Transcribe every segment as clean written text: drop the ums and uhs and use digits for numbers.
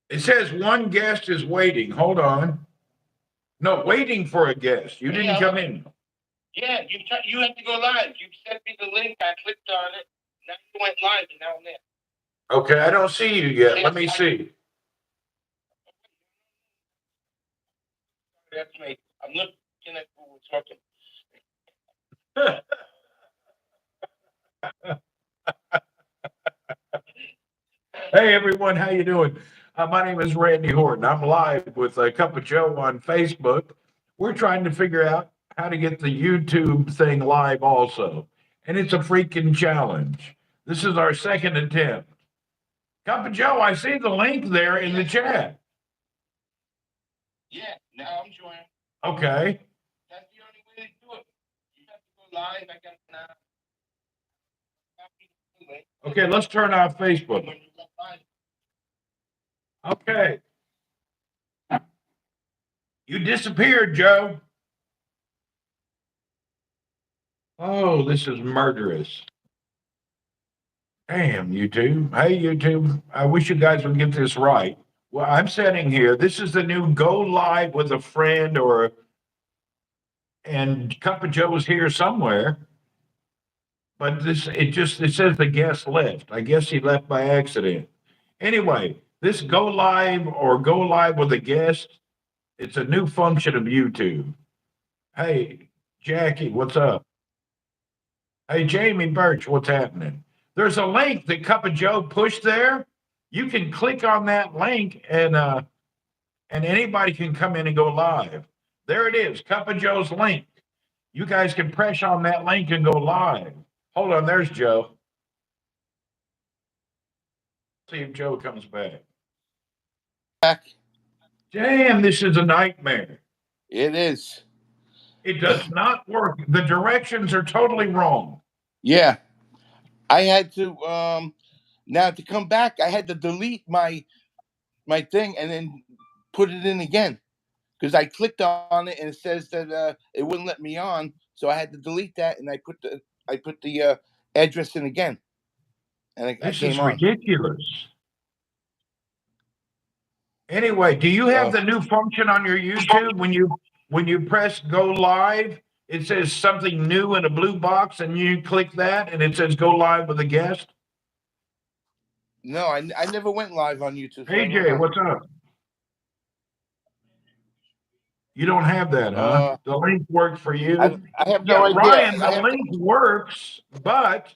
It says one guest is waiting. Hold on. No, waiting for a guest. You didn't come in. Yeah, you have to go live. You sent me the link. I clicked on it. Now you went live, and now I'm there. Okay, I don't see you yet. Let me see. That's me. I'm looking at who we're talking. Hey everyone, how you doing? My name is Randy Horton. I'm live with a Cup of Joe on Facebook. We're trying to figure out how to get the YouTube thing live also, and it's a freaking challenge. This is our second attempt. Cup of Joe, I see the link there in the chat. Yeah, now I'm joining. Okay. That's the only way to do it. You have to go live. I got now. Okay, let's turn off Facebook. Okay. You disappeared, Joe. Oh, this is murderous. Damn, YouTube. Hey, YouTube. I wish you guys would get this right. Well, I'm sitting here. This is the new go live with a friend and Cup of Joe's here somewhere. But it says the guest left. I guess he left by accident. Anyway, this go live or go live with a guest, it's a new function of YouTube. Hey, Jackie, what's up? Hey, Jamie Birch, what's happening? There's a link that Cup of Joe pushed there. You can click on that link and anybody can come in and go live. There it is, Cup of Joe's link. You guys can press on that link and go live. Hold on, there's Joe. See if Joe comes back. Back. Damn, this is a nightmare. It is. It does not work. The directions are totally wrong. Yeah. I had to now to come back, I had to delete my thing and then put it in again. Because I clicked on it and it says that it wouldn't let me on, so I had to delete that and I put the address in again, and I This came is on. ridiculous. Anyway, do you have the new function on your YouTube when you press go live? It says something new in a blue box, and you click that, and it says go live with a guest. No, I never went live on YouTube. So AJ, what's up? You don't have that, huh? The link worked for you. I have no idea. Ryan, the link works, but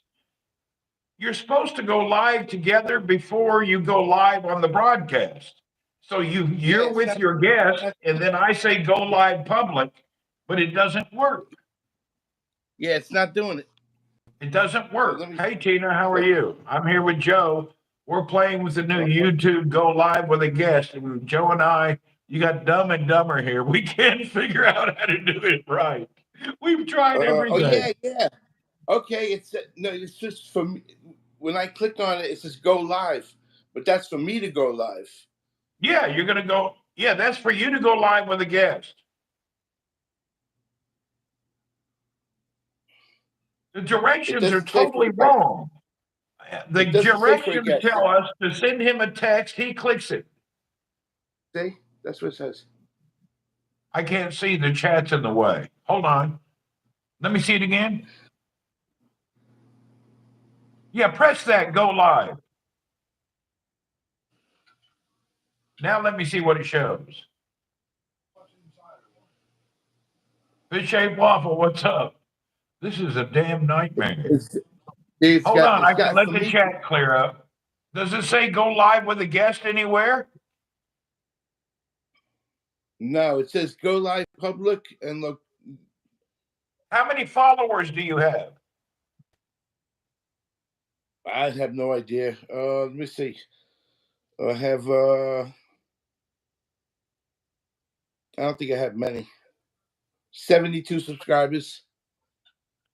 you're supposed to go live together before you go live on the broadcast. So you're with your guest, and then I say go live public, but it doesn't work. Yeah, it's not doing it. It doesn't work. Hey, Tina, how are you? I'm here with Joe. We're playing with the new YouTube Go Live with a guest. And Joe and I, you got Dumb and Dumber here. We can't figure out how to do it right. We've tried everything. Yeah. Okay, it's just for me. When I clicked on it, it says go live, but that's for me to go live. Yeah, you're going to go. Yeah, that's for you to go live with a guest. The directions are totally wrong. The directions tell us to send him a text. He clicks it. See, that's what it says. I can't see. The chat's in the way. Hold on. Let me see it again. Yeah, press that. Go live. Now let me see what it shows. Fish-shaped waffle, what's up? This is a damn nightmare. Hold on, I can let the chat clear up. Does it say go live with a guest anywhere? No, it says go live public and look. How many followers do you have? I have no idea. Let me see. I have I don't think I have many. 72 subscribers.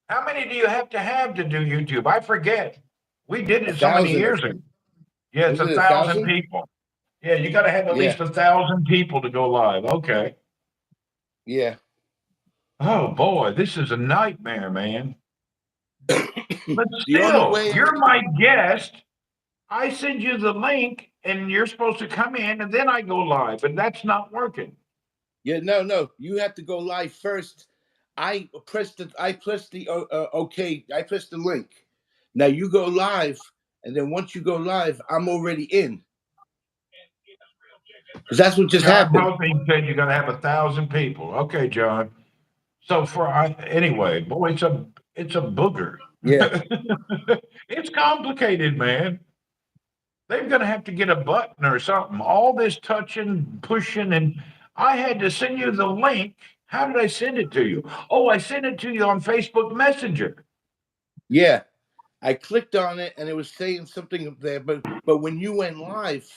How many do you have to do YouTube? I forget. We did it so many years ago. Yeah, it's 1,000 people. Yeah, you got to have at least 1,000 people to go live. Okay. Yeah. Oh boy, this is a nightmare, man. But still, you're my guest. I send you the link, and you're supposed to come in, and then I go live, but that's not working. Yeah, no. You have to go live first. I pressed the okay. I pressed the link. Now you go live, and then once you go live, I'm already in. Because that's what just John happened. told me he said you're going to have 1,000 people. Okay, John. So anyway, boy, it's a booger. Yeah, It's complicated, man. They're going to have to get a button or something. All this touching, pushing, and I had to send you the link. How did I send it to you? Oh, I sent it to you on Facebook Messenger. yeah. I clicked on it, and it was saying something up there. But when you went live,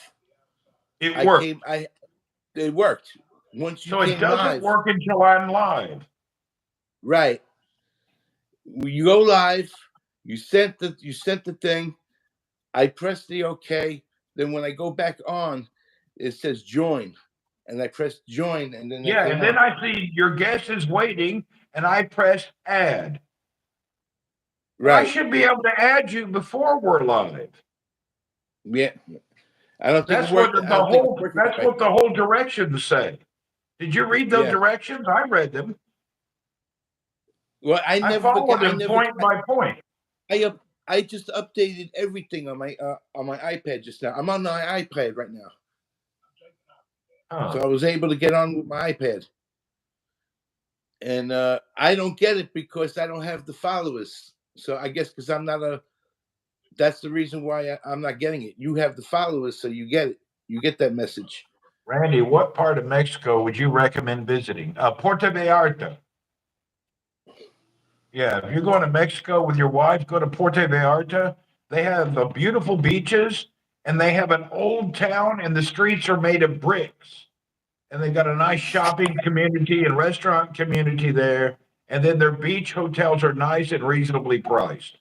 It I worked. came. It worked. Once you So it came doesn't live, work until I'm live. right? You go live. You sent the thing. I press the OK. Then when I go back on, it says join, and I press join, and then I Yeah, came and then on. I see your guest is waiting, and I press add. But I Right? should be able to add you before we're live. Yeah. I don't think it That's what worked. I the don't think it's whole working that's right. what the whole directions say. Did you read those Yeah. directions? I read them. Well, I I never got. followed I them never. point by point. I just updated everything on my iPad just now. I'm on my iPad right now, so Huh. I was able to get on with my iPad. And I don't get it because I don't have the followers. So I guess because I'm not a. That's the reason why I'm not getting it. You have the followers, so you get it. You get that message. Randy, what part of Mexico would you recommend visiting? Puerto Vallarta. Yeah, if you're going to Mexico with your wife, go to Puerto Vallarta. They have beautiful beaches, and they have an old town, and the streets are made of bricks. And they've got a nice shopping community and restaurant community there. And then their beach hotels are nice and reasonably priced.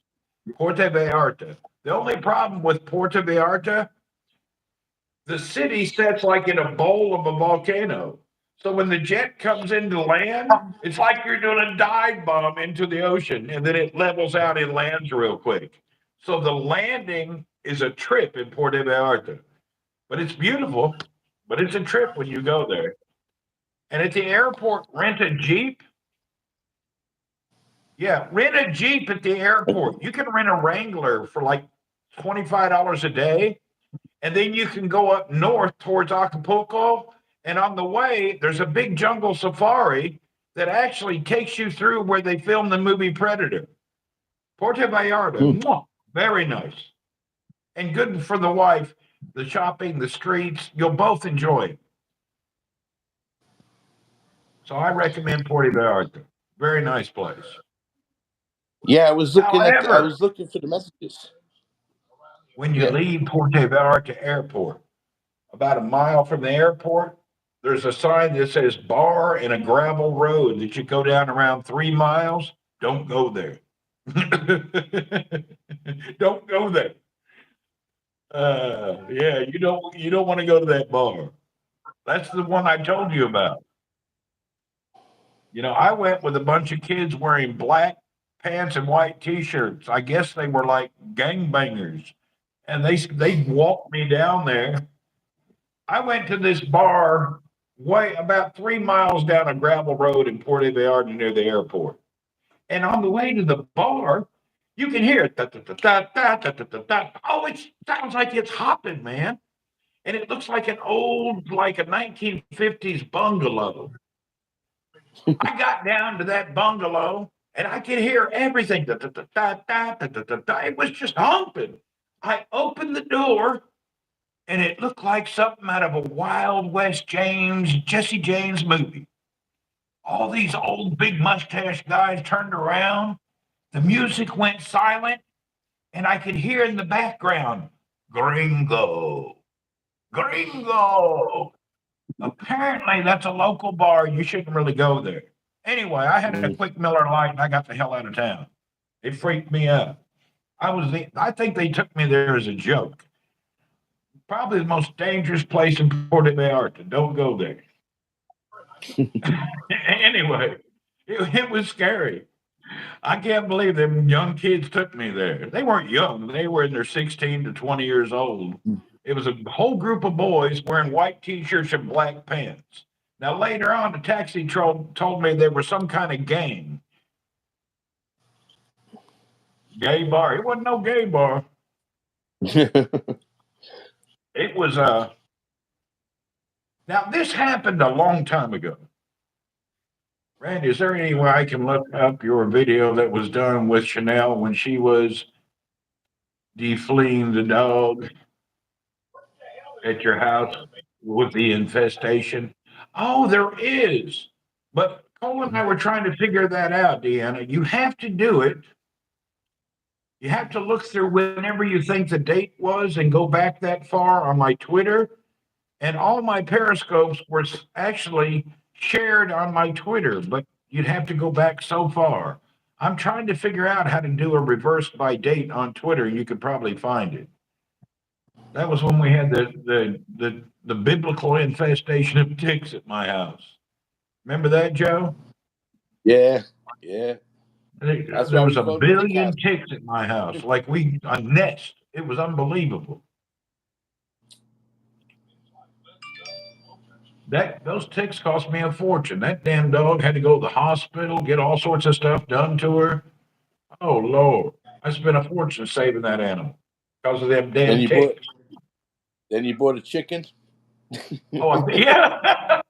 Puerto Vallarta. The only problem with Puerto Vallarta, the city sits like in a bowl of a volcano. So when the jet comes into land, it's like you're doing a dive bomb into the ocean, and then it levels out and lands real quick. So the landing is a trip in Puerto Vallarta, but it's beautiful. But it's a trip when you go there. And at the airport, rent a Jeep. Yeah, rent a Jeep at the airport. You can rent a Wrangler for like $25 a day. And then you can go up north towards Acapulco. And on the way, there's a big jungle safari that actually takes you through where they filmed the movie Predator. Puerto Vallarta, Hmm. mwah, very nice. And good for the wife, the shopping, the streets. You'll both enjoy it. So I recommend Puerto Vallarta. Very nice place. Yeah, I was looking at. I However, was looking for the messages. when you Yeah. leave Puerto Vallarta Airport, about a mile from the airport, there's a sign that says bar and a gravel road that you go down around 3 miles. Don't go there. Don't go there. Yeah, you don't want to go to that bar. That's the one I told you about. I went with a bunch of kids wearing black pants and white t-shirts. I guess they were like gangbangers, and they walked me down there. I went to this bar way about 3 miles down a gravel road in Puerto Vallarta near the airport. And on the way to the bar, you can hear it. Da, da, da, da, da, da, da, da, da. Oh, it sounds like it's hopping, man. And it looks like an old, like a 1950s bungalow. I got down to that bungalow and I could hear everything. Da, da, da, da, da, da, da, da, da. It was just humping. I opened the door and it looked like something out of a Wild West Jesse James movie. All these old big mustache guys turned around. The music went silent, and I could hear in the background, Gringo, Gringo. Apparently, that's a local bar. You shouldn't really go there. Anyway, I had a Mm. quick Miller Lite and I got the hell out of town. It freaked me out. I think they took me there as a joke. Probably the most dangerous place in Puerto Vallarta. Don't go there. Anyway, it was scary. I can't believe them young kids took me there. They weren't young. They were in their 16 to 20 years old. It was a whole group of boys wearing white t-shirts and black pants. Now later on, the taxi told me there was some kind of gang, gay bar. It wasn't no gay bar. It was Now this happened a long time ago. Randy, is there any way I can look up your video that was done with Chanel when she was defleeing the dog at your house with the infestation? Oh, there is. But Cole and I were trying to figure that out, Deanna. You have to do it. You have to look through whenever you think the date was and go back that far on my Twitter. And all my periscopes were actually shared on my Twitter, but you'd have to go back so far. I'm trying to figure out how to do a reverse by date on Twitter. You could probably find it. That was when we had the biblical infestation of ticks at my house. Remember that, Joe? Yeah, yeah. That's There why was we a called it Tick billion House. ticks at my house, like a nest. It was unbelievable. Those ticks cost me a fortune. That damn dog had to go to the hospital, get all sorts of stuff done to her. Oh Lord, I spent a fortune saving that animal because of them Then damn you ticks. bought then you bought a chicken. Oh yeah,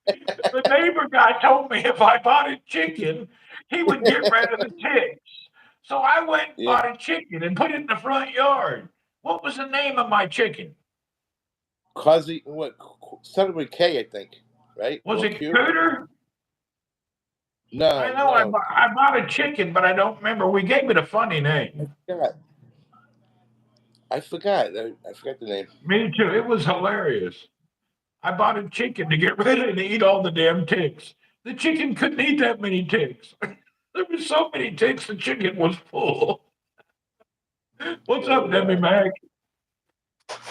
the neighbor guy told me if I bought a chicken, he would get rid of the ticks. So I went and Yeah, bought a chicken and put it in the front yard. What was the name of my chicken? Quasi what started with K, I think, right? Was Or it Q? Cooter? I No, know no. I bought a chicken, but I don't remember. We gave it a funny I name. forgot. I forgot. I forgot the name. Me too. It was hilarious. I bought a chicken to get rid of and eat all the damn ticks. The chicken couldn't eat that many ticks. There was so many ticks, the chicken was full. What's up, Debbie Mac?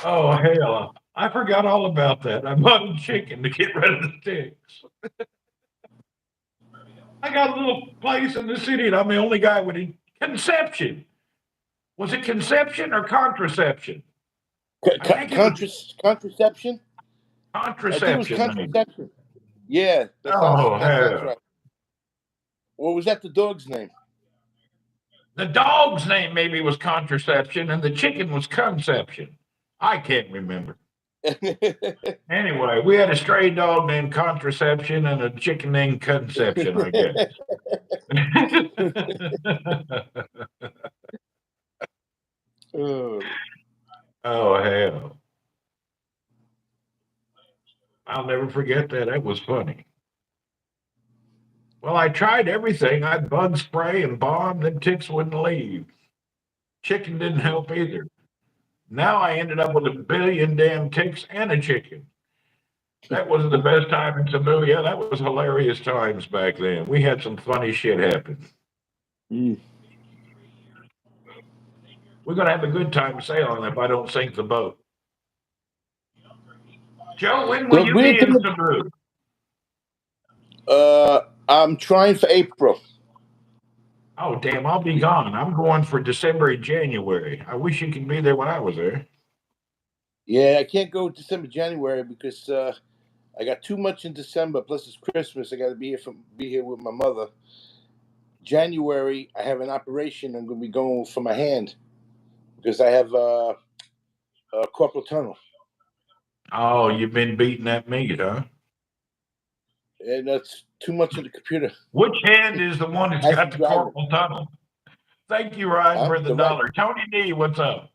Oh, hell. I forgot all about that. I bought a chicken to get rid of the ticks. I got a little place in the city, and I'm the only guy with a conception. Was it conception or contraception? I think it was Contraception. I think it was contraception, maybe. contraception. Yeah, Oh, that sounds hell. right. Or was that the dog's name? The dog's name maybe was contraception, and the chicken was conception. I can't remember. Anyway, we had a stray dog named Contraception and a chicken named Conception, I guess. Oh, Oh, hell. I'll never forget that. That was funny. Well, I tried everything. I bug spray and bomb, then ticks wouldn't leave. Chicken didn't help either. Now I ended up with a billion damn ticks and a chicken. That wasn't the best time in Seville. That was hilarious times back then. We had some funny shit happen. mm. We're gonna have a good time sailing if I don't sink the boat. Joe, when will The you be weird in thing. Cebu? I'm trying for April. Oh damn, I'll be gone. I'm going for December and January. I wish you could be there when I was there. Yeah, I can't go December, January because I got too much in December. Plus it's Christmas. I got to be here with my mother. January, I have an operation. I'm going to be going for my hand because I have carpal tunnel, Oh, you've been beating that meat, huh? and that's too much in the computer. Which hand is the one that's As got I'm the driving, corporal tunnel? Thank you, Ryan, for the the right. dollar. Tony D, what's up?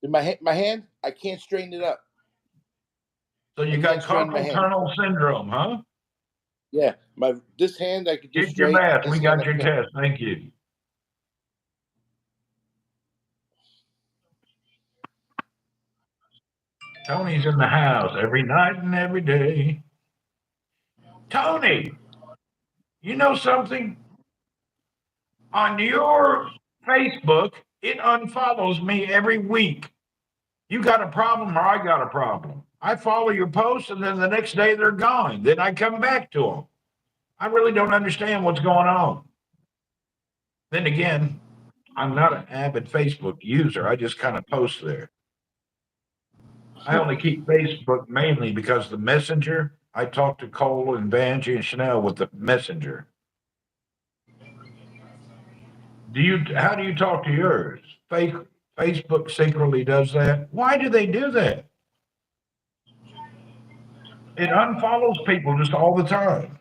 In my hand, I can't straighten it up. So I you got can't straighten my carpal hand. tunnel syndrome, huh? Yeah, this hand I could do Get your straight. bath. We This hand got I your can't. test. Thank you. Tony's in the house every night and every day. Tony, you know something? On your Facebook, it unfollows me every week. You got a problem or I got a problem. I follow your posts and then the next day they're gone. Then I come back to them. I really don't understand what's going on. Then again, I'm not an avid Facebook user. I just kind of post there. I only keep Facebook mainly because the Messenger. I talk to Cole and Vanjie and Chanel with the Messenger. Do you? How do you talk to yours? Fake Facebook secretly does that. Why do they do that? It unfollows people just all the time.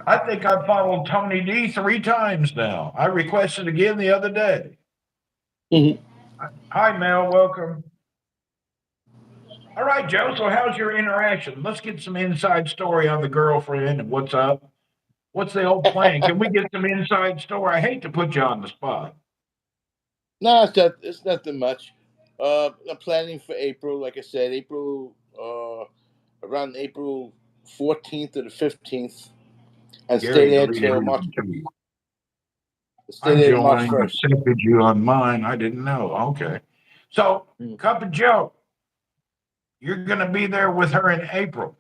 I think I've followed Tony D 3 times now. I requested again the other day. Mhm. Hi, Mel. Welcome. All right, Joe. So, how's your interaction? Let's get some inside story on the girlfriend and what's up. What's the old plan? Can we get some inside story? I hate to put you on the spot. No, it's nothing much. I'm planning for April, like I said, around April 14th or the 15th, and stay Gary there deleted till his March. tweet. Stay I'm there March joining, 1st. accepted you on mine. I didn't know. Okay. So, Mm. Cup of Joe, you're going to be there with her in April.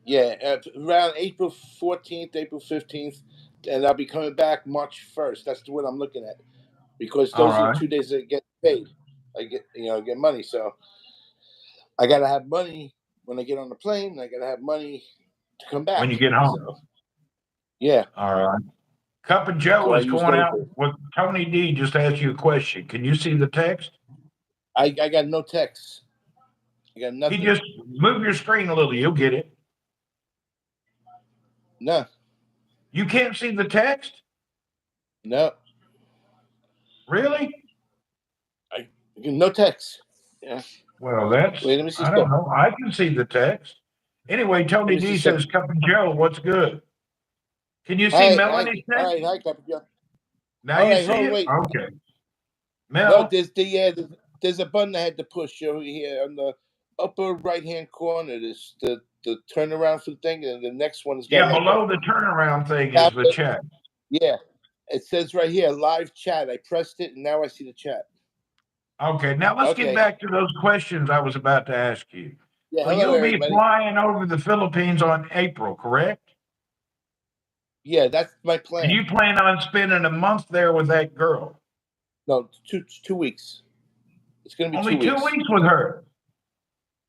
Yeah, around April 14th, April 15th, and I'll be coming back March 1st. That's what I'm looking at, because All those are the right. 2 days that get paid. I get money. So I gotta have money when I get on the plane. And I gotta have money to come When back. you get home. So yeah, All right. Cup of Joe so I is use going those out days. with Tony D. Just asked you a question. Can you see the text? I got no texts. I got He nothing. just move your screen a little. You'll get it. No, You can't see the text? no, Really? no texts. Yeah. Well, Wait, let me see I don't something. know. I can see the text. Anyway, Let Tony me see D says, something. Cup of Joe, what's good? Can you see Melanie's text? Hi, Captain John. Now All you right, see hold on, it? wait. Okay. No, Mel, there's a button I had to push over here on the upper right hand corner. There's the turnaround for the thing, and the next one has got yeah, like a below the turnaround thing is the tablet. chat. Yeah, it says right here live chat. I pressed it, and now I see the chat. Okay, now let's get Okay. back to those questions I was about to ask you. Yeah. So Hello, you'll be everybody. flying over the Philippines on April, correct? Yeah, that's my And plan. you plan on spending a month there with that girl? No, 2 weeks. It's gonna be Only 2 2 weeks. weeks with her.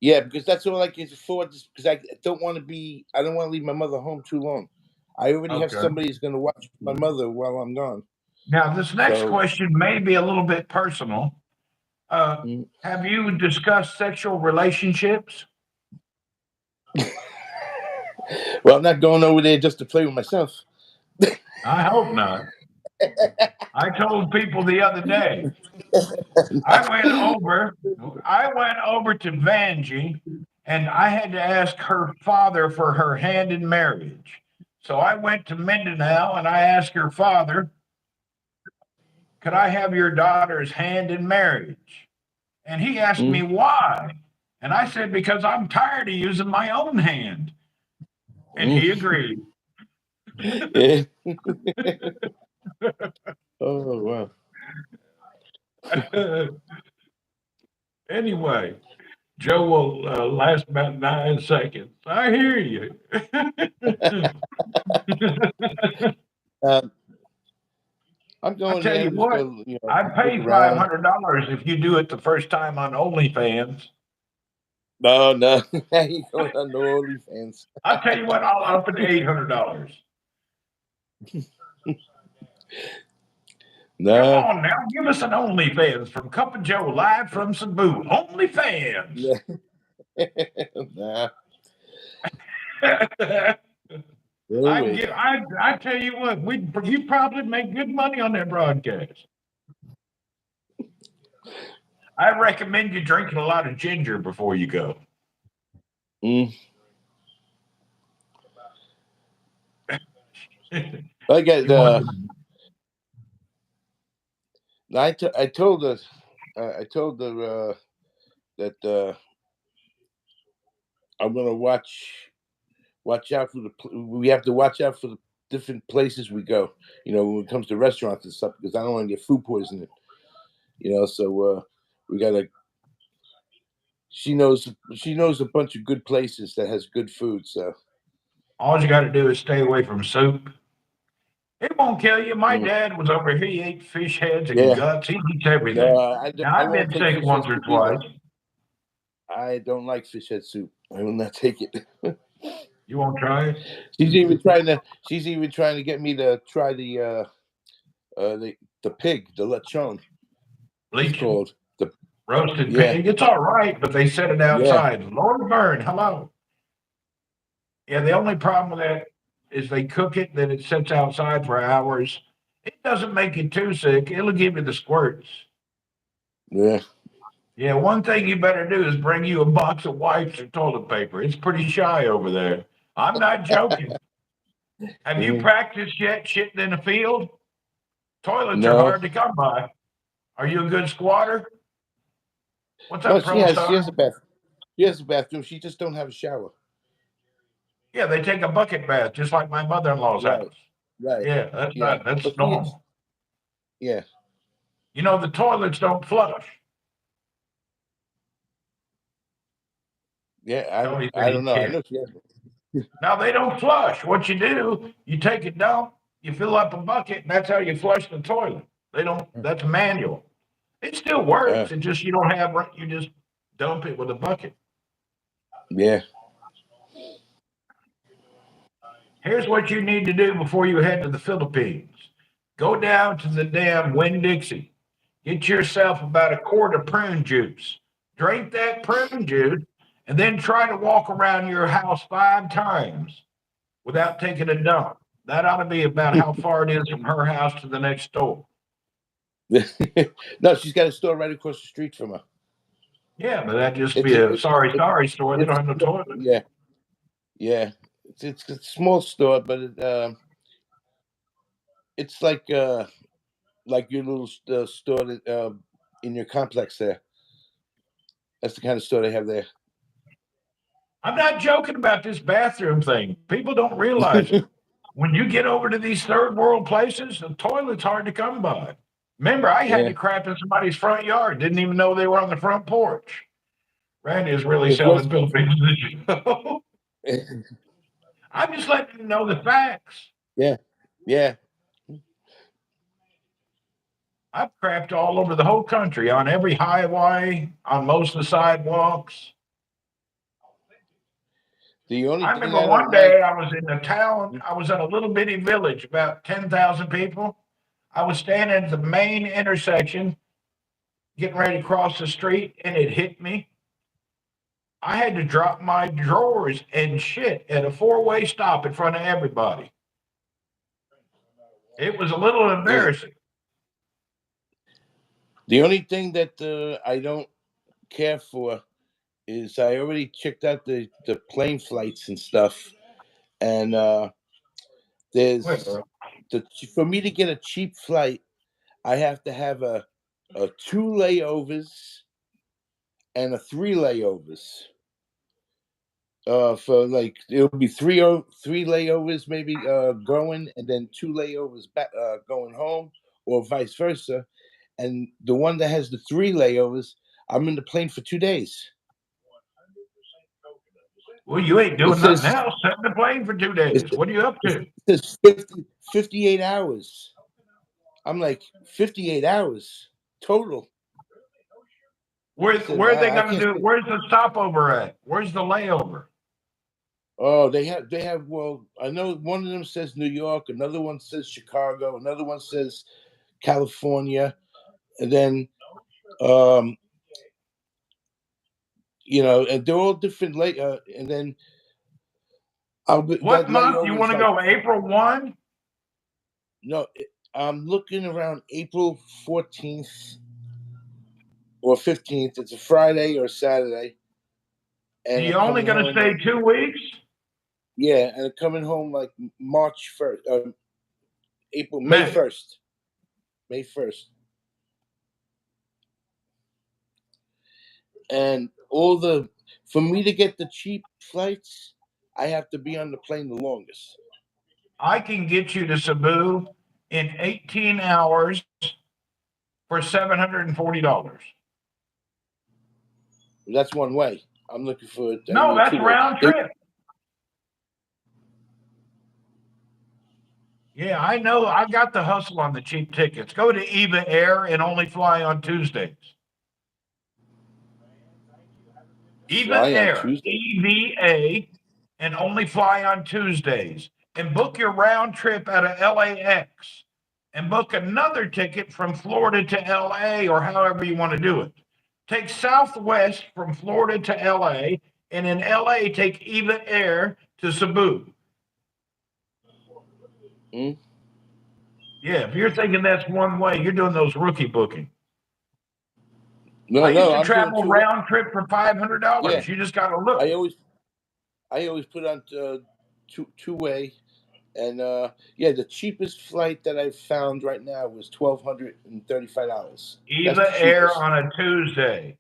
Yeah, because that's all I can afford. Because I don't want to leave my mother home too long. I already have Okay. somebody who's going to watch my mother while I'm gone. Now, this next So- question may be a little bit personal. Have you discussed sexual relationships? Well, I'm not going over there just to play with myself. I hope not. I told people the other day. I went over to Vanjie, and I had to ask her father for her hand in marriage. So I went to Mindanao and I asked her father, could I have your daughter's hand in marriage? And he asked me why. And I said, because I'm tired of using my own hand. And he agreed. Yeah. Oh wow. Anyway, Joe will last about 9 seconds. I hear you. Um, I'm I going tell there. you I'm just what, going to I'd look pay around. $500 if you do it the first time on OnlyFans. No, I ain't going on no OnlyFans. I'll tell you what, I'll up it to $800. Come No. on now, give us an OnlyFans from Cup of Joe live from Cebu. OnlyFans. Nah. I No way. tell you what, you probably make good money on that broadcast. I recommend you drinking a lot of ginger before you go. I got You want I told her that I'm gonna watch out for we have to watch out for the different places we go. When it comes to restaurants and stuff, because I don't want to get food poisoning. So we gotta. She knows a bunch of good places that has good food. So all you got to do is stay away from soup It won't kill you. My Mm. dad was over here. He ate fish heads and Yeah. guts. He eats No, everything. Now, I I've won't been take sick fish head once or soup either. twice. I don't like fish head soup. I will not take it. You won't try it? She's even trying to. She's even trying to get me to try the pig, the lechon. It's Bleaching, called the roasted yeah, pig. It's all right, but they set it yeah, outside. Lord burn. Hello. Yeah, the only problem with that is they cook it, then it sits outside for hours. It doesn't make you too sick. It'll give you the squirts. yeah. Yeah, one thing you better do is bring you a box of wipes or toilet paper. It's pretty shy over there. I'm not joking. Have you Mhm. practiced yet shitting in the field? Toilets are No, hard to come by. Are you a good squatter? What's no. up, Pro She Star? has a bath. She has a bathroom. She just don't have a shower. Yeah, they take a bucket bath, just like my mother-in-law's Right, house. right. Yeah, Yeah, that's but she is. normal. Yeah, You know, the toilets don't flush. yeah. Tony said I don't he know. I can't. know she has. Now they don't flush. What you do, you take a dump, you fill up a bucket, and that's how you flush the toilet. They don't. That's manual. It still Uh, works. It just you don't have. You just dump it with a bucket. yeah. Here's what you need to do before you head to the Philippines. Go down to the damn Winn-Dixie. Get yourself about a quart of prune juice. Drink that prune juice, and then try to walk around your house 5 times without taking a dump. That ought to be about how far it is from her house to the next door. No, she's got a store right across the street from her. Yeah, but that'd just It's be a, a sorry store. They don't it's have no toilet. yeah, yeah. It's a small store, but it's like your little store that, in your complex there. That's the kind of store they have there. I'm not joking about this bathroom thing. People don't realize it. When you get over to these third world places, the toilet's hard to come by. Remember, I had Yeah, to crap in somebody's front yard. Didn't even know they were on the front porch. Randy is really it's selling worse. Philippines this show. I'm just letting you know the facts. Yeah, yeah. I've crapped all over the whole country, on every highway, on most of the sidewalks. The only I thing remember I one don't like. day I was in a town, I was in a little bitty village, about 10,000 people. I was standing at the main intersection, getting ready to cross the street, and it hit me. I had to drop my drawers and shit at a four-way stop in front of everybody. It was a little Yeah. embarrassing. The only thing that I don't care for is I already checked out the plane flights and stuff, and there's Well, for me to get a cheap flight, I have to have a 2 layovers and a 3 layovers. For like it'll be three layovers maybe going, and then 2 layovers back going home, or vice versa. And the one that has the 3 layovers, I'm in the plane for 2 days. well, you ain't It doing nothing says else. Sitting in the plane for two it days. What are you up says, to? it says 58 hours. I'm like 58 hours total. I said Where are they I going to can't. do it? Where's the stopover at? Where's the layover? Oh, they have. Well, I know one of them says New York, another one says Chicago, another one says California, and then um, and they're all different. And then that What month you layover is want to like go? April 1? no. I'm looking around April 14th or 15th. It's a Friday or Saturday, So and I'm you only coming going to home stay like 2 weeks? yeah, and I'm coming home like March 1st, April May May. 1st, May 1st, and all the for me to get the cheap flights, I have to be on the plane the longest. I can get you to Cebu in 18 hours for $740. That's one way. I'm looking for I No, need a that's two way. round trip. Yeah, I know. I got the hustle on the cheap tickets. Go to EVA Air and only fly on Tuesdays. EVA Fly on Air, Tuesday. EVA, and only fly on Tuesdays. And book your round trip out of LAX and book another ticket from Florida to LA or however you want to do it. Take Southwest from Florida to LA, and in LA, take EVA Air to Cebu. Mm? Yeah, if you're thinking that's one way, you're doing those rookie booking. No, I used no, to I'm doing travel two way. round trip for Yeah, $500. You just got to I look. always I always put on two way, and yeah, the cheapest flight that I've found right now was $1,235. That's the EVA Air cheapest. on a Tuesday.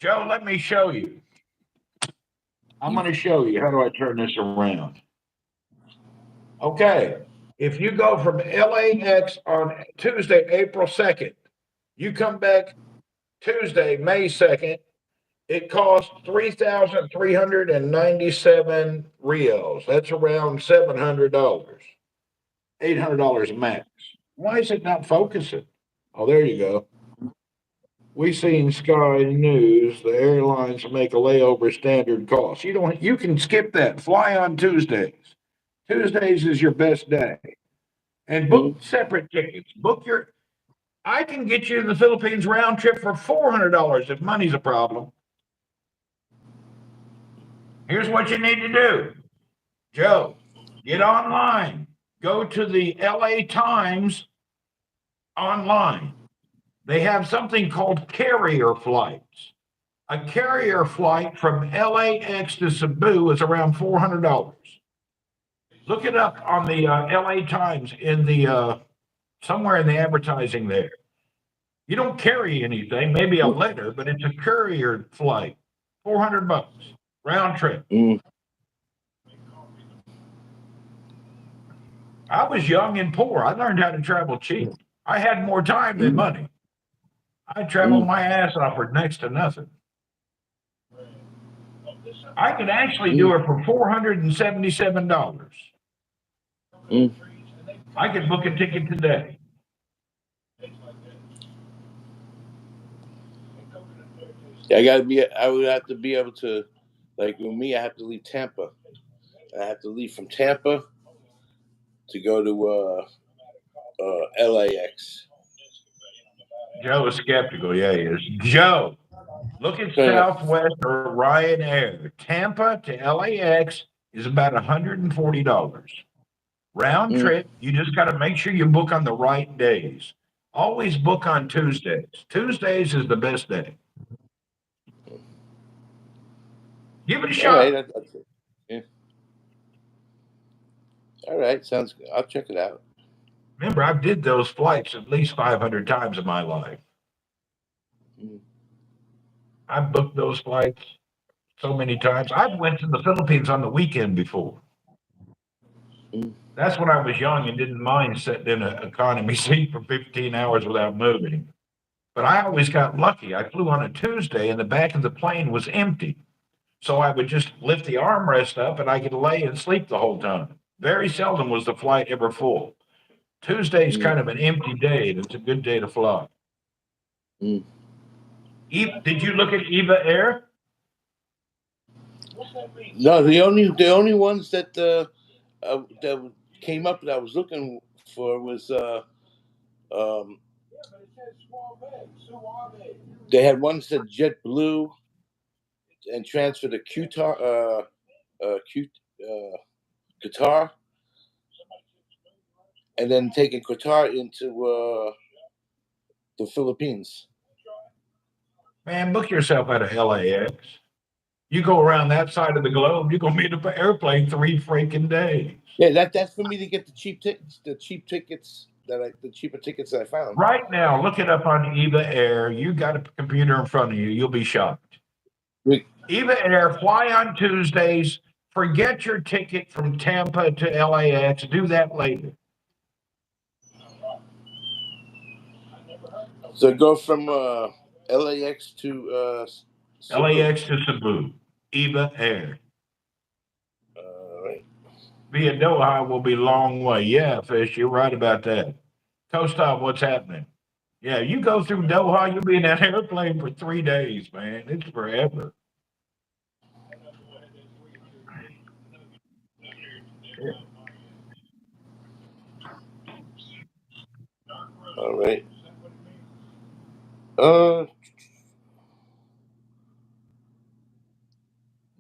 Joe, let me show you. I'm Mm. going to show you. How do I turn this around? Okay. If you go from LAX on Tuesday, April 2nd, you come back Tuesday, May 2nd, it costs 3,397 reals. That's around $700, $800 max. Why is it not focusing? Oh, there you go. We seen Sky News. The airlines make a layover standard cost. You don't. You can skip that. Fly on Tuesdays. Tuesdays is your best day, and Mm. book separate tickets. Book your. I can get you to the Philippines round trip for $400 if money's a problem. Here's what you need to do, Joe. Get online. Go to the LA Times online. They have something called carrier flights. A carrier flight from LAX to Cebu is around $400. Look it up on the LA Times in the somewhere in the advertising there. You don't carry anything, maybe a letter, but it's a courier flight. $400 round trip. Mm. I was young and poor. I learned how to travel cheap. I had more time than Mm. money. I traveled Mm. my ass off for next to nothing. I could actually Mm. do it for $477. Mm. I could book a ticket today. I gotta be. I would have to be able to, like with me, I have to leave Tampa. I have to leave from Tampa to go to LAX. Joe is skeptical. Yeah, he is. Joe, look at Uh, Southwest or Ryanair. Tampa to LAX is about $140. Round mm. trip, you just got to make sure you book on the right days. Always book on Tuesdays. Tuesdays is the best day. Give it a All right, shot. that's it. Yeah. All right, sounds good. I'll check it out. Remember, I've did those flights at least 500 times in my life. Mm. I've booked those flights so many times. I've went to the Philippines on the weekend before. Mm. That's when I was young and didn't mind sitting in an economy seat for 15 hours without moving. But I always got lucky. I flew on a Tuesday and the back of the plane was empty. So I would just lift the armrest up and I could lay and sleep the whole time. Very seldom was the flight ever full. Tuesday's Mm. kind of an empty day, and it's a good day to fly. Mm. Did you look at EVA Air? No, the only ones that came up that I was looking for was um, they had one that said JetBlue and transfer to uh, Qatar, and then taking Qatar into the Philippines. Man, book yourself out of LAX. You go around that side of the globe, you're gonna be in an airplane 3 freaking days. Yeah, that's for me to get the cheap tickets. The cheaper tickets that I found. Right now, look it up on EVA Air. You got a computer in front of you, you'll be shocked. Wait, EVA Air, fly on Tuesdays. Forget your ticket from Tampa to LAX. Do that later. so go from LAX to Cebu. LAX to Cebu. EVA Air. Right. via Doha will be long way. Yeah, Fish, you're right about that. Coast-Top, what's happening? Yeah, you go through Doha, you'll be in that airplane for 3 days, man. It's forever. Yeah. All right. Uh,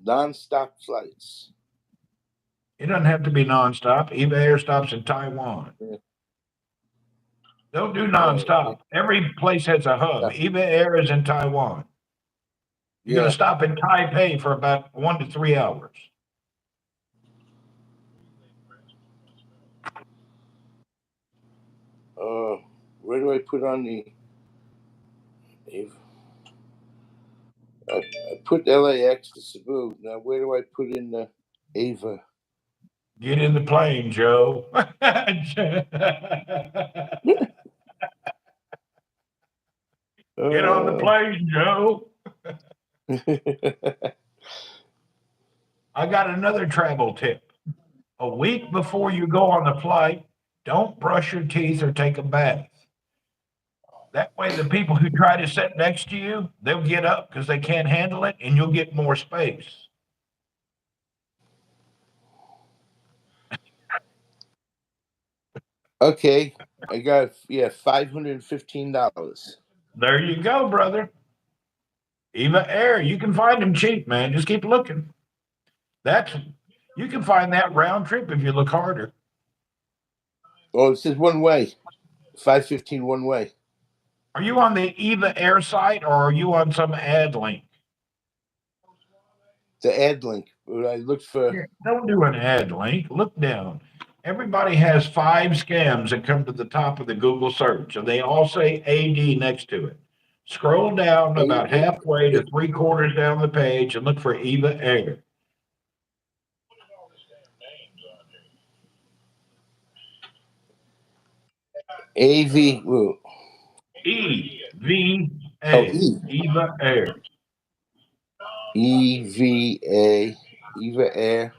non-stop flights. It doesn't have to be nonstop. Eva Air stops in Taiwan. Yeah. Don't do Yeah. nonstop. Every place has a hub. Eva Air is in Taiwan. You're going to Yeah. stop in Taipei for about 1 to 3 hours. Where do I put on the? I put LAX to Cebu. Now where do I put in the Ava? Get in the plane, Joe. Get on the plane, Joe. I got another travel tip. A week before you go on the flight, don't brush your teeth or take a bath. That way, the people who try to sit next to you, they'll get up because they can't handle it, and you'll get more space. Okay, I got $515. There you go, brother. Eva Air, you can find them cheap, man. Just keep looking. That's you can find that round trip if you look harder. Oh, it says one way. 515 one way. Are you on the Eva Air site or are you on some ad link? The ad link. But I looked for. Yeah, don't do an ad link. Look down. Everybody has 5 scams that come to the top of the Google search, and they all say AD next to it. Scroll down about halfway to 3/4 down the page and look for Eva Air. AV. Oh, EVA, Eva Air. EVA. Eva Air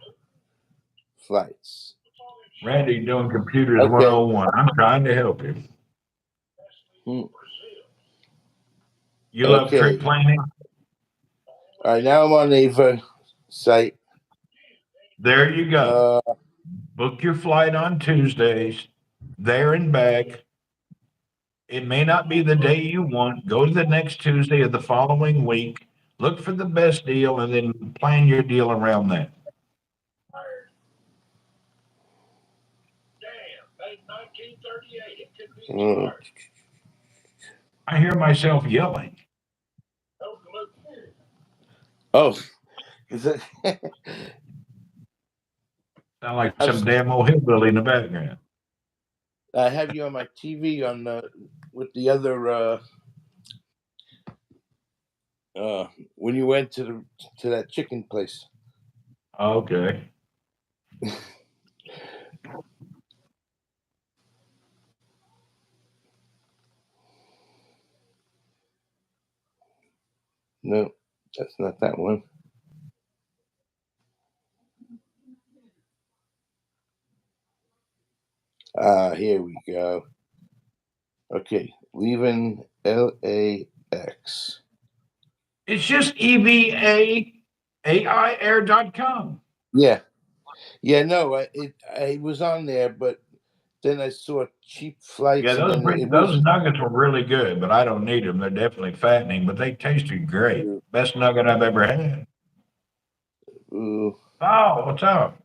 flights. Randy doing computers Okay. 101. I'm trying to help you. Hmm. You love trip Okay. planning? All right. Now I'm on Ava site. There you go. Uh, Book your flight on Tuesdays, there and back. It may not be the day you want. Go to the next Tuesday of the following week. Look for the best deal and then plan your deal around that. uh, I hear myself yelling. oh, is it? Sound like some damn old hillbilly in the background. I have you on my TV on with the other when you went to that chicken place. Okay. No, that's not that one. Here we go. Okay, leaving LAX. It's just EVAAIair.com. Yeah, no, I was on there, but then I saw cheap Yeah, flights, and then it was. those nuggets were really good, but I don't need them. They're definitely fattening, but they tasted great. Best nugget I've ever had. Ooh, Oh, what's up?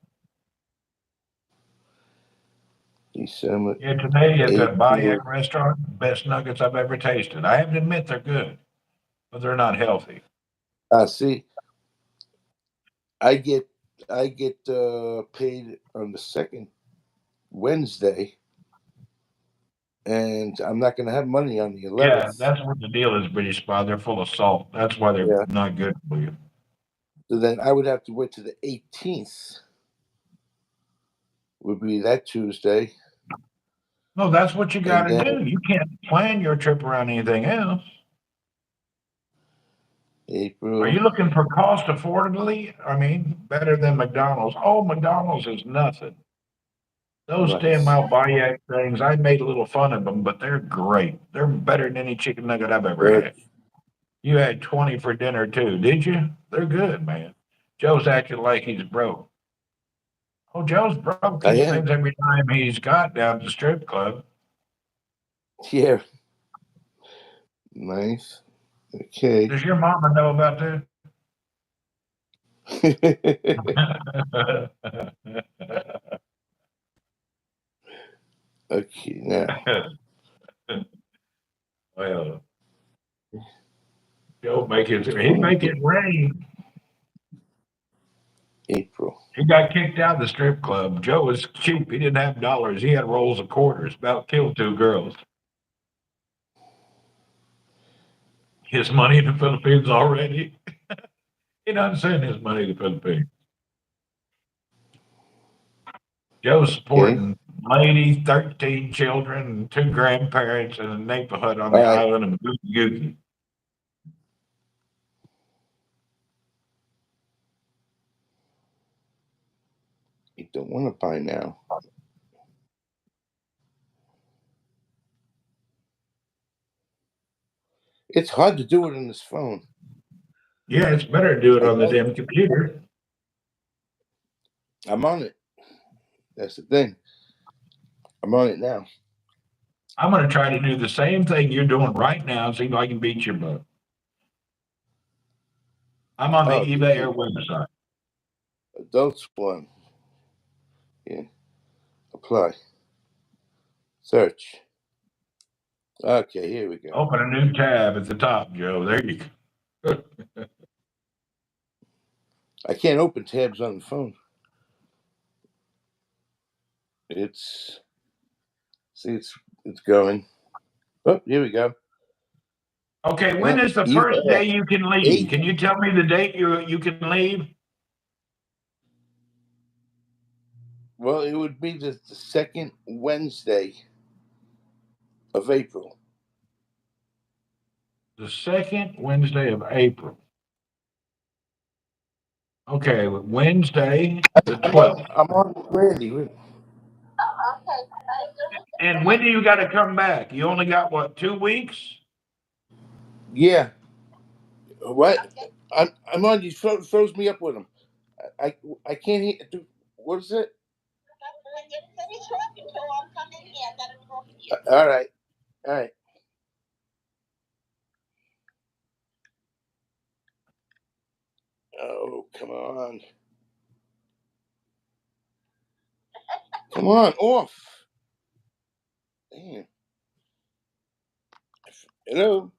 December Yeah, today at the 18th. Bayak restaurant, best nuggets I've ever tasted. I have to admit they're good, but they're not healthy. See, I get paid on the second Wednesday, and I'm not going to have money on the Yeah, 11th. that's what the deal is, British Spa. They're full of salt. That's why they're Yeah. not good for you. So then I would have to wait to the 18th. Would be that Tuesday, No, that's what you got and to then do. You can't plan your trip around anything else. Are April. you looking for cost affordably? I mean, better than McDonald's. Oh, McDonald's is nothing. Those Right. 10 mile Bayak things, I made a little fun of them, but they're great. They're better than any chicken nugget I've ever Search. had. You had 20 for dinner too, did you? They're good, man. Joe's acting like he's broke. Oh, Joe's broke. I He am. spends every dime he's got down at the strip club. Yeah. Nice. Okay. Does your mama know about that? Okay. Now, Well, he'd make it rain. April. He got kicked out of the strip club. Joe was cheap. He didn't have dollars. He had rolls of quarters. About killed two girls. His money in the Philippines already. He doesn't send his money to the Philippines. Joe's Okay. supporting lady, 13 children, and two grandparents, and a neighborhood on All the right. island of Googie. You don't want to buy now. It's hard to do it on this phone. Yeah, it's better to do it I on the know. damn computer. I'm on it. That's the thing. I'm on it now. I'm going to try to do the same thing you're doing right now, see if I can beat your butt. I'm on the Oh, eBay Air website. adults one. Yeah. Apply. Search. Okay, here we go. Open a new tab at the top, Joe. There you go. I can't open tabs on the phone. It's see, it's going. Oh, here we go. Okay, when is the first day you can leave? Eight. Can you tell me the date you can leave? Well, it would be the second Wednesday of April. The second Wednesday of April. Okay, Wednesday the 12th. I'm on Randy. And when do you got to come back? You only got what, 2 weeks? Yeah. What? I'm on. You froze me up with him. I I can't hear. What is it? All right. All right. Oh, come on. Come on, off. Damn. Hello.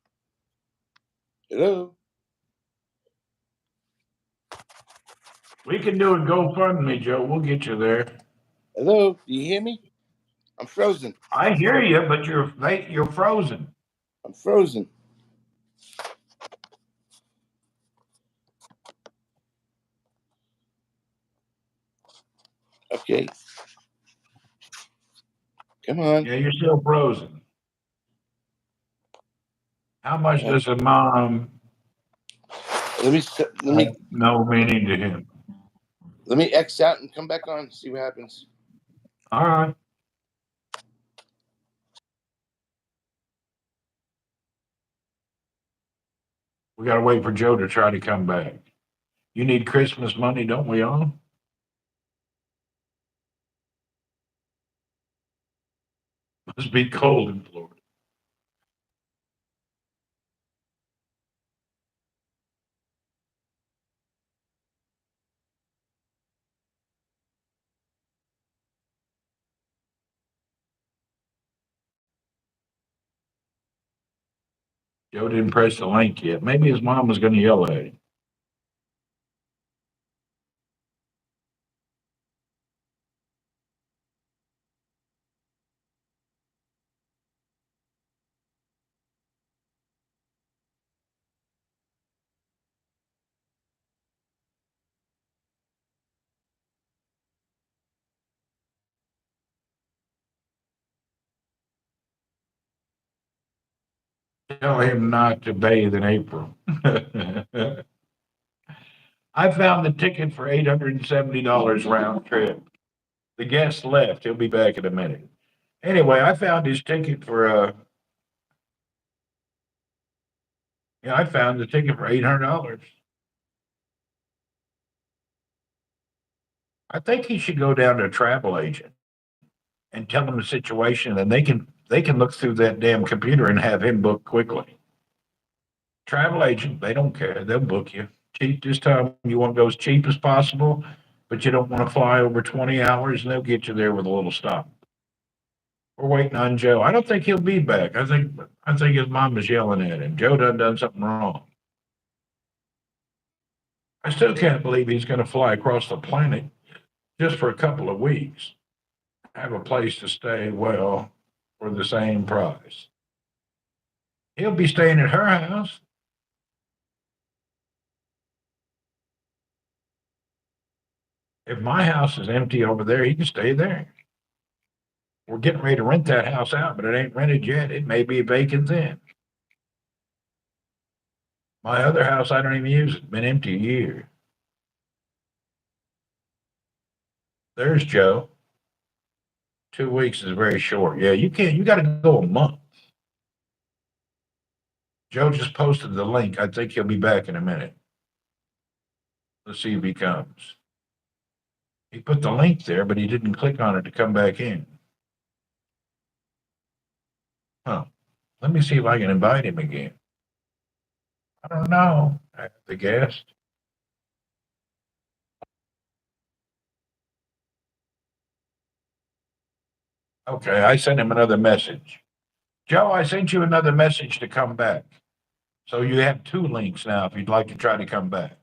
Hello. We can do a GoFundMe, Joe. We'll get you there. Hello. Do you hear me? I'm frozen. I hear you, but you're frozen. I'm frozen. Okay. Come on. Yeah, you're still frozen. How much Uh, does a mom let me let have me no meaning to him? let me X out and come back on. See what happens. All right. We got to wait for Joe to try to come back. You need Christmas money, don't we all? Must be cold in Florida. Joe didn't press the link yet. Maybe his mom was going to yell at him. Tell him not to bathe in April. I found the ticket for $870 round trip. The guest left. He'll be back in a minute. Anyway, I found his ticket for yeah, I found the ticket for $800. I think he should go down to a travel agent and tell them the situation, and they can look through that damn computer and have him book quickly. Travel agent, they don't care. They'll book you cheap this time. You want to go as cheap as possible, but you don't want to fly over 20 hours, and they'll get you there with a little stop. We're waiting on Joe. I don't think he'll be back. I think his mom is yelling at him. Joe done something wrong. I still can't believe he's going to fly across the planet just for a couple of weeks, have a place to stay well for the same price. He'll be staying at her house. If my house is empty over there, he can stay there. We're getting ready to rent that house out, but it ain't rented yet. It may be vacant then. My other house, I don't even use it. Been empty a year. There's Joe. 2 weeks is very short. Yeah, you can't. You got to go a month. Joe just posted the link. I think he'll be back in a minute. Let's see if he comes. He put the link there, but he didn't click on it to come back in. Huh. Let me see if I can invite him again. I don't know. The guest. Okay, I sent him another message. Joe, I sent you another message to come back. So you have two links now if you'd like to try to come back.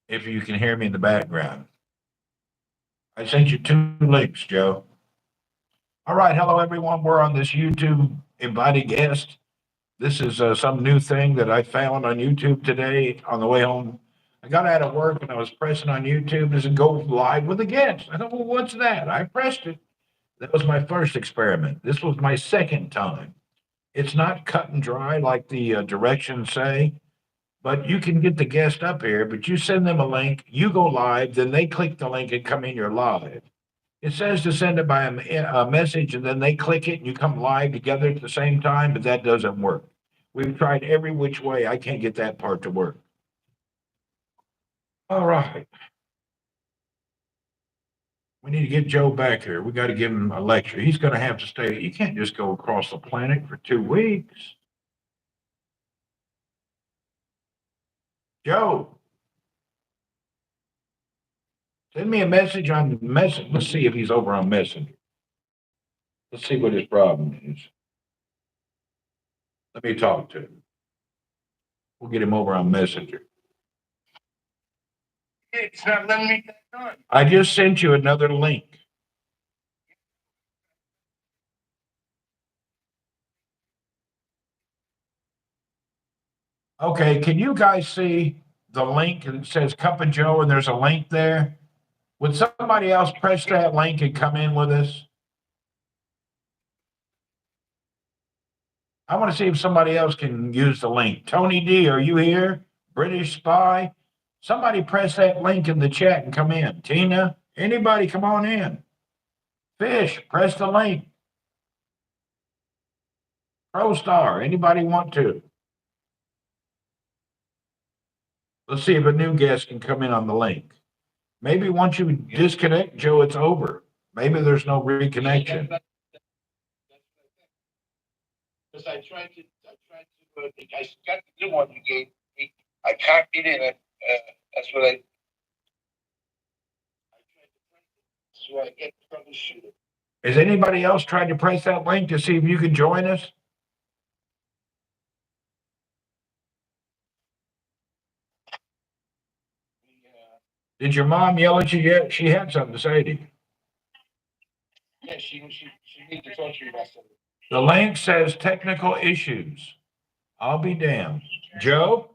If you can hear me in the background. I sent you two links, Joe. All right, hello everyone. We're on this YouTube invited guest. This is some new thing that I found on YouTube today on the way home. I got out of work and I was pressing on YouTube. Does it go live with a guest? I thought, well, what's that? I pressed it. That was my first experiment. This was my second time. It's not cut and dry like the directions say, but you can get the guest up here, but you send them a link, you go live, then they click the link and come in, you're live. It says to send it by a message and then they click it and you come live together at the same time, but that doesn't work. We've tried every which way. I can't get that part to work. All right. We need to get Joe back here. We got to give him a lecture. He's going to have to stay. You can't just go across the planet for 2 weeks. Joe, send me a message on message. Let's see if he's over on Messenger. Let's see what his problem is. Let me talk to him. We'll get him over on Messenger. It's not letting me get done. I just sent you another link. Okay, can you guys see the link? It says Cup of Joe, and there's a link there. Would somebody else press that link and come in with us? I want to see if somebody else can use the link. Tony D, are you here? British Spy? Somebody press that link in the chat and come in. Tina, anybody come on in. Fish, press the link. ProStar, anybody want to? Let's see if a new guest can come in on the link. Maybe once you disconnect, Joe, it's over. Maybe there's no reconnection. Because I got the new one you gave me. I copied it. That's what I tried to print it. So I get troubleshoot it. Is anybody else trying to press that link to see if you can join us? Did your mom yell at you yet? She had something to say to you. Yeah, she needs to talk to you about something. The link says technical issues. I'll be damned. Joe,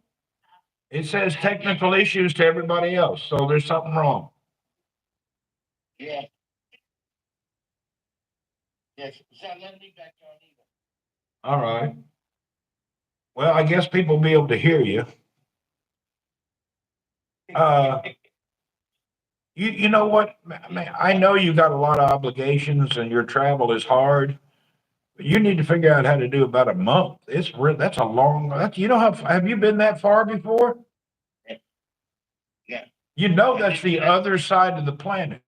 it says technical issues to everybody else, so there's something wrong. Yeah. Yes, it's not letting me back on either. All right. Well, I guess people will be able to hear you. Uh, you know what? I know you got a lot of obligations and your travel is hard. But you need to figure out how to do about a month. That's a long. You know how have you been that far before? Yeah. You know that's the other side of the planet.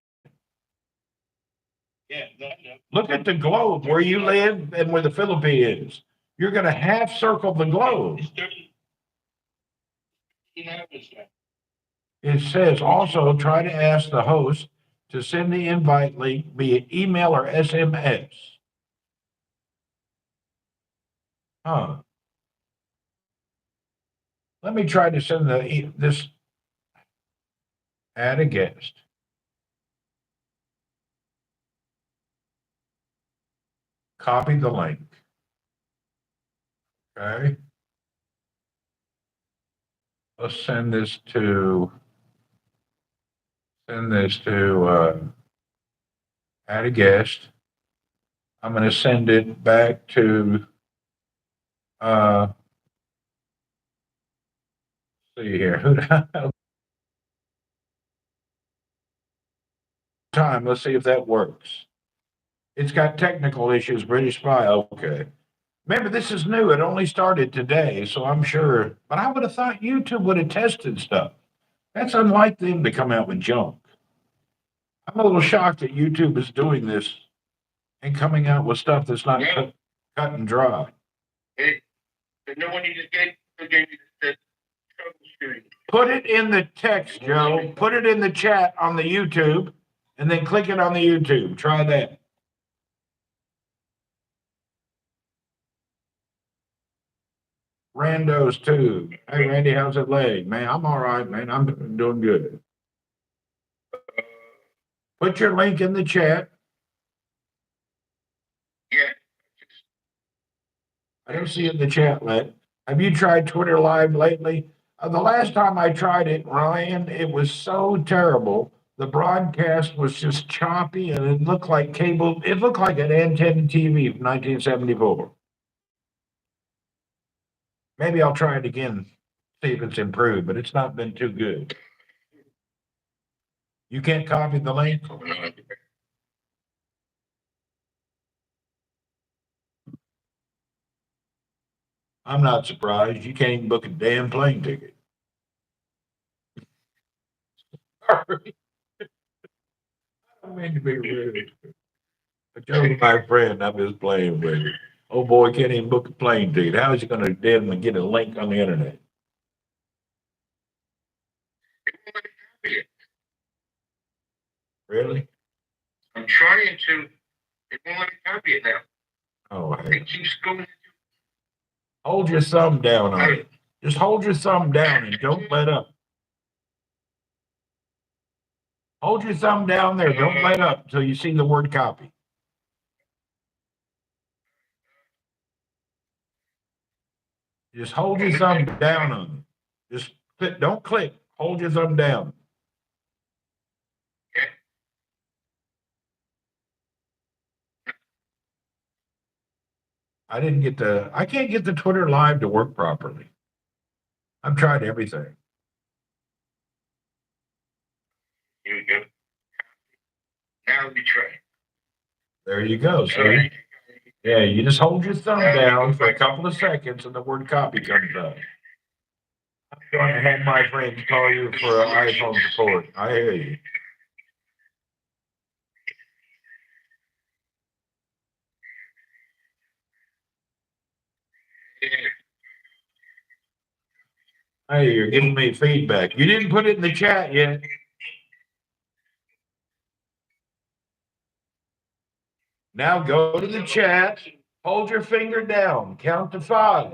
Yeah. Look at the globe where you live and where the Philippines is. You're going to half circle the globe. It says also try to ask the host to send the invite link via email or SMS. Huh. Let me try to send this add a guest. Copy the link. Okay. Let's send this to add a guest. I'm going to send it back to uh see here. Who time? Let's see if that works. It's got technical issues. British Spy. Okay. Remember, this is new. It only started today, so I'm sure. But I would have thought YouTube would have tested stuff. That's unlike them to come out with junk. I'm a little shocked that YouTube is doing this and coming out with stuff that's not cut and dry. No one needs to get the troubleshooting. Put it in the text, Joe. Put it in the chat on the YouTube, and then click it on the YouTube. Try that. Randos too. Hey, Randy, how's it leg? Man, I'm all right, man. I'm doing good. Put your link in the chat. Yeah. I don't see it in the chat, Let. Have you tried Twitter Live lately? The last time I tried it, Ryan, it was so terrible. The broadcast was just choppy and it looked like cable. It looked like an antenna TV from 1974. Maybe I'll try it again, see if it's improved, but it's not been too good. You can't copy the link? I'm not surprised. You can't even book a damn plane ticket. Sorry. I don't mean to be rude. But Joe's my friend. I'm just playing with you. Oh boy, can't even book a plane ticket. How is he going to damn get a link on the internet? Really? I'm trying to. It won't let me copy it now. Oh, hey. It keeps going. Hold your thumb down on it. Just hold your thumb down and don't let up. Hold your thumb down there. Don't let up until you see the word copy. Just hold your thumb down on it. Just don't click. Hold your thumb down. Okay. I can't get the Twitter Live to work properly. I've tried everything. Here we go. Now we try. There you go. See? Right. Yeah, you just hold your thumb down for a couple of seconds and the word copy comes up. I'm going to have my friends call you for iPhone support. I hear you. Hey, you're giving me feedback. You didn't put it in the chat yet. Now go to the chat, hold your finger down, count to 5.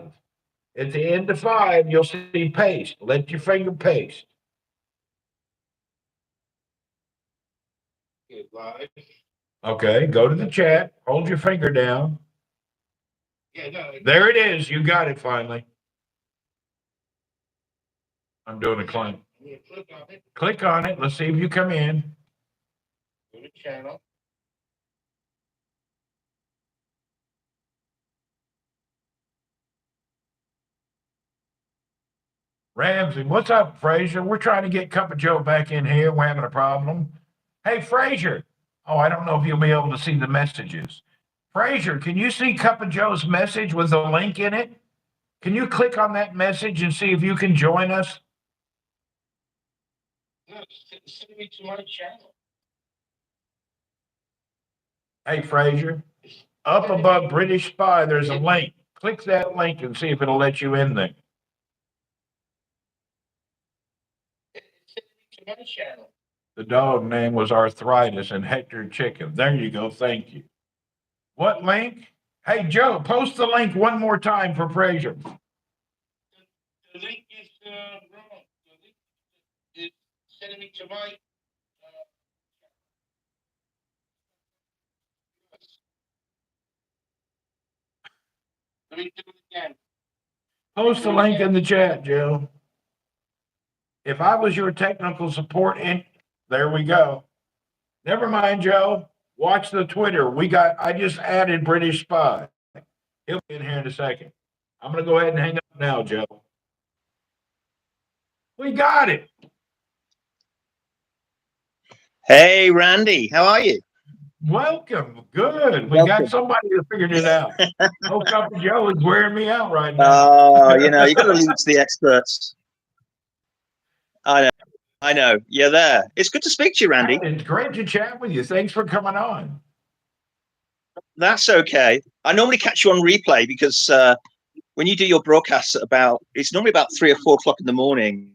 At the end of 5, you'll see paste. Let your finger paste. Okay, go to the chat, hold your finger down. There it is. You got it finally. I'm doing a claim. Click on it. Let's see if you come in. Go to channel. Ramsey, what's up, Frazier? We're trying to get Cup of Joe back in here. We're having a problem. Hey, Frazier. Oh, I don't know if you'll be able to see the messages. Frazier, can you see Cup of Joe's message with the link in it? Can you click on that message and see if you can join us? Send me to my channel. Hey, Frazier, up above British Spy, there's a link. Click that link and see if it'll let you in there. Send me to my channel. The dog name was Arthritis and Hector Chicken. There you go. Thank you. What link? Hey, Joe, post the link one more time for Frazier. The link is wrong. The link is sending me to my. Let me do it again. Post the link in the chat, Joe. If I was your technical support, there we go. Never mind, Joe. Watch the Twitter. I just added British Spy. He'll be in here in a second. I'm going to go ahead and hang up now, Joe. We got it. Hey, Randy, how are you? Welcome. Good. We got somebody who figured it out. Oh, Cup of Joe is wearing me out right now. Oh, you got to leave it to the experts. I know. You're there. It's good to speak to you, Randy. It's great to chat with you. Thanks for coming on. That's okay. I normally catch you on replay because when you do your broadcasts it's normally about 3 or 4 o'clock in the morning.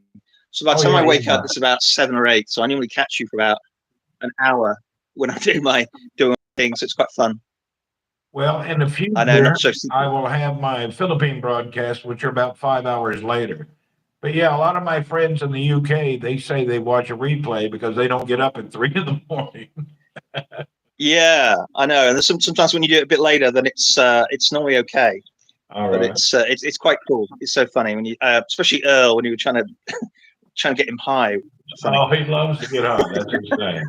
So by the time I wake up, it's about 7 or 8. So I normally catch you for about an hour when I do my things. So it's quite fun. Well, in the future, I will have my Philippine broadcast, which are about 5 hours later. But yeah, a lot of my friends in the UK, they say they watch a replay because they don't get up at 3 in the morning. Yeah, I know. And sometimes when you do it a bit later, then it's normally okay. All but right. It's quite cool. It's so funny when you, especially Earl, when you were trying to get him high. Funny. Oh, he loves to get high. That's his thing.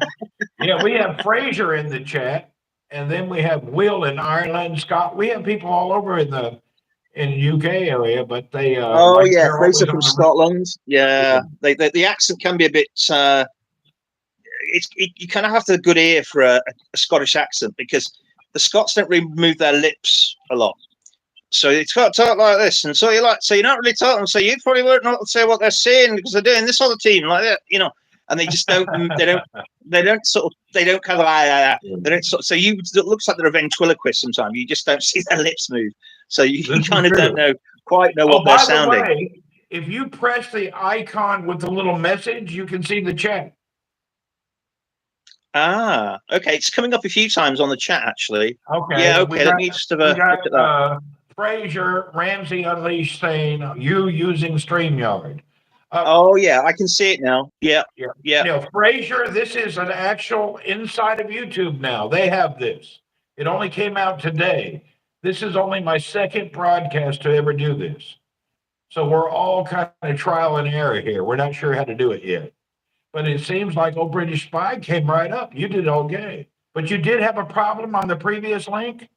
Yeah, we have Fraser in the chat, and then we have Will in Ireland, Scott. We have people all over in the UK area, but they Fraser from Scotland. Yeah, the accent can be a bit. You kind of have to have a good ear for a Scottish accent because the Scots don't really move their lips a lot. So it's got to talk like this, and so you're not really talking. So you probably won't not say what they're saying because they're doing this other team like that, and they just don't. They don't kind of they don't sort. So it looks like they're a ventriloquist sometimes. You just don't see their lips move, so you kind of don't quite know what they're sounding. By the way, if you press the icon with the little message, you can see the chat. Ah, okay. It's coming up a few times on the chat actually. Okay. Yeah. Okay. Let me just have a look at that. Fraser Ramsey Unleashed saying you using StreamYard. Oh yeah, I can see it now. Yeah. Fraser, this is an actual inside of YouTube now. They have this. It only came out today. This is only my second broadcast to ever do this. So we're all kind of trial and error here. We're not sure how to do it yet. But it seems like old British Spy came right up. You did okay. But you did have a problem on the previous link?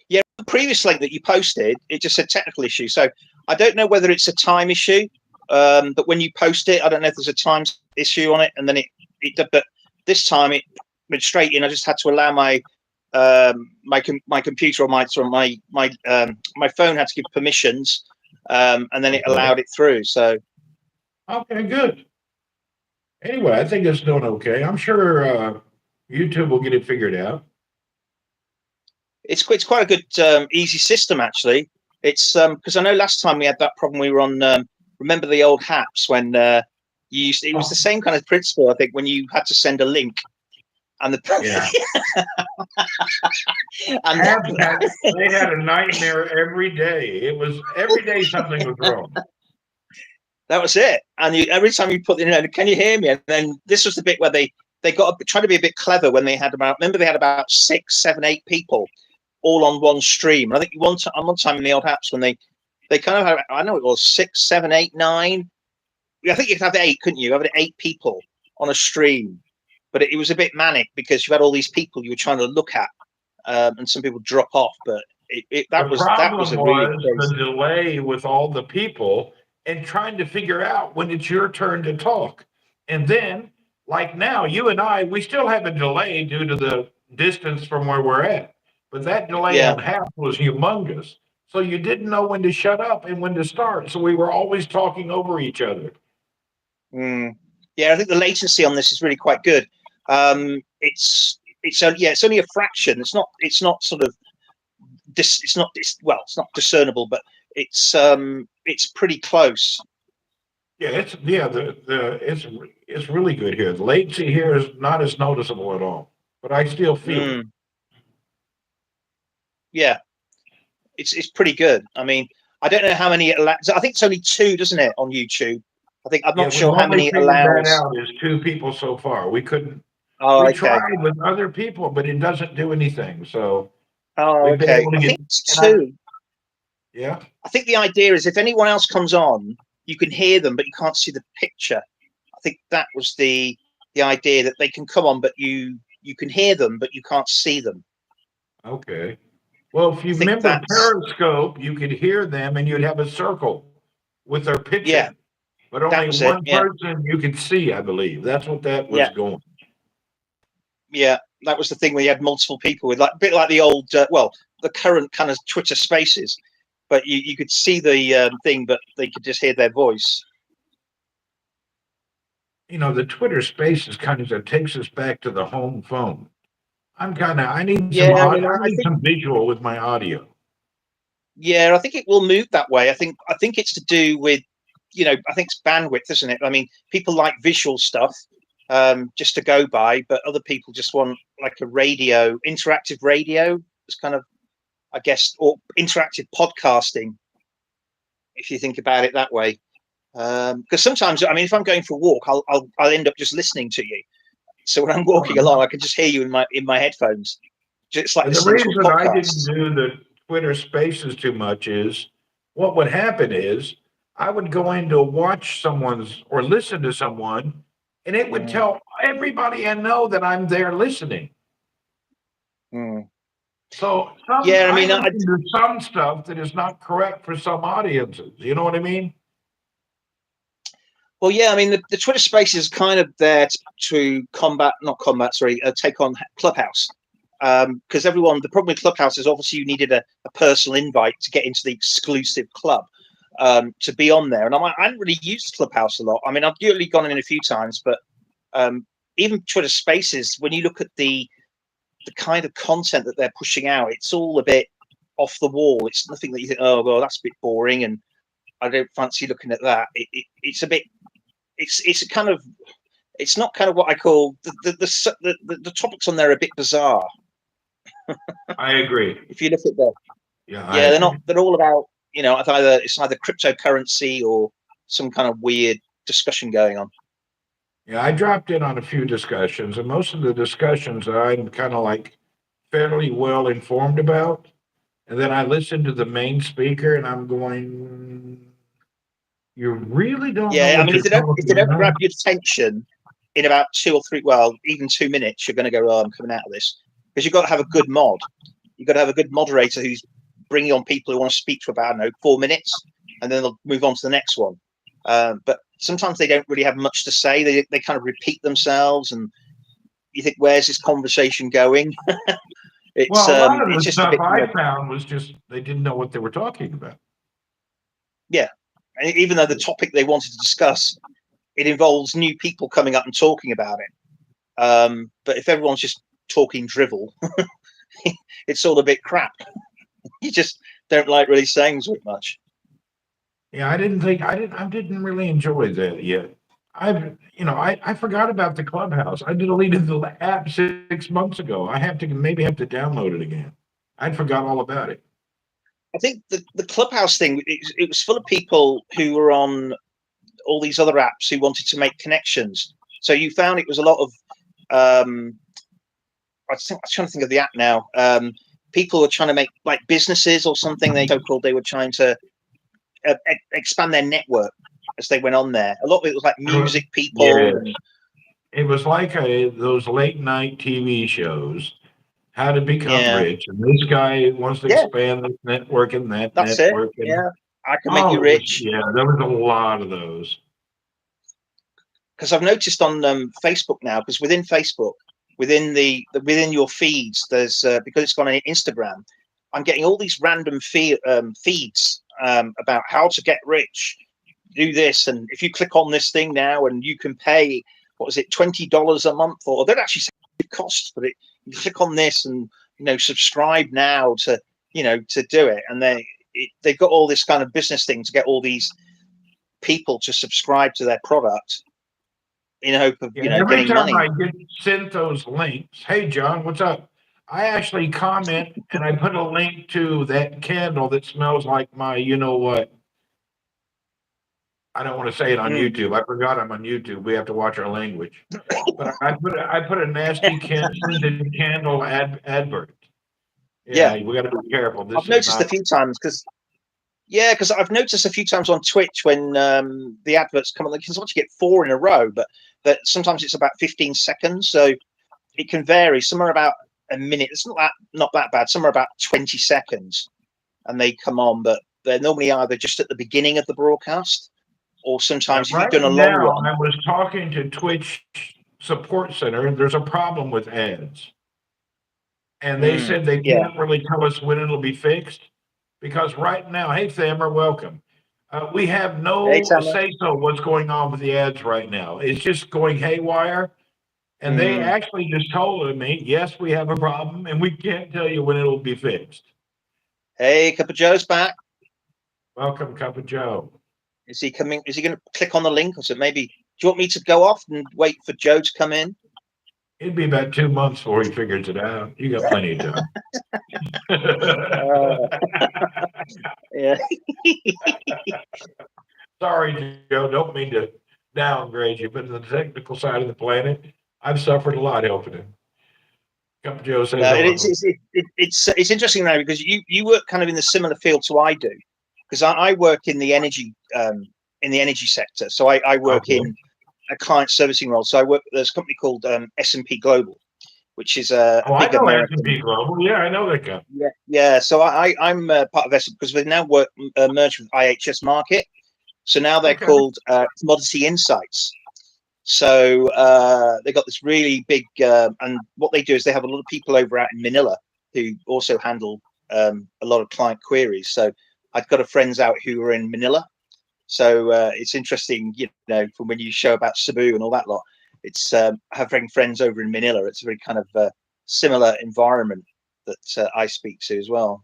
Yeah, the previous link that you posted, it just said technical issue. So I don't know whether it's a time issue, but when you post it, I don't know if there's a time issue on it, and then but this time it went straight in. I just had to allow my computer or my phone had to give permissions, and then it allowed it through. So okay, good. Anyway, I think it's doing okay. I'm sure YouTube will get it figured out. It's quite a good easy system actually. It's because I know last time we had that problem. We were on remember the old Haps when it was the same kind of principle. I think when you had to send a link and the they had a nightmare every day. It was every day something was wrong. That was it. And every time you put can you hear me? And then this was the bit where they tried to be a bit clever when they had they had about 6, 7, 8 people all on one stream. And I think one time in the old apps when they kind of had, I know it was 6, 7, 8, 9. I think you could have 8, couldn't you? Have 8 people on a stream. But it was a bit manic because you had all these people you were trying to look at, and some people drop off. But That The was problem a really was the crazy. delay with all the people and trying to figure out when it's your turn to talk. And then, like now, you and I, we still have a delay due to the distance from where we're at. But that delay Yeah. on half was humongous. So you didn't know when to shut up and when to start. So we were always talking over each other. Mm. Yeah, I think the latency on this is really quite good. It's only a fraction. It's not sort of it's not discernible, but it's pretty close. Yeah, it's really good here. The latency here is not as noticeable at all, but I still feel it. Mm. Yeah, it's pretty good. I mean, I don't know how many it allows. I think it's only two, doesn't it, on YouTube? I'm Yeah, not we've sure how only many it figured that allows. out as two people so far. We couldn't. Oh, We okay. tried with other people, but it doesn't do anything. So Oh, we've been okay. able to I get. think it's And I, two. yeah. I think the idea is if anyone else comes on, you can hear them, but you can't see the picture. I think that was the idea, that they can come on, but you can hear them, but you can't see them. Okay. Well, if I you think remember that's Periscope, you could hear them, and you'd have a circle with their yeah, picture, but that only was it. one Yeah, person you could see. I believe that's what that was yeah, going. yeah. That was the thing where you had multiple people with, like, a bit like the old, the current kind of Twitter Spaces, but you could see the thing, but they could just hear their voice. The Twitter Spaces kind of takes us back to the home phone. I need Yeah, some I audio, mean, I I need think some visual with my audio. yeah, I think it will move that way. I think it's to do with, I think it's bandwidth, isn't it? I mean, people like visual stuff, just to go by, but other people just want like a interactive radio. It's kind of, I guess, or interactive podcasting, if you think about it that way. Because sometimes, I mean, if I'm going for a walk, I'll end up just listening to you. So when I'm walking along, I can just hear you in my headphones. It's like And the listening to a reason I didn't podcast. do the Twitter Spaces too much is what would happen is I would go in to watch someone's or listen to someone, and it would Mm, tell everybody I know that I'm there listening. mm. So Yeah, I I mean, listen to some stuff that is not correct for some audiences. You know what I mean? well, yeah, I mean, the Twitter Space is kind of there to not combat, sorry, take on Clubhouse. Because the problem with Clubhouse is obviously you needed a personal invite to get into the exclusive club, to be on there. And I hadn't really used Clubhouse a lot. I mean, I've usually gone in a few times, but even Twitter Spaces, when you look at the kind of content that they're pushing out, it's all a bit off the wall. It's nothing that you think, oh, well, that's a bit boring, and I don't fancy looking at that. It's a bit. It's a kind of. It's not kind of what I call the topics on there are a bit bizarre. I agree. If you look at them, Yeah, I yeah, they're not. agree. They're all about, it's either cryptocurrency or some kind of weird discussion going on. Yeah, I dropped in on a few discussions, and most of the discussions I'm kind of like fairly well informed about. And then I listen to the main speaker, and I'm going, "You really don't know Yeah, I what mean, you're if talking they don't about." grab your attention in about 2 or 3, well, even 2 minutes, you're going to go, oh, I'm coming out of this, because you've got to have a good mod. You've got to have a good moderator who's bringing on people who want to speak for about, I don't know, 4 minutes, and then they'll move on to the next one. But sometimes they don't really have much to say. They kind of repeat themselves, and you think, where's this conversation going? Well, a lot of It's the just a stuff bit kind of, I found was just they didn't know what they were talking about. yeah. And even though the topic they wanted to discuss, it involves new people coming up and talking about it. But if everyone's just talking drivel, it's all a bit crap. You just don't like really saying so much. Yeah, I didn't really enjoy that yet. I forgot about the Clubhouse. I deleted the app 6 months ago. Maybe have to download it again. I'd forgot all about it. I think the Clubhouse thing, it was full of people who were on all these other apps who wanted to make connections. So you found it was a lot of, I'm trying to think of the app now. People were trying to make like businesses or something. They were trying to expand their network as they went on there. A lot of it was like music Yes, people and it was like those late night TV shows how to become Yeah. rich. And this guy wants to Yeah. expand this network and that That's it. network. And Yeah. I can make you oh, rich. yeah, there was a lot of those. Because I've noticed on Facebook now, because within Facebook, within your feeds, there's because it's gone on Instagram, I'm getting all these random feeds about how to get rich, do this, and if you click on this thing now, and you can pay, what was it, $20 a month, or they don't actually say it costs, but you click on this and subscribe now to to do it, and they've got all this kind of business thing to get all these people to subscribe to their product in hope of Yeah, every getting time money. I get sent those links, hey John, what's up? I actually comment and I put a link to that candle that smells like my, you know what? I don't want to say it on Mm. YouTube. I forgot I'm on YouTube. We have to watch our language. But I put a nasty scented candle advert. Yeah, Yeah, we got to be careful. I've This is noticed a not. few times because I've noticed a few times on Twitch when the adverts come on. Like, sometimes you get 4 in a row, but sometimes it's about 15 seconds, so it can vary. Some are about a minute. It's not that bad. Some are about 20 seconds, and they come on, but they're normally either just at the beginning of the broadcast, or Yeah, sometimes if you've right done a long now, one. I was talking to Twitch Support Center, and there's a problem with ads. And they said they Yeah. can't really tell us when it'll be fixed because right now, hey, Thammer, welcome. We have Hey, no Tamara. say so what's going on with the ads right now. It's just going haywire. And they Mm. actually just told me, yes, we have a problem and we can't tell you when it'll be fixed. Hey, Cup of Joe's back. Welcome, Cup of Joe. Is he coming? Is he going to click on the link, or so maybe? Do you want me to go off and wait for Joe to come in? It'd be about 2 months before he figures it out. You got plenty of time. Yeah. Sorry, Joe. Don't mean to downgrade you, but in the technical side of the planet, I've suffered a lot helping him. Cup of Joe says No, hello. it's interesting now because you work kind of in the similar field to I do, because I work in the energy sector. So I work Okay. in a client servicing role. So I work. There's a company called S&P Global, which is a Oh, I big know American. S&P Global. Yeah, I know that guy. Yeah. So I'm part of S because we've now merged with IHS Market. So now they're Okay. called Commodity Insights. So they got this really big, and what they do is they have a lot of people over out in Manila who also handle a lot of client queries. So I've got a friends out who are in Manila. So it's interesting, from when you show about Cebu and all that lot. It's having friends over in Manila. It's a very kind of similar environment that I speak to as well.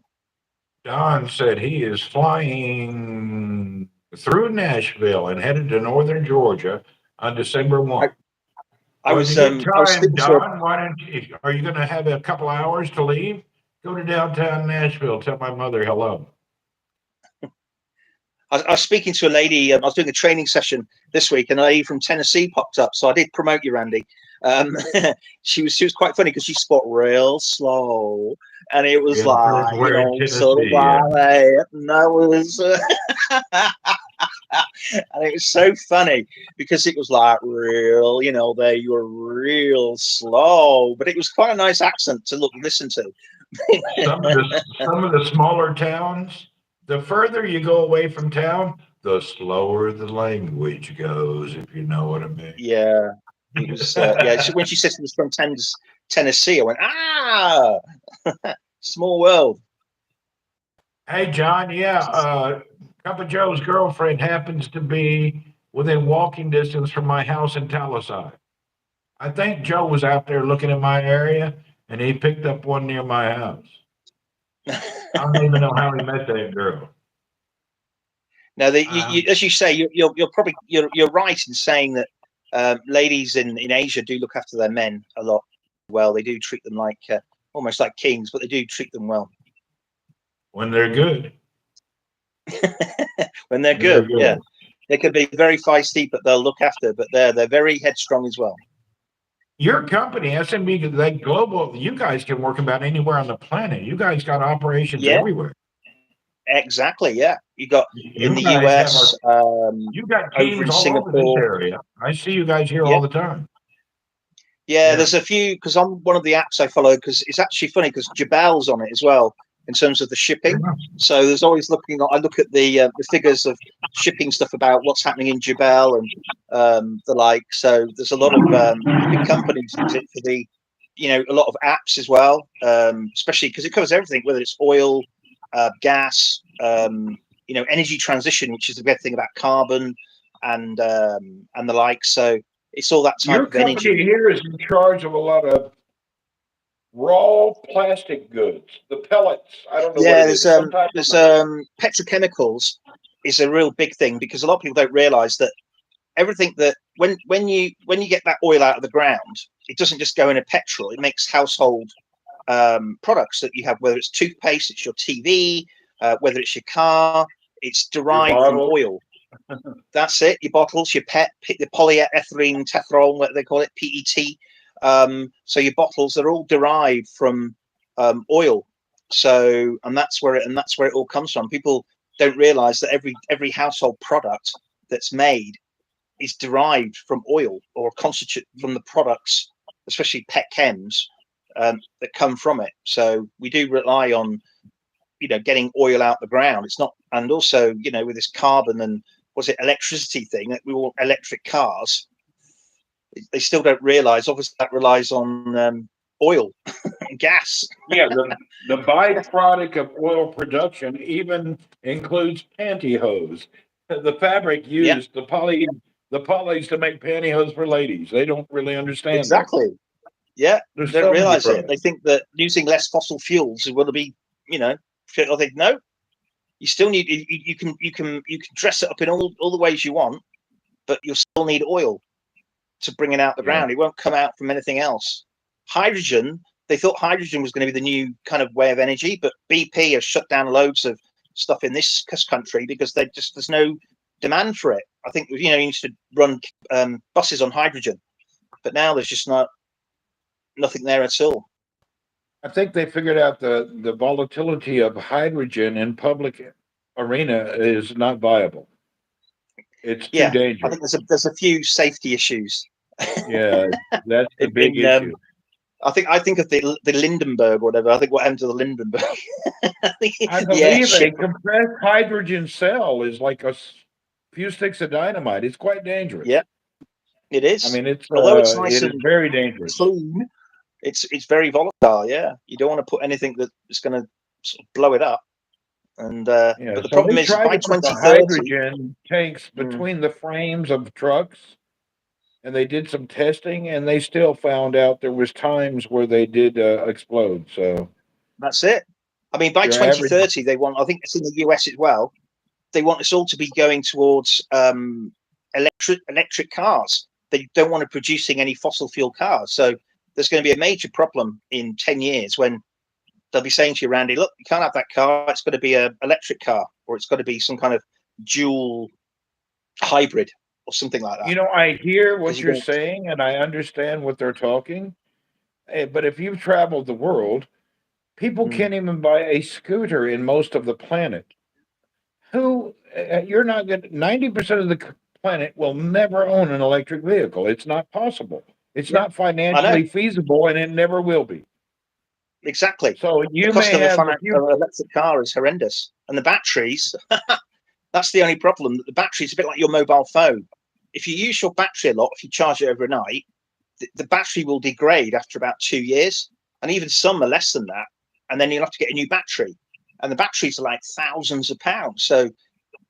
Don said he is flying through Nashville and headed to northern Georgia on December 1. I Well, if you was get I was time, speaking to Don, why don't you, are you going to have a couple hours to leave? Go to downtown Nashville. Tell my mother hello. I was speaking to a lady. I was doing a training session this week, and a lady from Tennessee popped up. So I did promote you, Randy. She was quite funny because she spoke real slow, and it was Yeah, like we're in sort of Tennessee. Yeah. like and that was, and it was so funny because it was like real, they were real slow, but it was quite a nice accent to listen to. Some of the smaller towns, the further you go away from town, the slower the language goes, if you know what I mean. Yeah, it was. So when she said she was from Tennessee, I went, small world. Hey, John, yeah, Cup of Joe's girlfriend happens to be within walking distance from my house in Talisai. I think Joe was out there looking in my area, and he picked up one near my house. I don't even know how he met that girl. Now, as you say, you're probably you're right in saying that ladies in Asia do look after their men a lot. Well, they do treat them like almost like kings, but they do treat them well When they're good. when they're good. Yeah, they can be very feisty, but they'll look after. But they're very headstrong as well. Your company, SMB, like global, you guys can work about anywhere on the planet. You guys got operations Yeah, everywhere. exactly. Yeah, you got in You the guys have US, you got over teams in all over this Singapore. area. I see you guys here Yeah, all the time. Yeah, Yeah. there's a few because I'm one of the apps I follow because it's actually funny because Jabal's on it as well in terms of the shipping. So there's always I look at the figures of shipping stuff about what's happening in Jabal and the like. So there's a lot of the big companies use it for the, a lot of apps as well, especially because it covers everything, whether it's oil, gas, energy transition, which is the big thing about carbon and the like. So it's all that type Your of company energy. here is in charge of a lot of raw plastic goods, the pellets. I don't know what Yeah, it is. Some type of there's petrochemicals is a real big thing because a lot of people don't realise that everything that when you get that oil out of the ground, it doesn't just go in a petrol. It makes household products that you have, whether it's toothpaste, it's your TV, whether it's your car, it's your derived from bottle. oil. That's it. Your bottles, your the polyethylene tetherol, what they call it, PET. So your bottles are all derived from oil. So and that's where it all comes from. People don't realise that every household product that's made is derived from oil or constitute from the products, especially pet chems that come from it. So we do rely on getting oil out the ground. It's not, and also with this carbon and was it electricity thing that we want electric cars. They still don't realise. Obviously, that relies on oil and gas. Yeah, the byproduct of oil production even includes pantyhose. The fabric Yeah, used, the polys to make pantyhose for ladies. They don't really understand that. exactly. Yeah, There's they don't so many realise it. They products. think that using less fossil fuels is going to be, I think no. You still need you can dress it up in all the ways you want, but you'll still need oil to bring it out the Yeah. ground. It won't come out from anything else. Hydrogen, they thought hydrogen was going to be the new kind of way of energy, but BP has shut down loads of stuff in this country because there's no demand for it. I think you used to run buses on hydrogen, but now there's just nothing there at all. I think they figured out the volatility of hydrogen in public arena is not viable. It's too Yeah, I dangerous. think there's a few safety issues. Yeah, that's the big in issue. I think of the Lindenberg or whatever. I think what happened to the Lindenberg. I Yeah, believe a shit. compressed hydrogen cell is like a few sticks of dynamite. It's quite dangerous. Yeah, it I is. mean, Although it's nice it is and very dangerous. clean, it's very volatile. Yeah, you don't want to put anything that's going to sort of blow it up. And Yeah, but the so problem they is tried by to put the 2030. hydrogen tanks Mm, between the frames of trucks, and they did some testing, and they still found out there was times where they did explode. So that's it. I mean, by your average, 2030, they want. I think it's in the US as well. They want us all to be going towards electric cars. They don't want to producing any fossil fuel cars. So there's going to be a major problem in 10 years when they'll be saying to you, Randy, look, you can't have that car. It's got to be an electric car, or it's got to be some kind of dual hybrid or something like that. I hear Because what you you're don't. saying, and I understand what they're talking. But if you've traveled the world, people Mm, can't even buy a scooter in most of the planet. You're not going 90% of the planet will never own an electric vehicle. It's not possible. It's yeah, not I know financially feasible and it never will be. exactly. So The you cost may of have, if an you, electric car is horrendous, and the batteries. That's the only problem. That the battery is a bit like your mobile phone. If you use your battery a lot, if you charge it overnight, the battery will degrade after about 2 years, and even some are less than that. And then you'll have to get a new battery, and the batteries are like thousands of pounds. So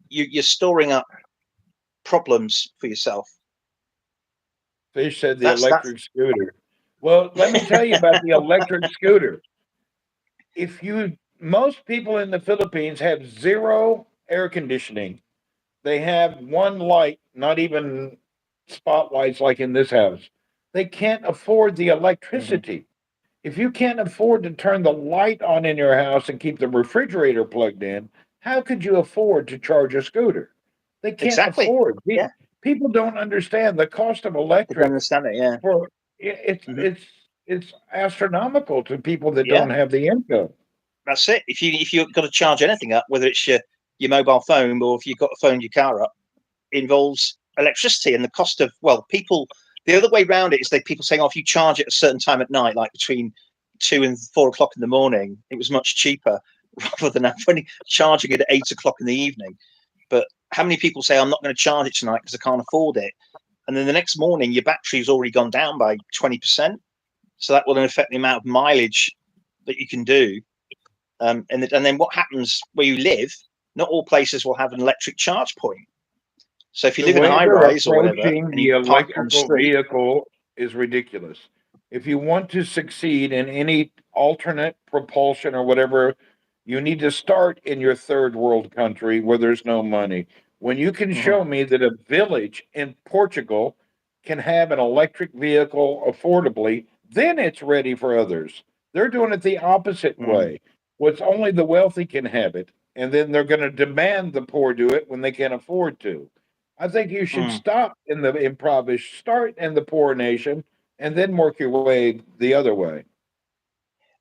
you're storing up problems for yourself. Fish said the That's electric scooter. Well, let me tell you about the electric scooter. Most people in the Philippines have zero air conditioning. They have one light, not even spotlights like in this house. They can't afford the Mhm. electricity. If you can't afford to turn the light on in your house and keep the refrigerator plugged in, how could you afford to charge a scooter? They can't Exactly. afford. Yeah, People don't understand the cost of they don't electric understand it. Yeah. for it's Hmm. it's it's astronomical to people that Yeah, don't have the income. that's it. If you've got to charge anything up, whether it's your mobile phone or if you've got to phone your car up, it involves electricity and the cost of, well, people The other way around it is that people saying, oh, if you charge at a certain time at night, like between 2 and 4 o'clock in the morning, it was much cheaper rather than charging it at 8 o'clock in the evening. But how many people say, I'm not going to charge it tonight because I can't afford it? And then the next morning, your battery's already gone down by 20%. So that will affect the amount of mileage that you can do. And then what happens where you live, not all places will have an electric charge point. So if you The live in a way high they're rise or whatever, approaching and the you park on the electrical street, vehicle is ridiculous. If you want to succeed in any alternate propulsion or whatever, you need to start in your third world country where there's no money. When you can Mhm. show me that a village in Portugal can have an electric vehicle affordably, then it's ready for others. They're doing it the opposite Mm. way. What's only the wealthy can have it, and then they're going to demand the poor do it when they can't afford to. I think you should Mm. stop in the impoverished, start in the poor nation, and then work your way the other way.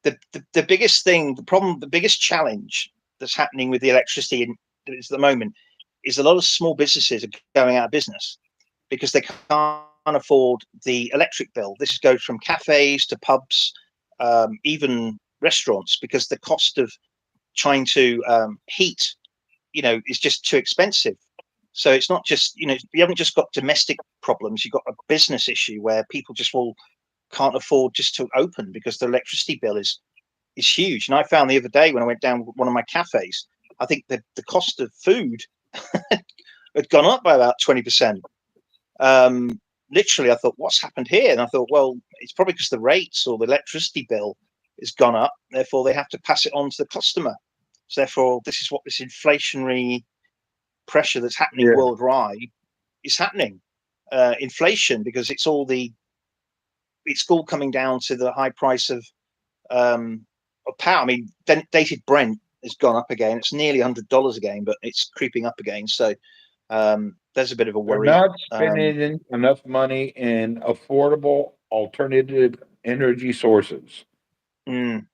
The biggest thing, the problem, the biggest challenge that's happening with the electricity at the moment is a lot of small businesses are going out of business because they can't afford the electric bill. This goes from cafes to pubs, even restaurants, because the cost of trying to heat, is just too expensive. So it's not just, you haven't just got domestic problems, you've got a business issue where people just can't afford just to open because the electricity bill is huge. And I found the other day when I went down one of my cafes, I think the cost of food had gone up by about 20%. Literally, I thought, what's happened here? And I thought, well, it's probably because the rates or the electricity bill has gone up. Therefore, they have to pass it on to the customer. So therefore, this is what this inflationary pressure that's happening Yeah. worldwide is happening. Inflation, because it's all coming down to the high price of power. I mean, dated Brent has gone up again. It's nearly $100 again, but it's creeping up again. So there's a bit of a They're worry. not spending enough money in affordable alternative energy sources. Mm,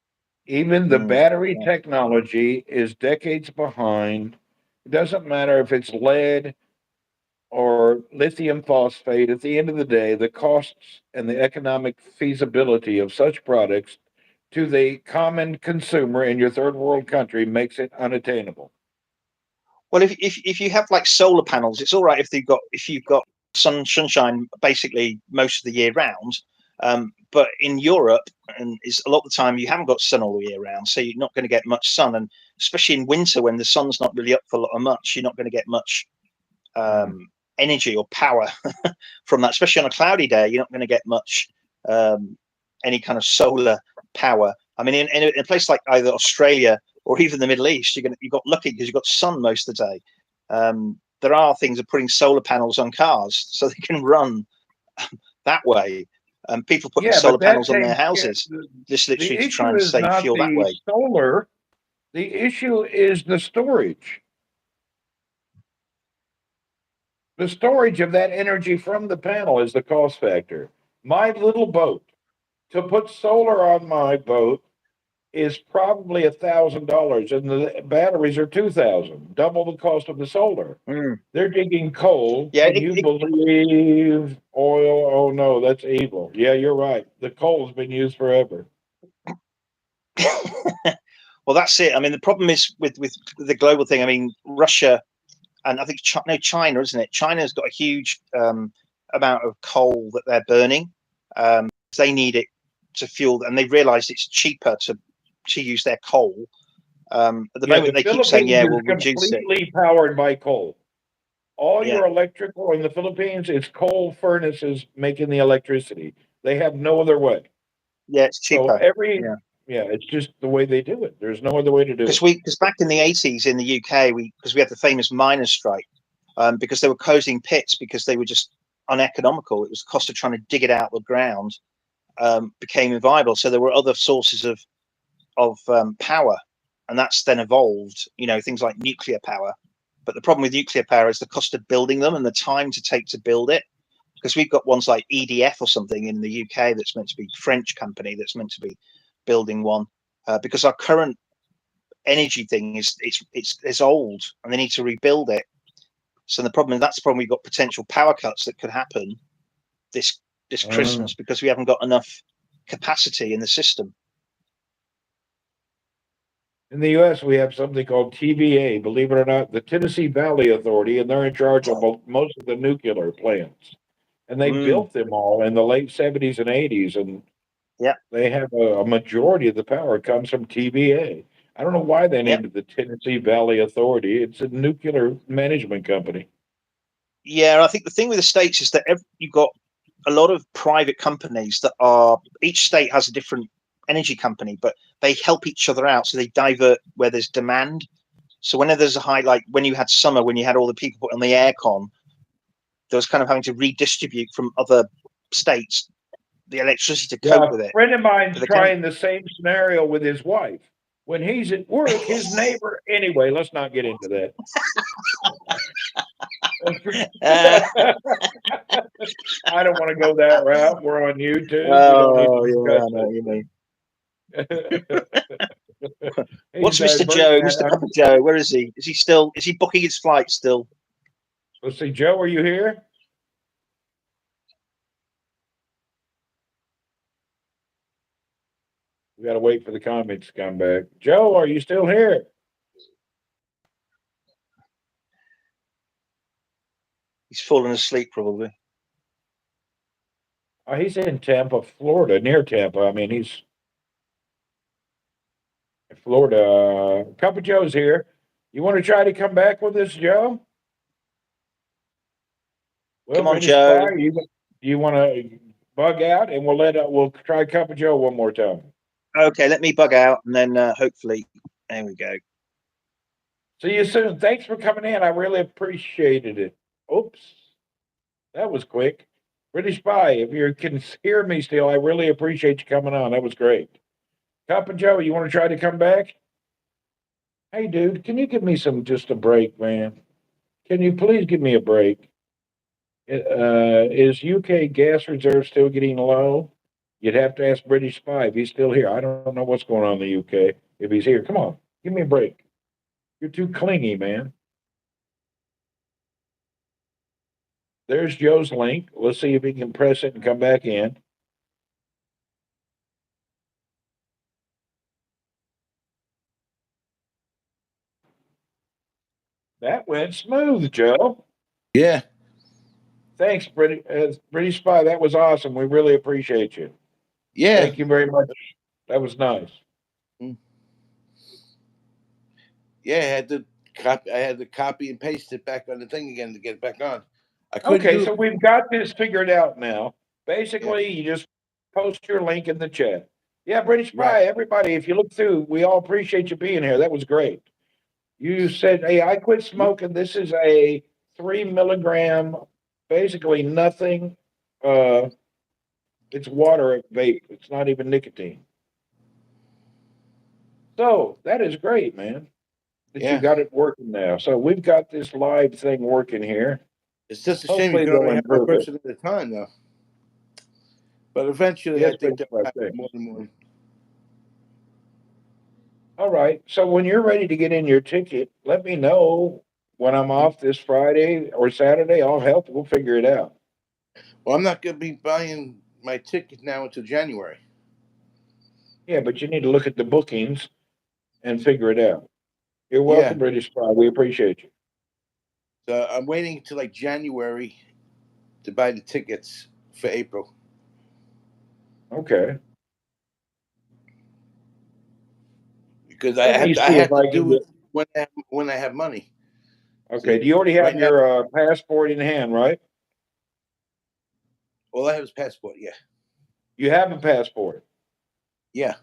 Even the mm, battery yeah. technology is decades behind. It doesn't matter if it's lead or lithium phosphate. At the end of the day, the costs and the economic feasibility of such products to the common consumer in your third world country makes it unattainable. Well, if you have like solar panels, it's all right if you've got sunshine basically most of the year round. But in Europe, and is a lot of the time you haven't got sun all the year round, so you're not going to get much sun, and especially in winter when the sun's not really up for much, you're not going to get much Mm. energy or power from that. Especially on a cloudy day, you're not going to get much any kind of solar power. I mean, in a place like either Australia or even the Middle East, you've got lucky because you've got sun most of the day. There are things of putting solar panels on cars so they can run that way. People putting Yeah, solar but that panels on takes their houses just the literally to try issue and is save not fuel that the way. solar, the issue is the storage. The storage of that energy from the panel is the cost factor. My little boat, to put solar on my boat is probably $1,000, and the batteries are 2,000, double the cost of the solar. Mm. They're digging coal. Yeah, Can you believe oil? Oh no, that's evil. Yeah, you're right. The coal's been used forever. well, that's it. I mean, the problem is with the global thing. I mean, Russia and I think China, isn't it? China's got a huge amount of coal that they're burning. They need it to fuel, and they've realised it's cheaper to use their coal. At the Yeah, moment, the they keep saying, Philippines "Yeah, is we'll reduce it." completely powered by coal. All Yeah, your electrical in the Philippines is coal furnaces making the electricity. They have no other way. yeah, it's So cheaper. every Yeah, yeah, it's just the way they do it. There's no other way to do it. because back in the 80s in the UK, we had the famous miners' strike because they were closing pits because they were just uneconomical. It was the cost of trying to dig it out of the ground became inviable. So there were other sources of power, and that's then evolved. Things like nuclear power. But the problem with nuclear power is the cost of building them and the time to take to build it. Because we've got ones like EDF or something in the UK that's meant to be a French company that's meant to be building one. Because our current energy thing is old and they need to rebuild it. So that's the problem. We've got potential power cuts that could happen this this Christmas because we haven't got enough capacity in the system. In the U.S., we have something called TVA, believe it or not, the Tennessee Valley Authority, and they're in charge of most of the nuclear plants. And they built them all in the late 70s and 80s, and Yeah. they have a majority of the power comes from TVA. I don't know why they named it the Tennessee Valley Authority. It's a nuclear management company. Yeah, I think the thing with the states is that you've got a lot of private companies that are, each state has a different energy company, but they help each other out. So they divert where there's demand. So whenever there's a high, like when you had summer, when you had all the people put on the aircon, there was kind of having to redistribute from other states the electricity to cope with it. A friend of mine's But trying the same scenario with his wife. When he's at work, his neighbor, anyway, let's not get into that. I don't want to go that route. We're on YouTube. Oh, yeah, I know what you mean. What's Mr. Joe? Mr. Copper Joe? Where is he? Is he booking his flight still? Let's see, Joe, are you here? We got to wait for the comments to come back. Joe, are you still here? He's fallen asleep, probably. He's in Tampa, Florida, near Tampa. I mean, he's in Florida. Couple Joe's here. You want to try to come back with us, Joe? Well, Come on, British Joe. Spy, you want to bug out, and we'll try Couple Joe one more time. Okay, let me bug out, and then hopefully, there we go. See you soon. Thanks for coming in. I really appreciated it. Oops, that was quick. British Spy, if you can hear me still, I really appreciate you coming on. That was great. Couple Joe, you want to try to come back? Hey, dude, can you give me just a break, man? Can you please give me a break? Is UK gas reserve still getting low? You'd have to ask British Spy if he's still here. I don't know what's going on in the UK. If he's here, come on, give me a break. You're too clingy, man. There's Joe's link. Let's see if he can press it and come back in. That went smooth, Joe. Yeah. Thanks, British Spy. That was awesome. We really appreciate you. Yeah. Thank you very much. That was nice. Yeah, I had to copy and paste it back on the thing again to get it back on. Okay, so we've got this figured out now. Basically, you just post your link in the chat. Yeah, British Spy, everybody, if you look through, we all appreciate you being here. That was great. You said, hey, I quit smoking. This is a 3 milligram, basically nothing. It's water vape. It's not even nicotine. So that is great, man, that you got it working now. So we've got this live thing working here. It's just a shame you can only have one person at a time, though. But eventually, I think they'll have more than one. All right. So when you're ready to get in your ticket, let me know when I'm off this Friday or Saturday. I'll help. We'll figure it out. Well, I'm not going to be buying my ticket now until January. Yeah, but you need to look at the bookings and figure it out. You're welcome, British Spy. We appreciate you. So I'm waiting until like January to buy the tickets for April. Okay. Because I have to do it when I have money. Okay. Do you already have your passport in hand, right? All I have is passport, yeah. You have a passport? Yeah.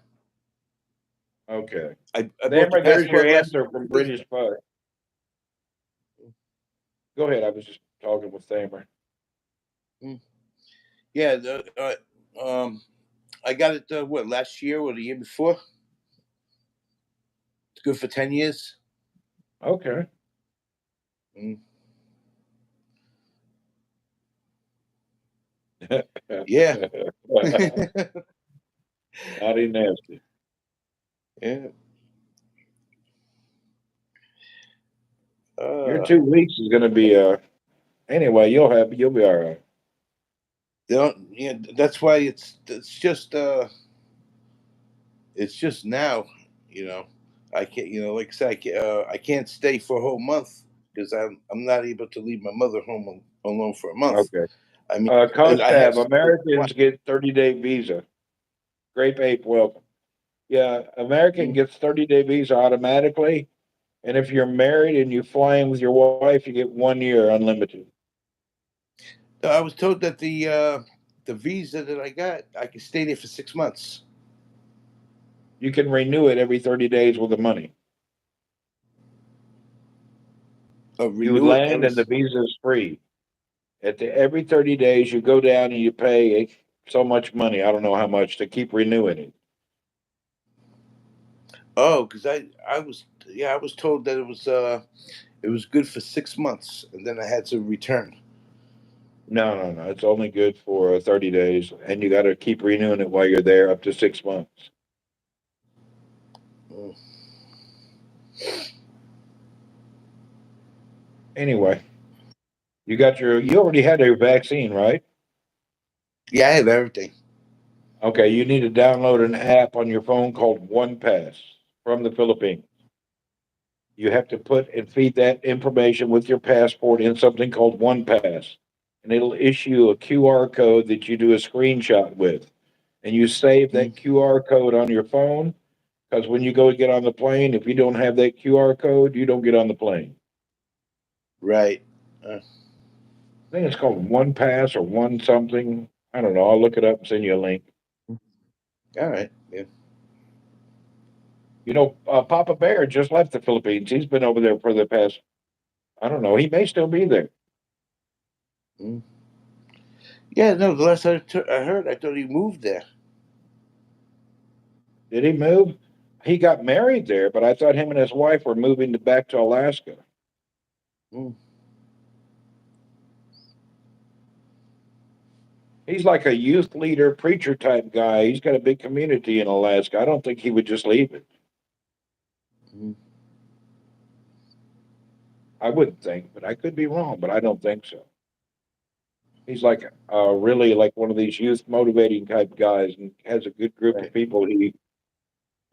Okay. I bought the there's your passport answer from British Spy. Go ahead. I was just talking with Thamer. Yeah. I got it, last year or the year before? It's good for 10 years. Okay. Yeah. Naughty nasty. Yeah. Your 2 weeks is going to be anyway. You'll be all right. They don't. That's why it's just now. I can't. Like I said, I can't stay for a whole month because I'm not able to leave my mother home alone for a month. Okay. I mean, Coach I have Tab, Americans get 30-day visa. Grape Ape, welcome. Yeah, American gets 30-day visa automatically. And if you're married and you fly in with your wife, you get 1 year unlimited. I was told that the visa that I got, I can stay there for 6 months. You can renew it every 30 days with the money. You Renew it land every. and the visa is free. Every 30 days, you go down and you pay so much money. I don't know how much to keep renewing it. Oh, because I was told that it was good for 6 months, and then I had to return. No, no, no. It's only good for 30 days, and you got to keep renewing it while you're there up to 6 months. Mm. Anyway, you already had your vaccine, right? Yeah, I have everything. Okay, you need to download an app on your phone called OnePass from the Philippines. You have to put and feed that information with your passport in something called OnePass, and it'll issue a QR code that you do a screenshot with, and you save Mm. that QR code on your phone. Because when you go to get on the plane, if you don't have that QR code, you don't get on the plane. Right. I think it's called One Pass or One something. I don't know. I'll look it up and send you a link. All right. Yeah. Papa Bear just left the Philippines. He's been over there for the past, I don't know, he may still be there. Mm. Yeah. No. The last I heard, I thought he moved there. Did he move? He got married there, but I thought him and his wife were moving back to Alaska. Mm. He's like a youth leader, preacher type guy. He's got a big community in Alaska. I don't think he would just leave it. Mm. I wouldn't think, but I could be wrong, but I don't think so. He's like really like one of these youth motivating type guys and has a good group of Right. people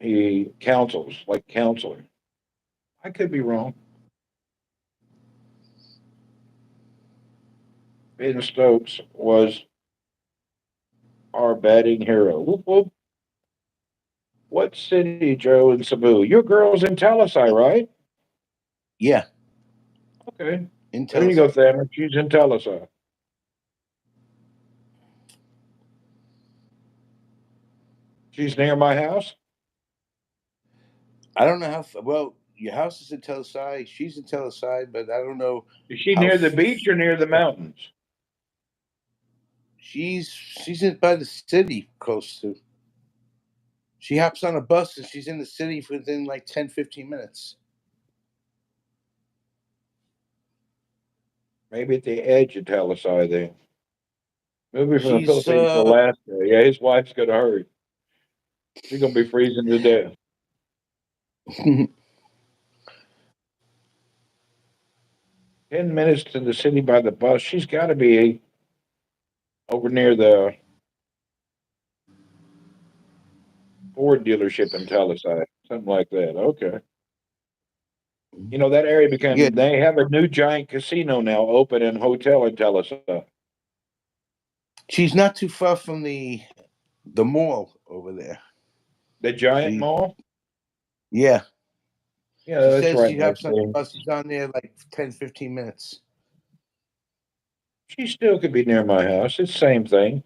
he counsels, like counselor. I could be wrong. Ben Stokes was our batting hero. Whoop, whoop. What city, Joe and Sabu? Your girl's in Talisai, right? Yeah. Okay. In There you go, Telesai. Thammer. She's in Talisai. She's near my house. I don't know how. Well, your house is in Telesai. She's in Telesai, but I don't know Is she how. near the beach or near the mountains? She's in by the city, close to. She hops on a bus and she's in the city within like 10, 15 minutes. Maybe at the edge of Talisai then. Moving from the She's Philippines to Alaska. Yeah, his wife's gonna hurry. She's gonna be freezing to death. 10 minutes to the city by the bus. She's got to be over near the Ford dealership in Talisai, something like that. Okay. That area yeah, became. They have a new giant casino now open and hotel in Talisai. she's not too far from the mall over there. The giant The mall. Yeah. Yeah, She that's says right she next hops on the door. bus. She's on there like 10, 15 minutes. She still could be near my house. It's the same thing.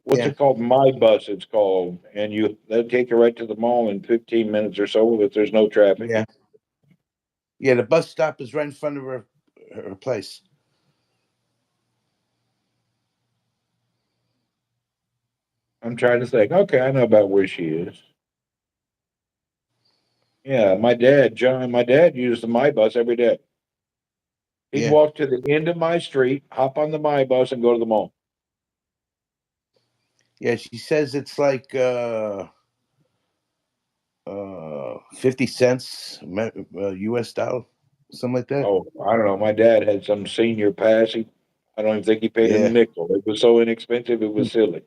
What's Yeah. it called? My bus. It's called, and they'll take you right to the mall in 15 minutes or so if there's no traffic. Yeah. Yeah. The bus stop is right in front of her place. I'm trying to think. Okay, I know about where she is. Yeah, my dad used the my bus every day. He'd Yeah. walk to the end of my street, hop on the my bus, and go to the mall. Yeah. She says it's like 50 cents US dollar, something like that. Oh, I don't know. My dad had some senior pass. I don't even think he paid a Yeah. nickel. It was so inexpensive, it was silly.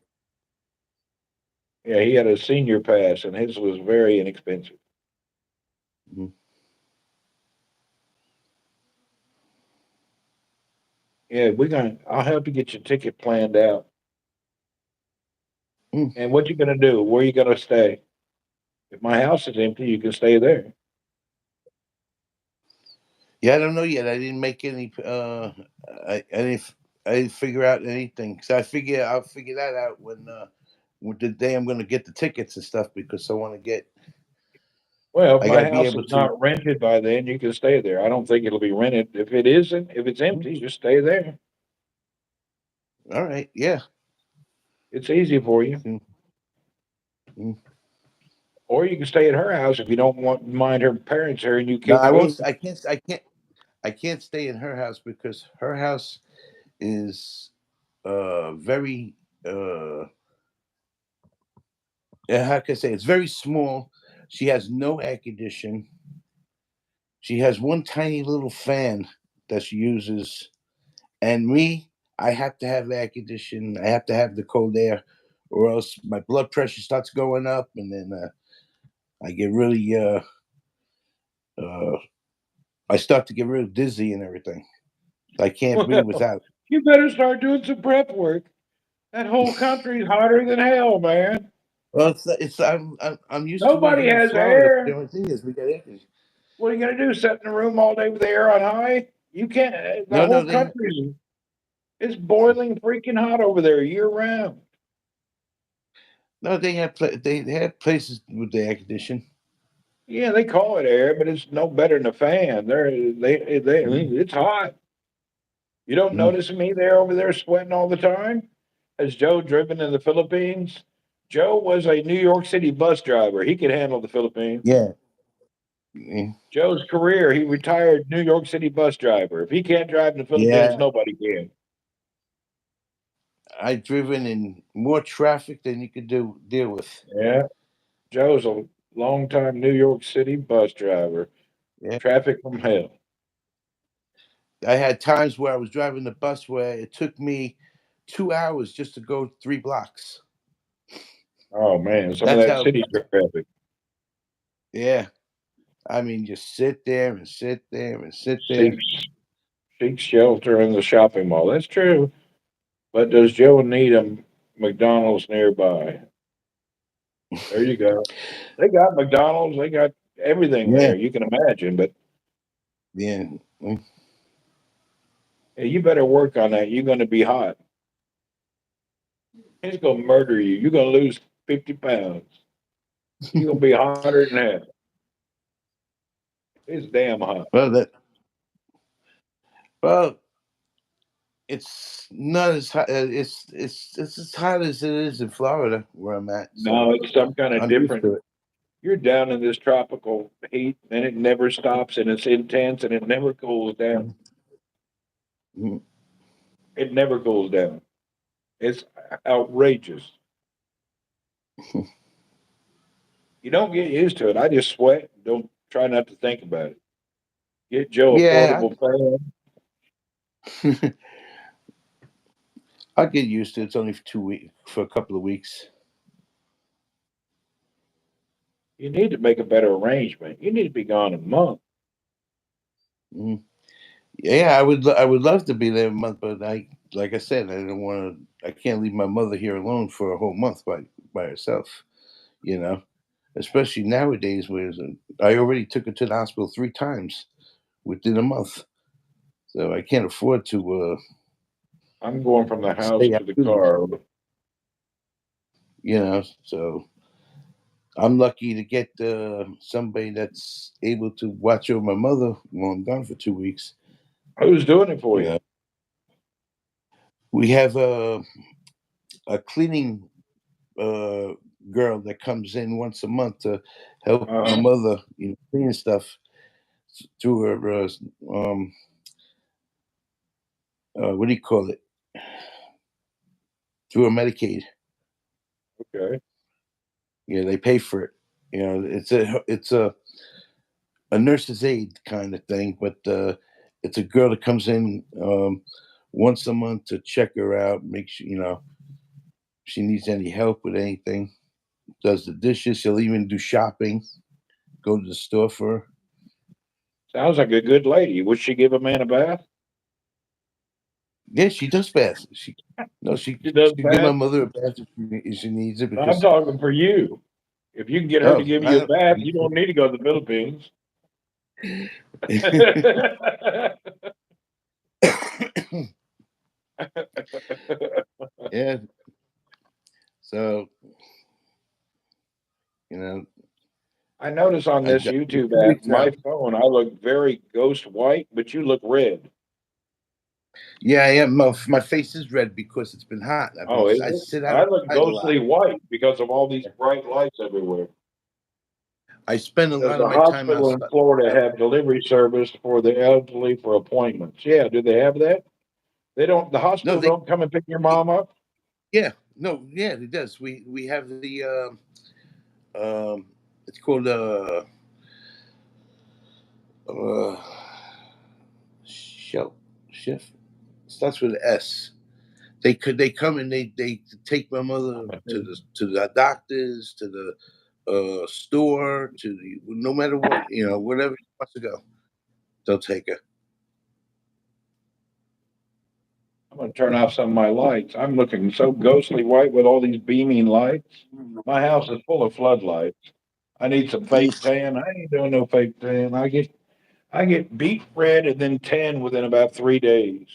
Yeah, he had a senior pass, and his was very inexpensive. Mhm. Yeah, we're gonna. I'll help you get your ticket planned out. Mm. And what you gonna do? Where you gonna stay? If my house is empty, you can stay there. Yeah, I don't know yet. I didn't make any. I didn't. I didn't figure out anything. So I'll figure that out when the day I'm going to get the tickets and stuff because I want to get. Well, if I got my to be house able is to. not rented by then, you can stay there. I don't think it'll be rented. If it isn't, if it's empty, just stay there. All right. Yeah. It's easy for you. Mm. Mm. Or you can stay at her house if you don't want mind her parents here and you No, can't I move. won't. I can't. I can't. I can't stay in her house because her house is very how can I say it's very small. She has no air condition. She has one tiny little fan that she uses, and me, I have to have air condition. I have to have the cold air, or else my blood pressure starts going up, and then I get really uh, I start to get real dizzy and everything. I can't breathe Well, without. you better start doing some prep work. That whole country's hotter than hell, man. Well, it's I'm used to it Nobody here in has Florida. The air. only thing is we got air conditioning. What are you gonna do? Sit in the room all day with the air on high? You can't. The No, no, whole they country is boiling freaking hot over there year round. no they have they have places with the air conditioning. Yeah, they call it air, but it's no better than a fan. I Mm, mean, it's hot. You don't mm, notice me there over there sweating all the time? Has Joe driven in the Philippines? Joe was a New York City bus driver. He could handle the Philippines. yeah, mm, Joe's career, he retired New York City bus driver. If he can't drive in the Philippines, yeah. nobody can. I've driven in more traffic than you could do deal with. Yeah. Joe's a longtime New York City bus driver. Yeah, Traffic from hell. I had times where I was driving the bus where it took me 2 hours just to go 3 blocks. Oh man, some of That's that how. city traffic. Yeah, I mean, just sit there and sit there and sit there. Seek shelter in the shopping mall. That's true. But does Joe need a McDonald's nearby? There you go. They got McDonald's. They got everything Yeah, there you can imagine. But yeah. Mm. hey, you better work on that. You're going to be hot. He's going to murder you. You're going to lose 50 pounds. You're going to be hotter than hell. It's damn hot. Well, that well, it's not as hot. It's as hot as it is in Florida where I'm at. So No, it's some kind of I'm used different. to it. You're down in this tropical heat, and it never stops, and it's intense, and it never cools down. Mm. It never cools down. It's outrageous. You don't get used to it. I just sweat. Don't try not to think about it. Get Joe a Yeah, portable fan. I'll get used to it. It's only for 2 weeks, for a couple of weeks. You need to make a better arrangement. You need to be gone a month. Mm. Yeah, I would love to be there a month, but like I said, I don't want to. I can't leave my mother here alone for a whole month by herself. You know, especially nowadays, where I already took her to the hospital 3 times within a month, so I can't afford to I'm going from the house stay out to the too long. car. So I'm lucky to get somebody that's able to watch over my mother while I'm gone for 2 weeks. Who's doing it for You you? know, we have a cleaning uh, girl that comes in once a month to help my Uh-huh. mother, clean stuff through her. What do you call it? Through her Medicaid. Okay. Yeah, they pay for it. It's a nurse's aid kind of thing, but it's a girl that comes in once a month to check her out, make sure if she needs any help with anything. Does the dishes. He'll even do shopping. Go to the store for her. Sounds like a good lady. Would she give a man a bath? Yeah, she does baths. She no, she She does give my bath. mother a bath if she needs it I'm because talking for you. If you can get her to oh, give you a bath, you don't need to go to the Philippines. yeah. So you know, I notice on this two YouTube app, weeks my out. phone, I look very ghost white, but you look red. Yeah, I am. My face is red because it's been hot. Oh, is I it? sit I look outside a lot. ghostly white because of all these bright lights everywhere. I spend a Does lot of the my time hospital in outside. Florida have delivery service for the elderly for appointments? Yeah, do they have that? They don't. The No, hospital they. don't come and pick your mom up. Yeah, no, yeah, it does. We have the it's called uh shell shift. Starts with an S. They come and they take my mother to the doctors, to the store, to the no matter what, wherever she wants to go, they'll take her. I'm going to turn off some of my lights. I'm looking so ghostly white with all these beaming lights. My house is full of floodlights. I need some fake tan. I ain't doing no fake tan. I get beet red and then tan within about 3 days.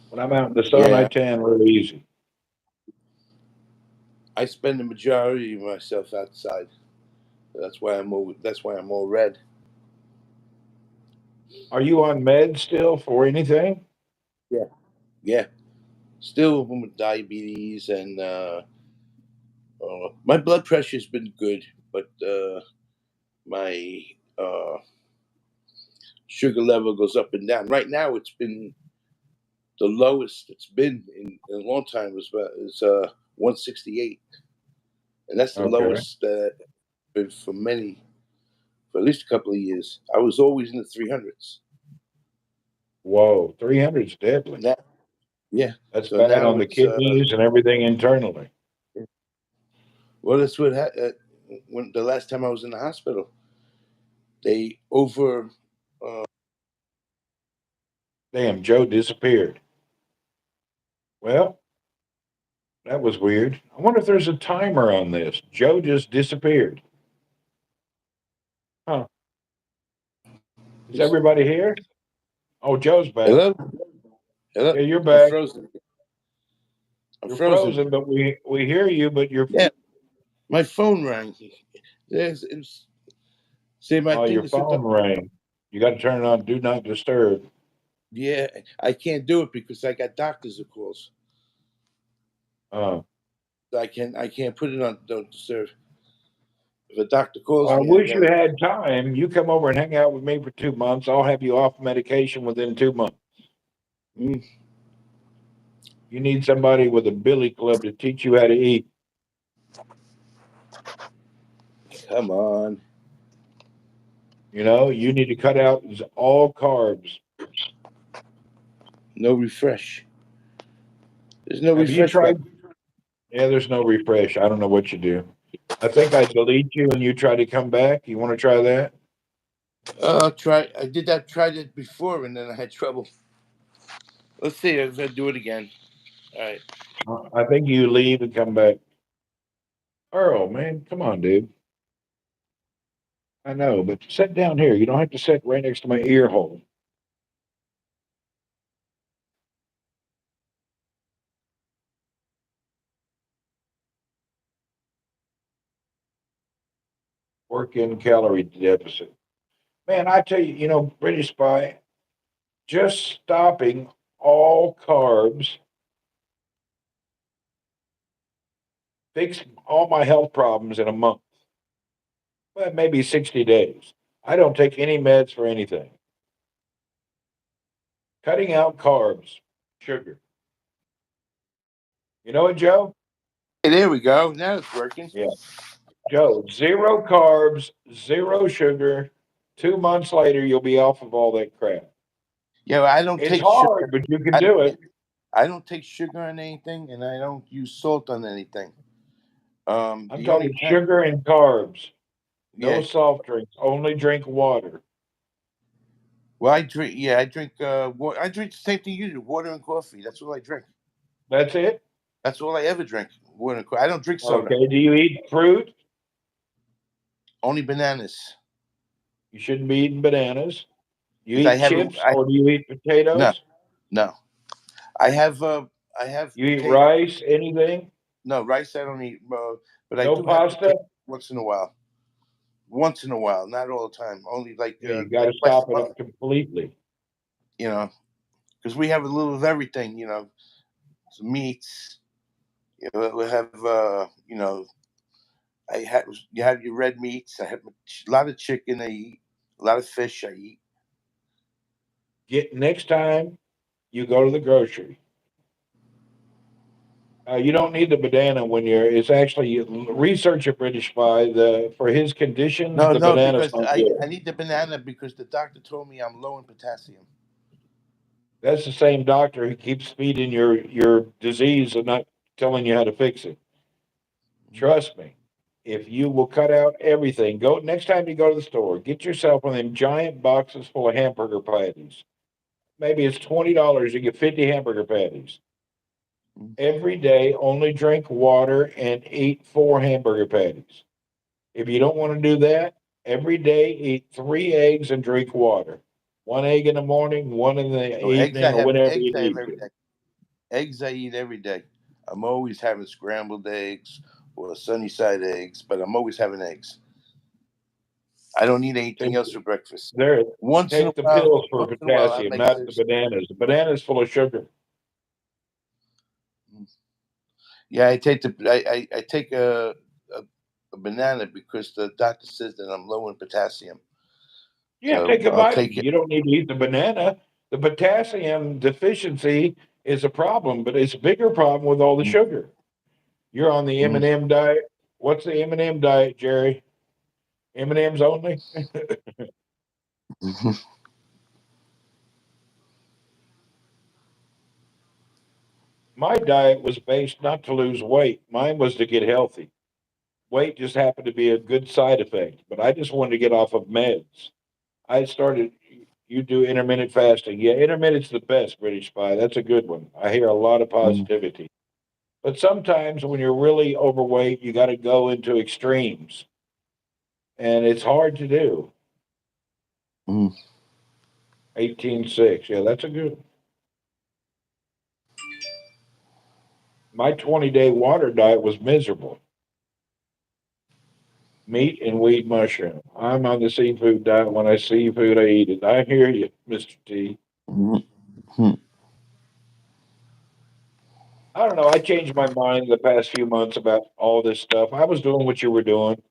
When I'm out in the sun, I Yeah, tan real easy. I spend the majority of myself outside. That's why I'm all red. Are you on meds still for anything? Yeah, yeah. Still with diabetes and my blood pressure's been good, but my uh, sugar level goes up and down. Right now, it's been the lowest it's been in a long time. Is 168, and that's the Okay. lowest been for at least a couple of years. I was always in the 300s. Whoa, 300 is deadly. Now, yeah. That's So bad now on the it's kidneys and everything internally. well, that's what when the last time I was in the hospital, they over. Uh, Damn, Joe disappeared. Well, that was weird. I wonder if there's a timer on this. Joe just disappeared. Huh. Is everybody here? Oh, Joe's back. hello, hello. Yeah, you're I'm back. frozen. I'm You're frozen. frozen, but we hear you, but you're Yeah, my phone rang. It's see my oh, thing your is hooked phone up. rang. You got to turn it on do not disturb. Yeah, I can't do it because I got doctors' calls. Uh, I can't put it on don't disturb. If a doctor calls I me, I wish you gotta. had time. You come over and hang out with me for 2 months. I'll have you off medication within 2 months. Mm, You need somebody with a billy club to teach you how to eat. come on, You need to cut out all carbs. no refresh. There's no Have you refresh tried? button. Yeah, there's no refresh. I don't know what you do. I think I delete you and you try to come back. You want to try that? I'll try. I did that. Tried it before, and then I had trouble. Let's see if I do it again. All right. I think you leave and come back. Earl, man, come on, dude. I know, but sit down here. You don't have to sit right next to my ear hole. Work in calorie deficit. Man, I tell you, British Spy, just stopping all carbs fixed all my health problems in a month. Well, maybe 60 days. I don't take any meds for anything. Cutting out carbs, sugar. You know what, Joe? Hey, there we go. Now it's working. Yeah. Joe, zero carbs, zero sugar. 2 months later, you'll be off of all that crap. Yeah, I don't It's take sugar. hard, but you can I, do it. I don't take sugar on anything, and I don't use salt on anything. I'm The only talking time, sugar and carbs. No yeah. soft drinks. Only drink water. Well, I drink. Yeah, I drink. I drink the same thing you do: water and coffee. That's all I drink. That's it. That's all I ever drink: water and coffee. I don't drink soda. Okay. Do you eat fruit? Only bananas. You shouldn't be eating bananas. You Because I eat have. chips I or do you eat no, potatoes? no. I have. I have You eat potato. rice? Anything? No rice. I don't eat. But I No do have pasta? potato once in a while. Once in a while, not all the time. Only Yeah, you got to twice stop a month. it completely. You know, because we have a little of everything. Some meats. We have. You have your red meats. I have a lot of chicken. I eat a lot of fish. I eat. Get next time you go to the grocery. You don't need the banana when you're. It's actually research a British guy. The for his condition, No, the no, banana's because not I good. need the banana because the doctor told me I'm low in potassium. That's the same doctor who keeps feeding your disease and not telling you how to fix it. Trust me. If you will cut out everything, go next time you go to the store, get yourself one of them giant boxes full of hamburger patties. Maybe it's $20. You get 50 hamburger patties. Mm. Every day, only drink water and eat 4 hamburger patties. If you don't want to do that, every day eat 3 eggs and drink water. 1 egg in the morning, one in the So evening, or whenever eggs you I have need every to. day. Eggs I eat every day. I'm always having scrambled eggs or sunny side eggs, but I'm always having eggs. I don't need anything else for breakfast. There, Once in a take the while, pills for once in a while I potassium, make not the this. bananas. The banana's full of sugar. Yeah, I take a a banana because the doctor says that I'm low in potassium. Yeah, So take a I'll take vitamin. it. You don't need to eat the banana. The potassium deficiency is a problem, but it's a bigger problem with all the Mm, sugar. You're on the mm, M&M diet. What's the M&M diet, Jerry? M&Ms only? mhm, My diet was based not to lose weight. Mine was to get healthy. Weight just happened to be a good side effect, but I just wanted to get off of meds. I started, you do intermittent fasting. Yeah, intermittent's the best, British Spy. That's a good one. I hear a lot of mm, positivity. But sometimes when you're really overweight, you got to go into extremes, and it's hard to do. mm. 18.6. Yeah, that's a good. My 20-day water diet was miserable. Meat and weed mushroom. I'm on the seafood diet. When I see food, I eat it. I hear you, Mr. T. Mhm, mhm, I don't know. I changed my mind the past few months about all this stuff. I was doing what you were doing.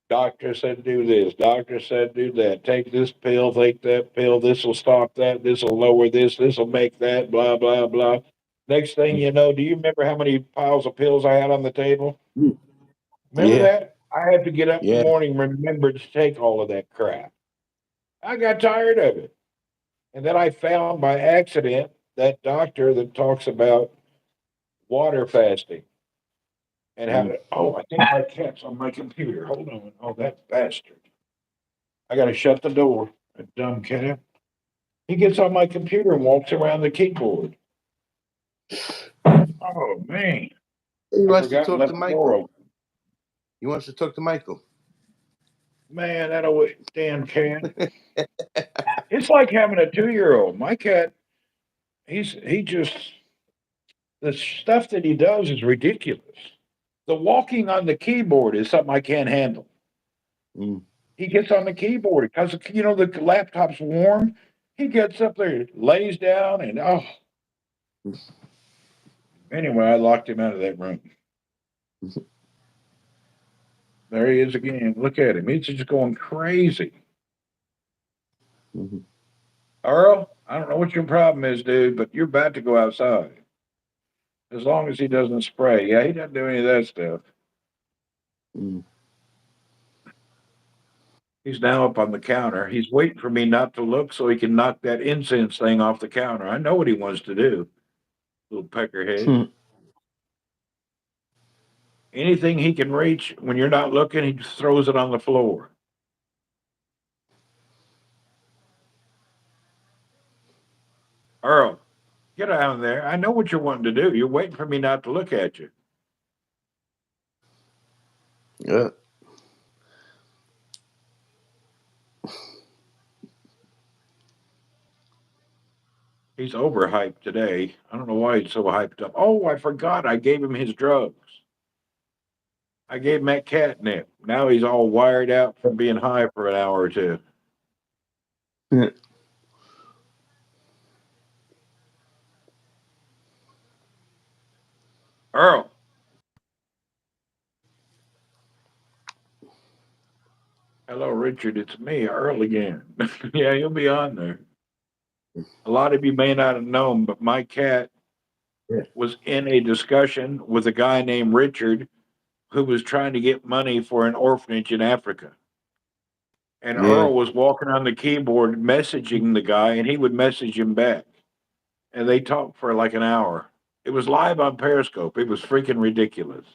Doctor said do this. Doctor said do that. Take this pill. Take that pill. This will stop that. This will lower this. This will make that. Blah blah blah. Next thing you know, do you remember how many piles of pills I had on the table? mm. Remember Yeah, that? I had to get up in the yeah. morning, and remember to take all of that crap. I got tired of it. And then I found by accident that doctor that talks about water fasting and how Mm. to, oh, I think my cat's on my computer. Hold on. Oh, that bastard. I got to shut the door. That dumb cat. He gets on my computer and walks around the keyboard. Oh, man. He I wants to forgot and talk left to the door Michael. open. He wants to talk to Michael. Man, that old damn cat. It's like having a 2-year old. My cat, he just, the stuff that he does is ridiculous. The walking on the keyboard is something I can't handle. Mm. He gets on the keyboard because the laptop's warm. He gets up there, lays down, and oh, anyway, I locked him out of that room. There he is again. Look at him. He's just going crazy. Mhm, Earl, I don't know what your problem is, dude, but you're about to go outside. As long as he doesn't spray. Yeah, he doesn't do any of that stuff. mm. He's now up on the counter. He's waiting for me not to look so he can knock that incense thing off the counter. I know what he wants to do, little peckerhead. Hmm. Anything he can reach when you're not looking, he just throws it on the floor. Earl, get out of there. I know what you're wanting to do. You're waiting for me not to look at you. Yeah. He's overhyped today. I don't know why he's so hyped up. Oh, I forgot. I gave him his drugs. I gave him that catnip. Now he's all wired out from being high for an hour or two. Earl. Hello, Richard. It's me, Earl again. Yeah, you'll be on there. A lot of you may not have known, but my cat Yeah. was in a discussion with a guy named Richard who was trying to get money for an orphanage in Africa. And Yeah. Earl was walking on the keyboard messaging the guy, and he would message him back. And they talked for like an hour. It was live on Periscope. It was freaking ridiculous.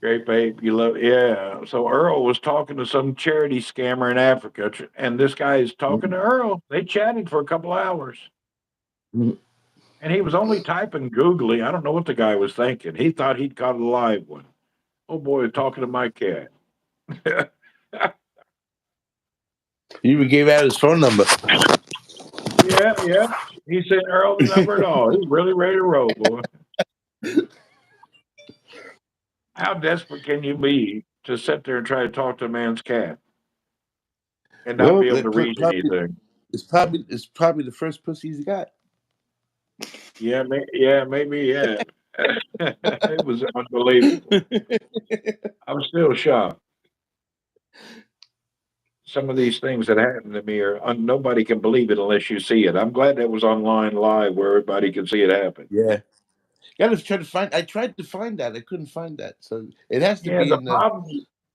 Great babe, you love, yeah. So Earl was talking to some charity scammer in Africa, and this guy is talking to Earl. They chatted for a couple hours, Mhm. and he was only typing googly. I don't know what the guy was thinking. He thought he'd caught a live one. Oh boy, talking to my cat. He even gave out his phone number. Yeah, yeah. He sent Earl the number and all. He's really ready to roll, boy. How desperate can you be to sit there and try to talk to a man's cat and not Well, be able to read anything? it's probably the first pussy he's got. Yeah, yeah, maybe, yeah. It was unbelievable. I'm still shocked. Some of these things that happen to me are nobody can believe it unless you see it. I'm glad that was online live where everybody could see it happen. Yeah. Gotta try to find. I tried to find that. I couldn't find that. So it has to Yeah, be the in the. problem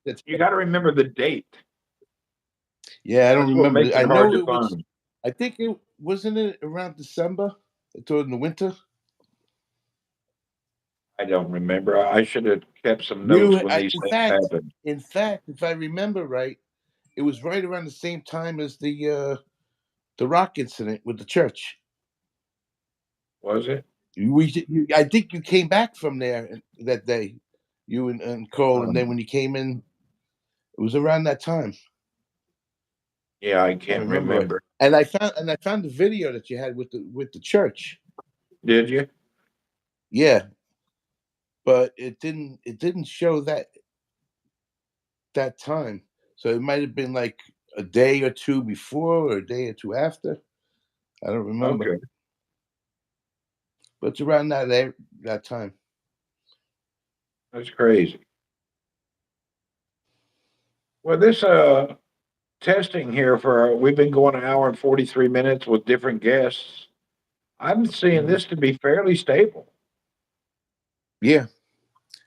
That's, you got to remember the date. yeah, I don't That's what remember. makes it I hard know to it was. find. I think it wasn't it around December, toward the winter. I don't remember. I should have kept some notes when these things happened. In fact, if I remember right, it was right around the same time as the rock incident with the church. Was it? I think you came back from there that day, you and Cole, and then Um, when you came in, it was around that time. yeah, I I can't remember it, remember. and I found the video that you had with the church. Did you? Yeah, but it didn't show that time, so it might have been like a day or two before or a day or two after. I don't remember, Okay, but it's around that time. that's crazy. Well, this testing here for we've been going an hour and 43 minutes with different guests. I'm seeing Mhm. this to be fairly stable. Yeah,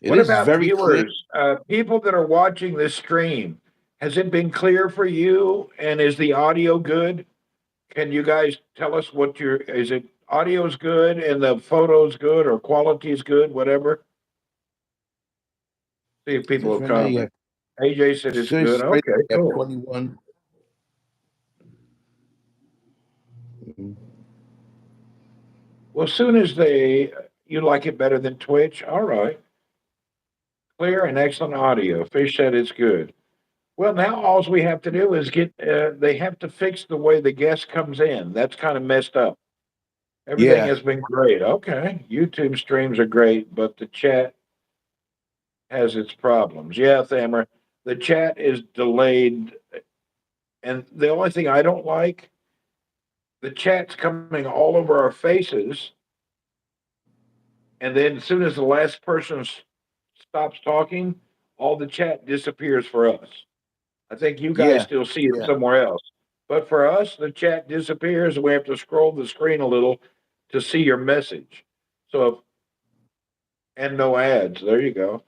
it What is about very clear. viewers, people that are watching this stream? Has it been clear for you? And is the audio good? Can you guys tell us what your is it audio's good and the photos good or quality is good, whatever? See if people Says will right now, yeah, comment. AJ said it it's good. says right Okay, now you have cool. 21. Mhm. Well, as soon as you like it better than Twitch, all right. Clear and excellent audio. Fish said it's good. Well, now all we have to do is get. They have to fix the way the guest comes in. That's kind of messed up. Everything Yeah, has been great. Okay, YouTube streams are great, but the chat has its problems. Yeah, Thamer, the chat is delayed, and the only thing I don't like, the chat's coming all over our faces, and then as soon as the last person stops talking, all the chat disappears for us. I think you guys yeah, still see it yeah, somewhere else. But for us, the chat disappears and we have to scroll the screen a little to see your message. So, and no ads. There you go.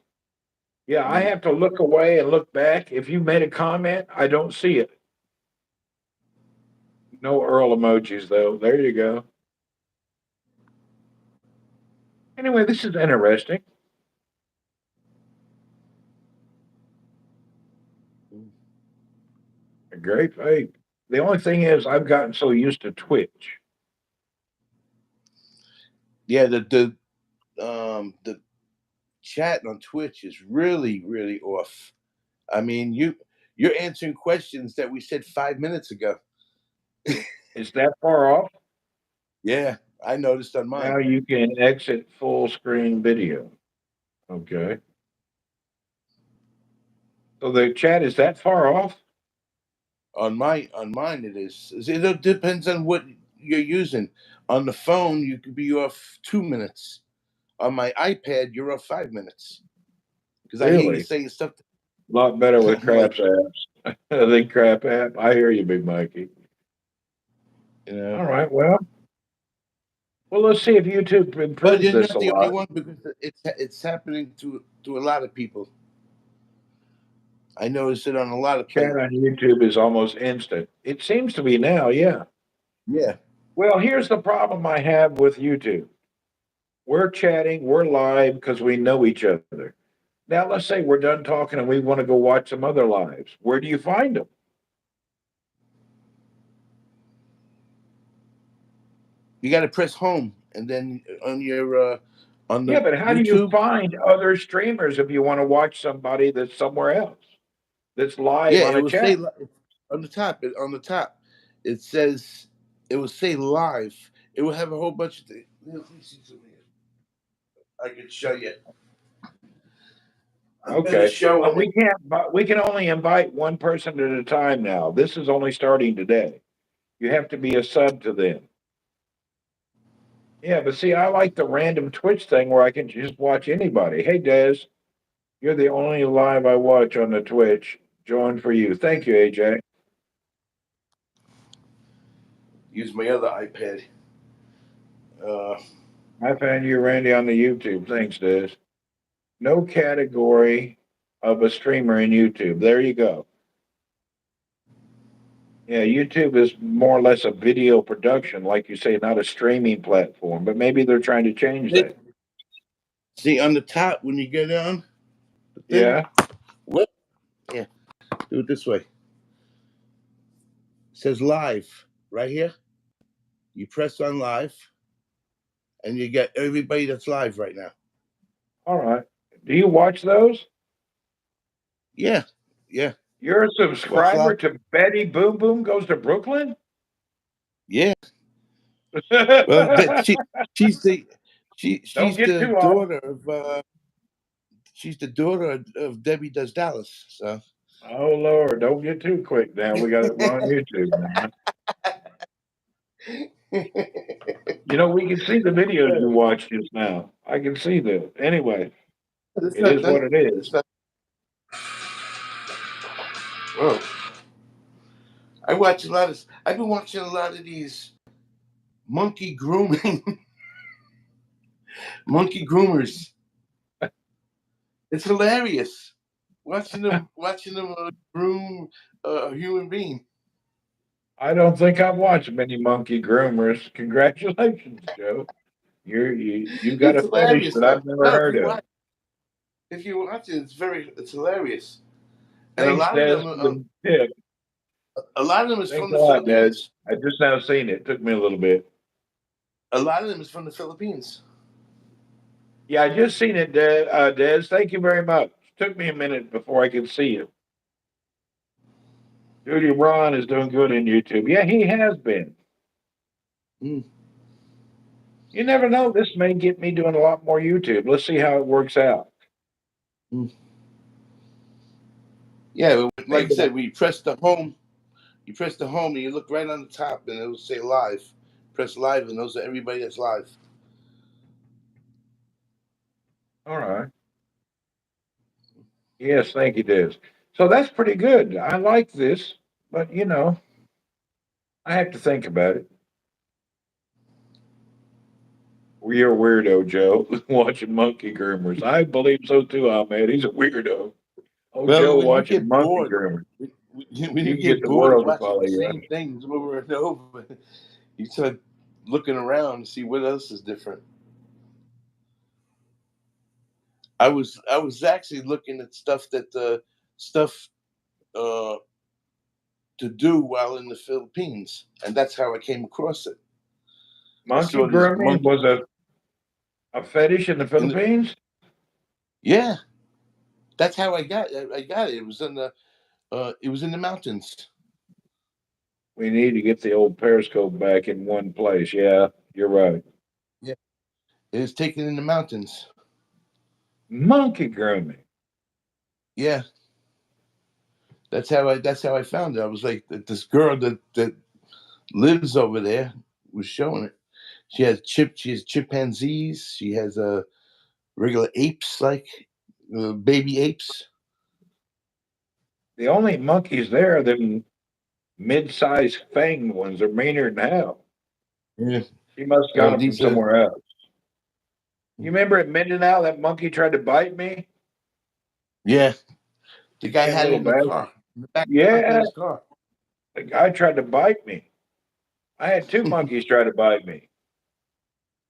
Yeah, I have to look away and look back. If you made a comment, I don't see it. No Earl emojis though. There you go. Anyway, this is interesting. A great fake. The only thing is, I've gotten so used to Twitch. Yeah, the chat on Twitch is really off. I mean, you're answering questions that we said 5 minutes ago. Is that far off? Yeah, I noticed on Now mine. you can exit full screen video. Okay. So the chat is that far off? On mine it is. It depends on what you're using. On the phone, you could be off 2 minutes. On my iPad, you're off 5 minutes because I hear you Really? saying stuff. A lot better with I'm like, Craps apps. I think Crap app. I hear you, Big Mikey. you know. All right. Well, let's see if YouTube But improves you're this not a the only lot. one because it's happening to a lot of people. I noticed it on a lot of Chat places. on YouTube is almost instant. It seems to be now, yeah. Yeah. Well, here's the problem I have with YouTube. We're chatting, we're live because we know each other. Now, let's say we're done talking and we want to go watch some other lives. Where do you find them? You got to press home, and then on Yeah, the but how do you YouTube. find other streamers if you want to watch somebody that's somewhere else, that's live Yeah, on it a will say chat? on the top. On the top, it says it will say live. It will have a whole bunch of things. Let me see something here. I can show you. I'm gonna Okay. show But it. we can't, but we can only invite one person at a time now. This is only starting today. You have to be a sub to them. Yeah, but see, I like the random Twitch thing where I can just watch anybody. Hey, Des, you're the only live I watch on the Twitch. Join for you. Thank you, AJ. Use my other iPad. Uh, I found you, Randy, on the YouTube. Thanks, Des. No category of a streamer in YouTube. There you go. Yeah, YouTube is more or less a video production, like you say, not a streaming platform. But maybe they're trying to change that. see on the top when you get on the thing. Yeah. What? Yeah. Do it this way. It says live right here. You press on live, and you get everybody that's live right now. All right. Do you watch those? Yeah. Yeah. You're a Watch subscriber live. to Betty Boom Boom Goes to Brooklyn? Yeah. Well, Don't she's the she's get the too off. daughter of she's the daughter of Debbie Does Dallas. So Oh Lord, don't get too quick now. We're on YouTube now. We can see the videos you watched just now. I can see that. Anyway, it's it not is what done. it is. It's not. Well, I watch a lot of. I've been watching a lot of these monkey grooming, monkey groomers. It's hilarious watching them groom a human being. I don't think I've watched many monkey groomers. Congratulations, Joe. You got It's a fetish hilarious that though. I've never No, heard of. if you watch it, it's hilarious. And Thanks, Des, for the tip. a lot of them is Thanks from a the lot, Des. Philippines. I just now seen it. Took me a little bit. A lot of them is from the Philippines. Yeah, I just seen it, Des. Thank you very much. Took me a minute before I could see it. Duty Ron is doing good in YouTube. Yeah, he has been. Mm. You never know. This may get me doing a lot more YouTube. Let's see how it works out. Mm. Yeah, like I Maybe. said, you press the home, and you look right on the top, and it will say live. Press live, and those are everybody that's live. All right. Yes, thank you, Des. So that's pretty good. I like this, but I have to think about it. You're a weirdo, Joe, watching monkey groomers. I believe so too, Ahmed. He's a weirdo. Oh, Joe Well, when you watching get monkey bored, groomers. when You you can get get the bored of world to watching follow the you. same things over and over, you start looking around to see what else is different. I was actually looking at stuff uh, to do while in the Philippines, and that's how I came across it. I Monkey saw these grooming monkey. was a fetish in the In the, Philippines? yeah, that's how I got it. It was in the mountains. We need to get the old periscope back in one place. Yeah, you're right. Yeah, it was taken in the mountains. Monkey grooming. Yeah, that's how I found it. I was like, this girl that lives over there was showing it. She has chimpanzees. She has regular apes, like baby apes. The only monkeys there are them mid-sized fanged ones. They're meaner than hell. Yeah. She must have got them from These somewhere else. You remember at Mindanao that monkey tried to bite me? Yeah, the guy Damn had it little in the bastard. car, in the back trunk of Yeah, his car. the guy tried to bite me. I had two monkeys try to bite me.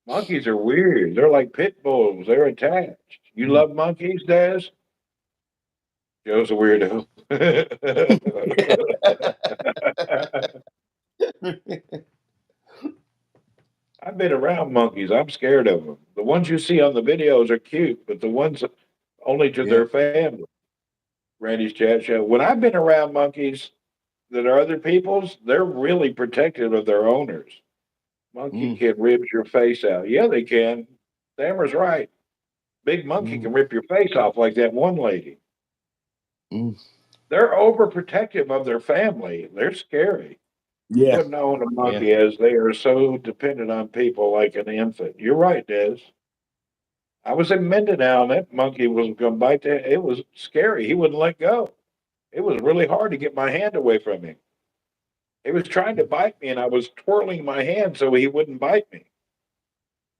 Monkeys are weird. They're like pit bulls. They're attached. You love monkeys, Des? Joe's a weirdo. I've been around monkeys. I'm scared of them. The ones you see on the videos are cute, but the ones only to Yeah. their family. Randy's chat show. When I've been around monkeys that are other people's, they're really protective of their owners. Monkey Mm, can rip your face out. Yeah, they can. Sammer's right. Big monkey mm, can rip your face off like that one lady. mm. They're overprotective of their family. They're scary. You Yeah. wouldn't own a Yeah. monkey as they are so dependent on people like an infant. You're right, Des. I was in Mindanao and that monkey was going to bite that. It was scary. He wouldn't let go. It was really hard to get my hand away from him. He was trying to bite me and I was twirling my hand so he wouldn't bite me.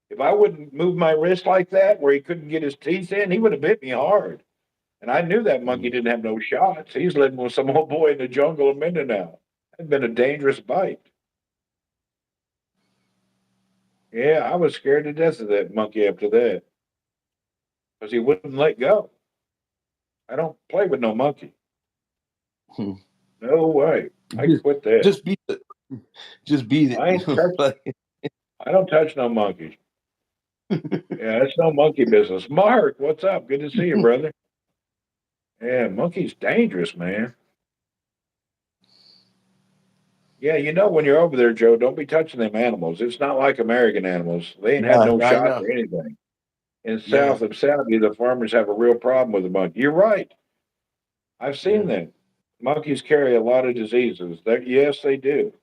If I wouldn't move my wrist like that where he couldn't get his teeth in, he would have bit me hard. And I knew that monkey Mm. didn't have no shots. He's living with some old boy in the jungle of Mindanao. It'd been a dangerous bite. Yeah, I was scared to death of that monkey after that because he wouldn't let go. I don't play with no monkey. Mm. No way. I Just, quit that. just beat it. Just beat I ain't it. touch. I don't touch no monkeys. Yeah, it's no monkey business. Mark, what's up? Good to see you, brother. Yeah, monkey's dangerous, man. Yeah, you know when you're over there, Joe, don't be touching them animals. It's not like American animals. They ain't had No, no I shots know. or anything. In Yeah. south of Saudi, the farmers have a real problem with the monkey. You're right. I've seen Yeah. that. Monkeys carry a lot of diseases. Yes, they do.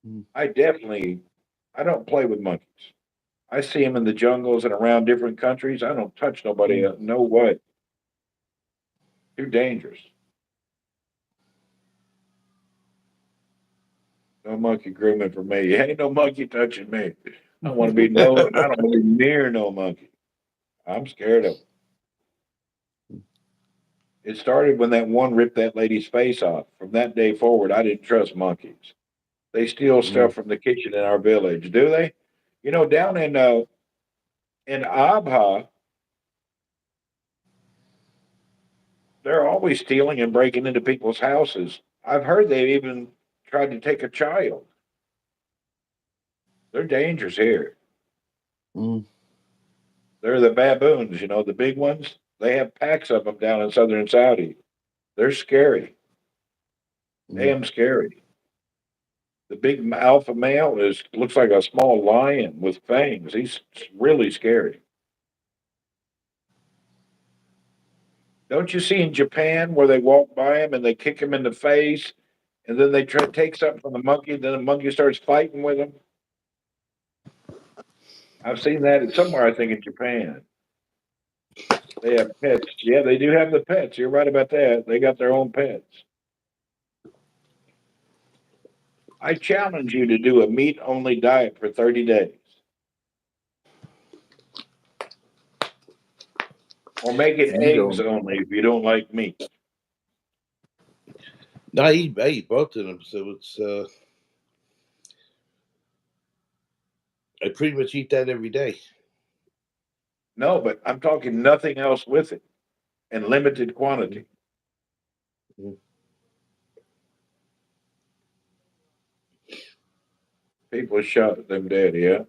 Mm, I don't play with monkeys. I see them in the jungles and around different countries. I don't touch nobody. mm. No way. Too dangerous. No monkey grooming for me. Ain't no monkey touching me. I don't want to be no. I don't want to be near no monkey. I'm scared of them. It started when that one ripped that lady's face off. From that day forward, I didn't trust monkeys. They steal Mm, stuff from the kitchen in our village, do they? You know, down in Abha, they're always stealing and breaking into people's houses. I've heard they even tried to take a child. They're dangerous here. mm, They're the baboons, you know, the big ones. They have packs of them down in southern Saudi. They're scary. mm. Damn scary. The big alpha male is looks like a small lion with fangs. He's really scary. Don't you see in Japan where they walk by him and they kick him in the face, and then they try to take something from the monkey, then the monkey starts fighting with him? I've seen that somewhere, I think, in Japan. They have pets. Yeah, they do have the pets. You're right about that. They got their own pets. I challenge you to do a meat only diet for 30 days. make it You eggs don't. only if you don't like meat. No, I eat both of them, so it's I pretty much eat that every day. No, but I'm talking nothing else with it in limited quantity. Mhm. People shot them dead, yeah.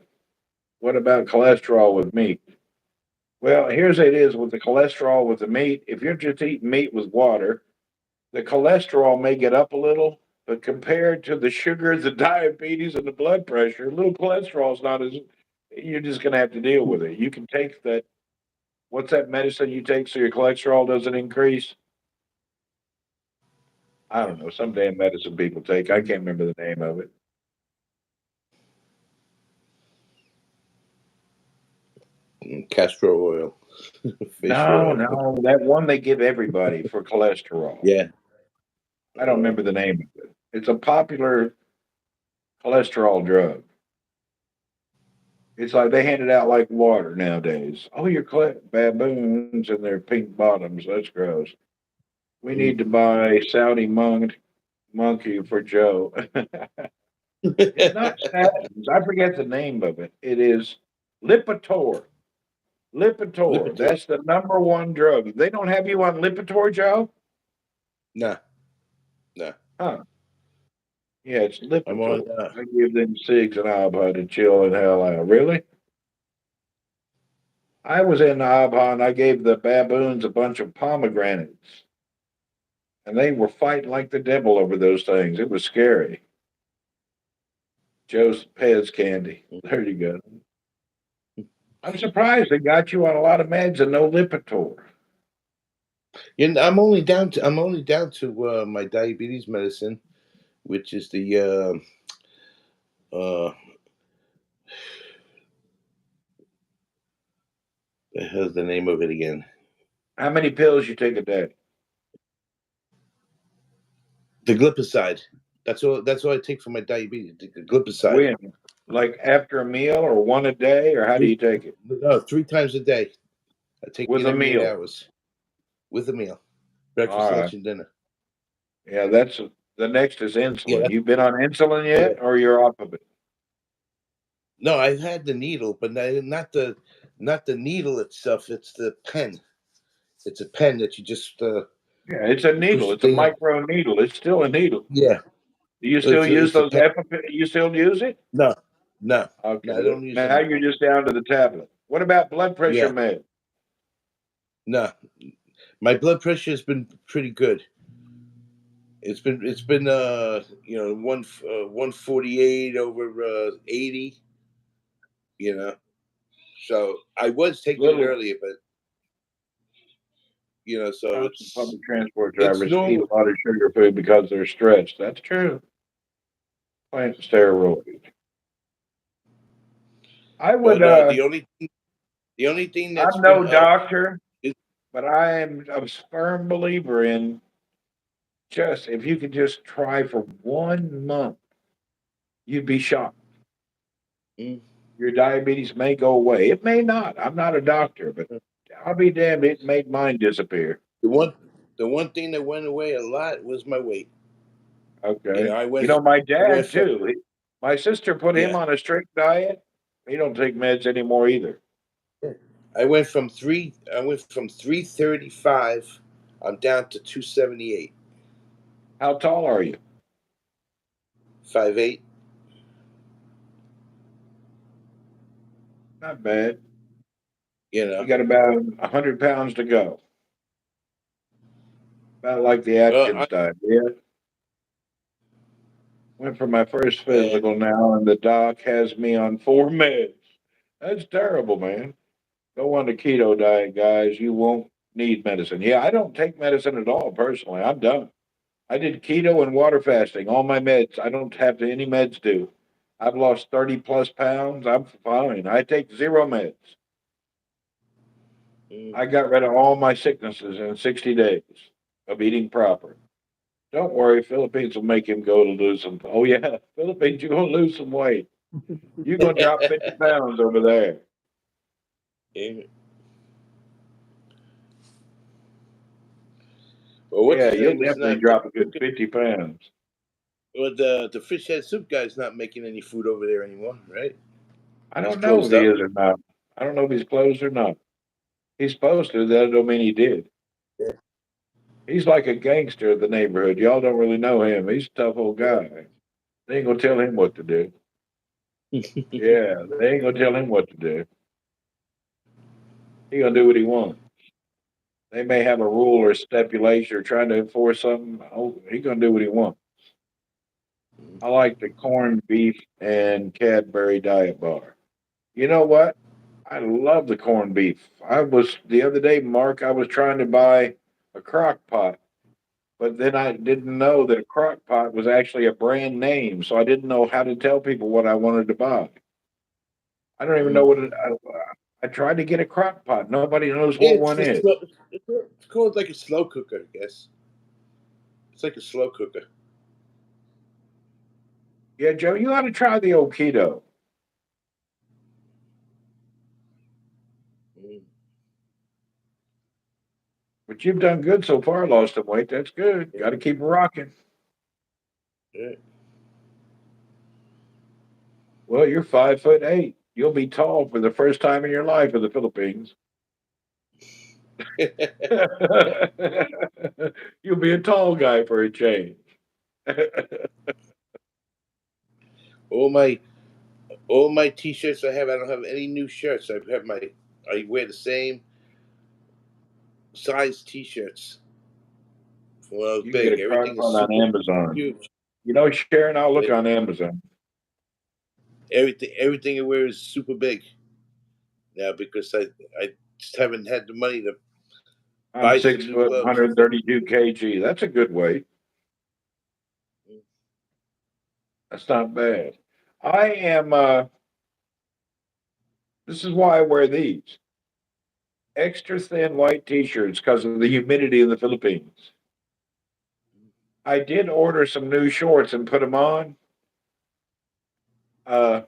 What about cholesterol with meat? Well, here's it is with the cholesterol with the meat. If you're just eating meat with water, the cholesterol may get up a little, but compared to the sugar, the diabetes, and the blood pressure, little cholesterol is not as, you're just going to have to deal with it. You can take that, what's that medicine you take so your cholesterol doesn't increase? I don't know, some damn medicine people take. I can't remember the name of it. Castor oil, fish No, oil. no, that one they give everybody for cholesterol. Yeah. I don't remember the name of it. It's a popular cholesterol drug. It's like they hand it out like water nowadays. Oh, you're baboons and their pink bottoms. That's gross. We need to buy Saudi monkey for Joe. It's not statins. I forget the name of it. It is Lipitor. Lipitor. Lipitor. That's the number one drug. They don't have you on Lipitor, Joe? Nah, nah. Huh. Yeah, it's I'm on. Lipitor. I give them cigs and Abha to chill and hell out. Really? I was in Abha and I gave the baboons a bunch of pomegranates. And they were fighting like the devil over those things. It was scary. Joe's Pez candy. There you go. I'm surprised they got you on a lot of meds and no Lipitor. I'm only down to my diabetes medicine, which is the hell's the name of it again? How many pills you take a day? The glipizide. That's all I take for my diabetes. The glipizide. When? Like after a meal or one a day, or how do you take it? No, 3 times a day. I take With it a every eight meal. hours with a meal, breakfast, All right. lunch, and dinner. Yeah, that's the next is Yeah, insulin. You've been on insulin yeah. yet, or you're off of it? No, I've had the needle, but not the needle itself. It's the pen. It's a pen that you just Yeah, it's a you push needle. the It's a thing in. micro needle. It's still a needle. Yeah, Do you still it's use it's a those pen. You still use it? No, no, Okay. no. I don't use it Now you're anymore. just down to the tablet. What about blood pressure Yeah, med? no. My blood pressure has been pretty good. It's been 148 over 80. You know, so I was taking it Little earlier, but so Some public transport it's drivers eat normal. a lot of sugar food because they're stressed. That's true. Plant steroids. I would. But the only thing that's I'm been no helped doctor, is but I am a firm believer in just if you could just try for 1 month, you'd be shocked. mm, Your diabetes may go away. It may not. I'm not a doctor, but I'll be damned. It made mine disappear. the one thing that went away a lot was my weight. Okay. I You went know, my I went dad from too. My sister put him yeah on a strict diet. He don't take meds anymore either. I went from 335. I'm down to 278. How tall are you? 5'8". Not bad. You You know. got about 100 pounds to go. About like the Well, Atkins diet. Yeah. Went for my first and physical now, and the doc has me on 4 meds. That's terrible, man. Go on the keto diet, guys. You won't need medicine. Yeah, I don't take medicine at all personally. I'm done. I did keto and water fasting, all my meds. I don't have any meds due. I've lost 30 plus pounds. I'm fine. I take zero meds. mm, I got rid of all my sicknesses in 60 days of eating proper. Don't worry, Philippines will make him go to lose some. Oh, yeah, Philippines, you're going to lose some weight. You're going to drop 50 pounds over there. and Well, what's Yeah, his you'll name is definitely not drop a good cooking. 50 pounds. Well, the fish head soup guy's not making any food over there anymore, right? I He's don't know if closed he up. is or not. I don't know if he's closed or not. He's supposed to. That don't mean he did. Yeah. He's like a gangster of the neighborhood. Y'all don't really know him. He's a tough old guy. They ain't gonna tell him what to do. Yeah, they ain't gonna tell him what to do. He gonna do what he wants. They may have a rule or stipulation or trying to enforce something. Oh, he gonna do what he wants. I like the corned beef and Cadbury Diet Bar. You know what? I love the corned beef. I was the other day, Mark. I was trying to buy a crock pot, but then I didn't know that a crock pot was actually a brand name, so I didn't know how to tell people what I wanted to buy. I don't even know what it. I tried to get a crock pot. Nobody knows Yeah, what one is. it's called like a slow cooker, I guess. It's like a slow cooker. Yeah, Joe, you ought to try the old keto. Mm. But you've done good so far. Lost some weight. That's good. Yeah, Got to keep rocking. yeah. Well, you're 5'8". You'll be tall for the first time in your life in the Philippines. You'll be a tall guy for a change. all my all my t-shirts I have, I don't have any new shirts. I wear the same size t-shirts from when I was You can get big. a crock Everything is pot on super Amazon. huge. You know, Sharon, I'll look Eh, on Amazon. everything I wear is super big now because I just haven't had the money to I'm buy some six new foot, clothes. 132 kg. That's a good weight. That's not bad. I am. This is why I wear these extra thin white T-shirts because of the humidity in the Philippines. I did order some new shorts and put them on. Uh,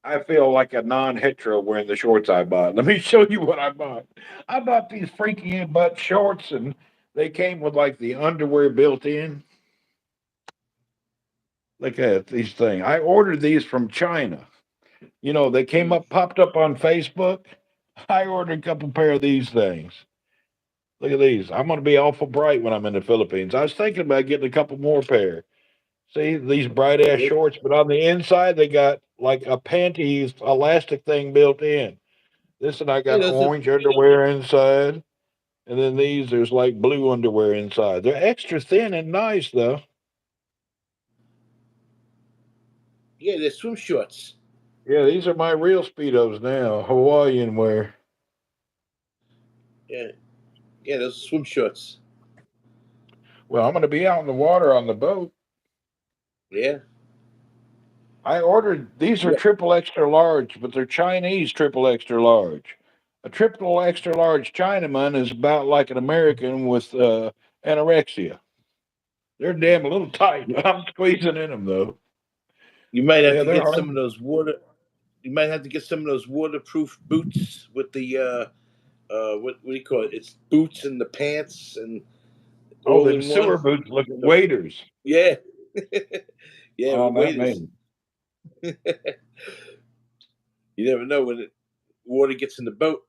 I feel like a non-hetero wearing the shorts I bought. Let me show you what I bought. I bought these freaky butt shorts, and they came with like the underwear built in. Look at these things. I ordered these from China. You know, they came Mm. up, popped up on Facebook. I ordered a couple pair of these things. Look at these. I'm going to be awful bright when I'm in the Philippines. I was thinking about getting a couple more pair. See these bright ass Yeah, shorts, but on the inside they got like a panties elastic thing built in. This and I yeah, got orange underwear inside, and then these there's like blue underwear inside. They're extra thin and nice though. they're swim shorts. Yeah, these are my real speedos now, Hawaiian wear. Yeah, yeah, those are swim shorts. Well, I'm going to be out in the water on the boat. Yeah, I ordered these are yeah. triple extra large, but they're Chinese triple extra large. A triple extra large Chinaman is about like an American with anorexia. They're damn a little tight. I'm squeezing in them though. You might have Yeah, to they're get some hard. of those water. You might have to get some of those waterproof boots with the what do you call it? It's boots and the pants and Oh, all them in one. sewer boots look at So, waiters. yeah, yeah, Oh, with not waiters. me. You never know when water gets in the boat.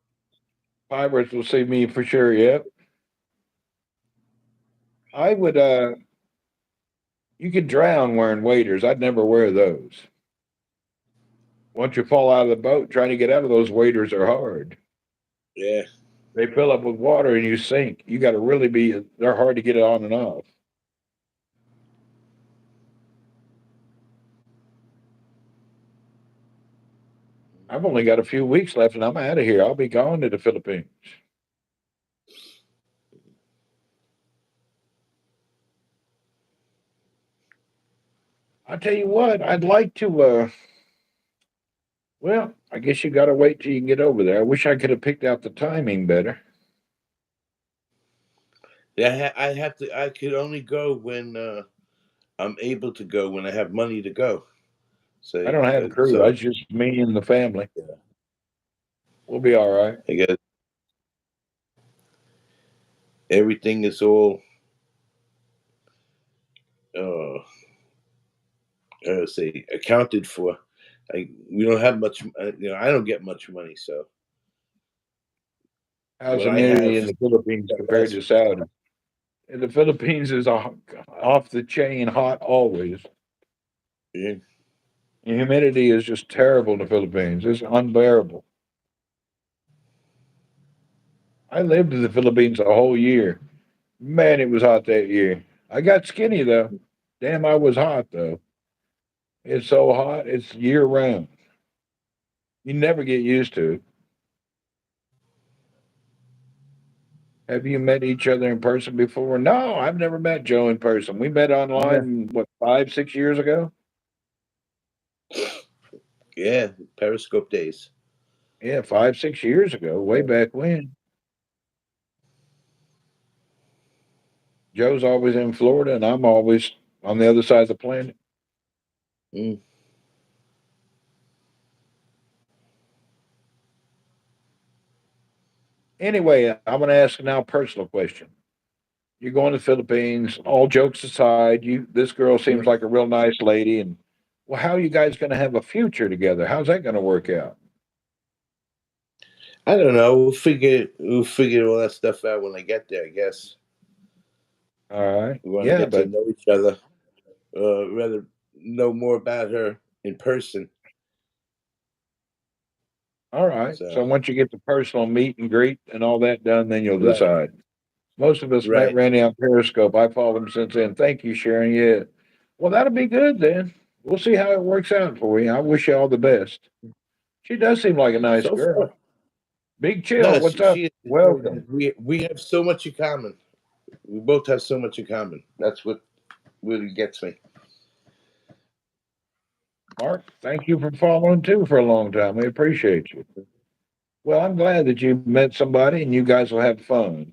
Pirates will see me for sure. Yep. I would. You could drown wearing waders. I'd never wear those. Once you fall out of the boat, trying to get out of those waders are hard. Yeah, They fill up with water and you sink. You got to really be. They're hard to get on and off. I've only got a few weeks left, and I'm out of here. I'll be gone to the Philippines. I tell you what, I'd like to. Well, I guess you got to wait till you get over there. I wish I could have picked out the timing better. yeah. I have to. I could only go when I'm able to go when I have money to go. I So, don't have a crew. so It's just me and the family. yeah, We'll be all right. I guess everything is all I would say accounted for. We don't have much. I don't get much money, so How's what I humidity have in the Philippines compared to Saudi? In the Philippines is off the chain hot always. Yeah. The humidity is just terrible in the Philippines. It's unbearable. I lived in the Philippines a whole year. Man, it was hot that year. I got skinny though. Damn, I was hot though. It's so hot, it's year round. You never get used to it. Have you met each other in person before? No, I've never met Joe in person. We met Yeah. online, what, 5, 6 years ago? Yeah, Periscope days. Yeah, 5, 6 years ago, way back when. Joe's always in Florida, and I'm always on the other side of the planet. Mm. Anyway, I'm going to ask now a personal question. You're going to the Philippines. All jokes aside, this girl seems Mm. like a real nice lady, and well, how are you guys going to have a future together? How's that going to work out? I don't know. We'll figure all that stuff out when I get there. I guess All right, we want to yeah, get to but know each other. Rather know more about her in person. all right. So So once you get the personal meet and greet and all that done, then you'll right, decide. Most of us met right. Randy on Periscope. I followed him since then. Thank you, Sharon. Yeah. Well, that'll be good then. We'll see how it works out for you. I wish you all the best. She does seem like a nice So far, girl. Big Chill, no. what's She, up? she Welcome. we have so much in common. We both have so much in common. That's what really gets me. Mark, thank you for following too for a long time. We appreciate you. Well, I'm glad that you met somebody and you guys will have fun.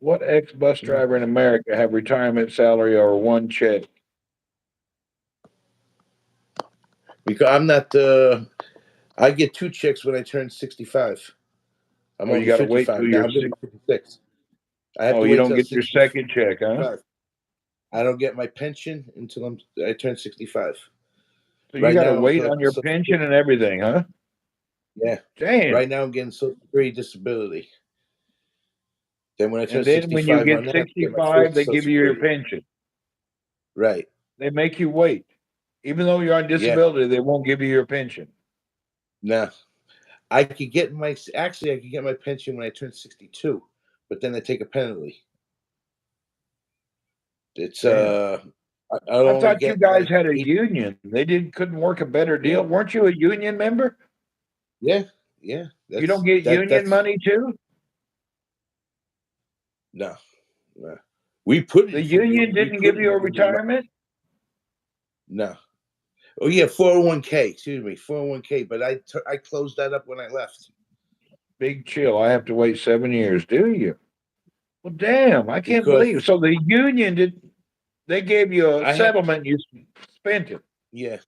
What ex bus Mm. driver in America have retirement salary or one check? Because I'm not. I get 2 checks when I turn 65. I'm Oh, you only got to wait till 55 now. you're I'm gonna sick. be 56. I have Oh, to you wait don't till get your 65. second check, huh? I don't get my pension until I turn 65. So you Right got to now, I'm wait on collecting your Social pension Security. and everything, huh? Yeah. Damn. Right now, I'm getting Social Security disability. Then when I turn And then when you 65 get on that, I get my full 65, they Social give you your Security. pension. Right. They make you wait. Even though you're on Yeah. disability, they won't give you your pension. Now, I could get my actually I could get my pension when I turn 62, but then I take a penalty. It's Damn. I'll I only thought you get guys like had a 8. union. They couldn't work a better Yeah. deal. Weren't you a union member? Yeah. Yeah. You don't That's get union that's money too? no. No. We put The in for union union. We didn't put give in you a union money. retirement? No. Oh yeah, 401k. Excuse me, 401k. But I closed that up when I left Big Chill. I have to wait 7 years. Do you? Well, damn, I can't believe. because So the union did. They gave you a I had settlement. You spent it. yeah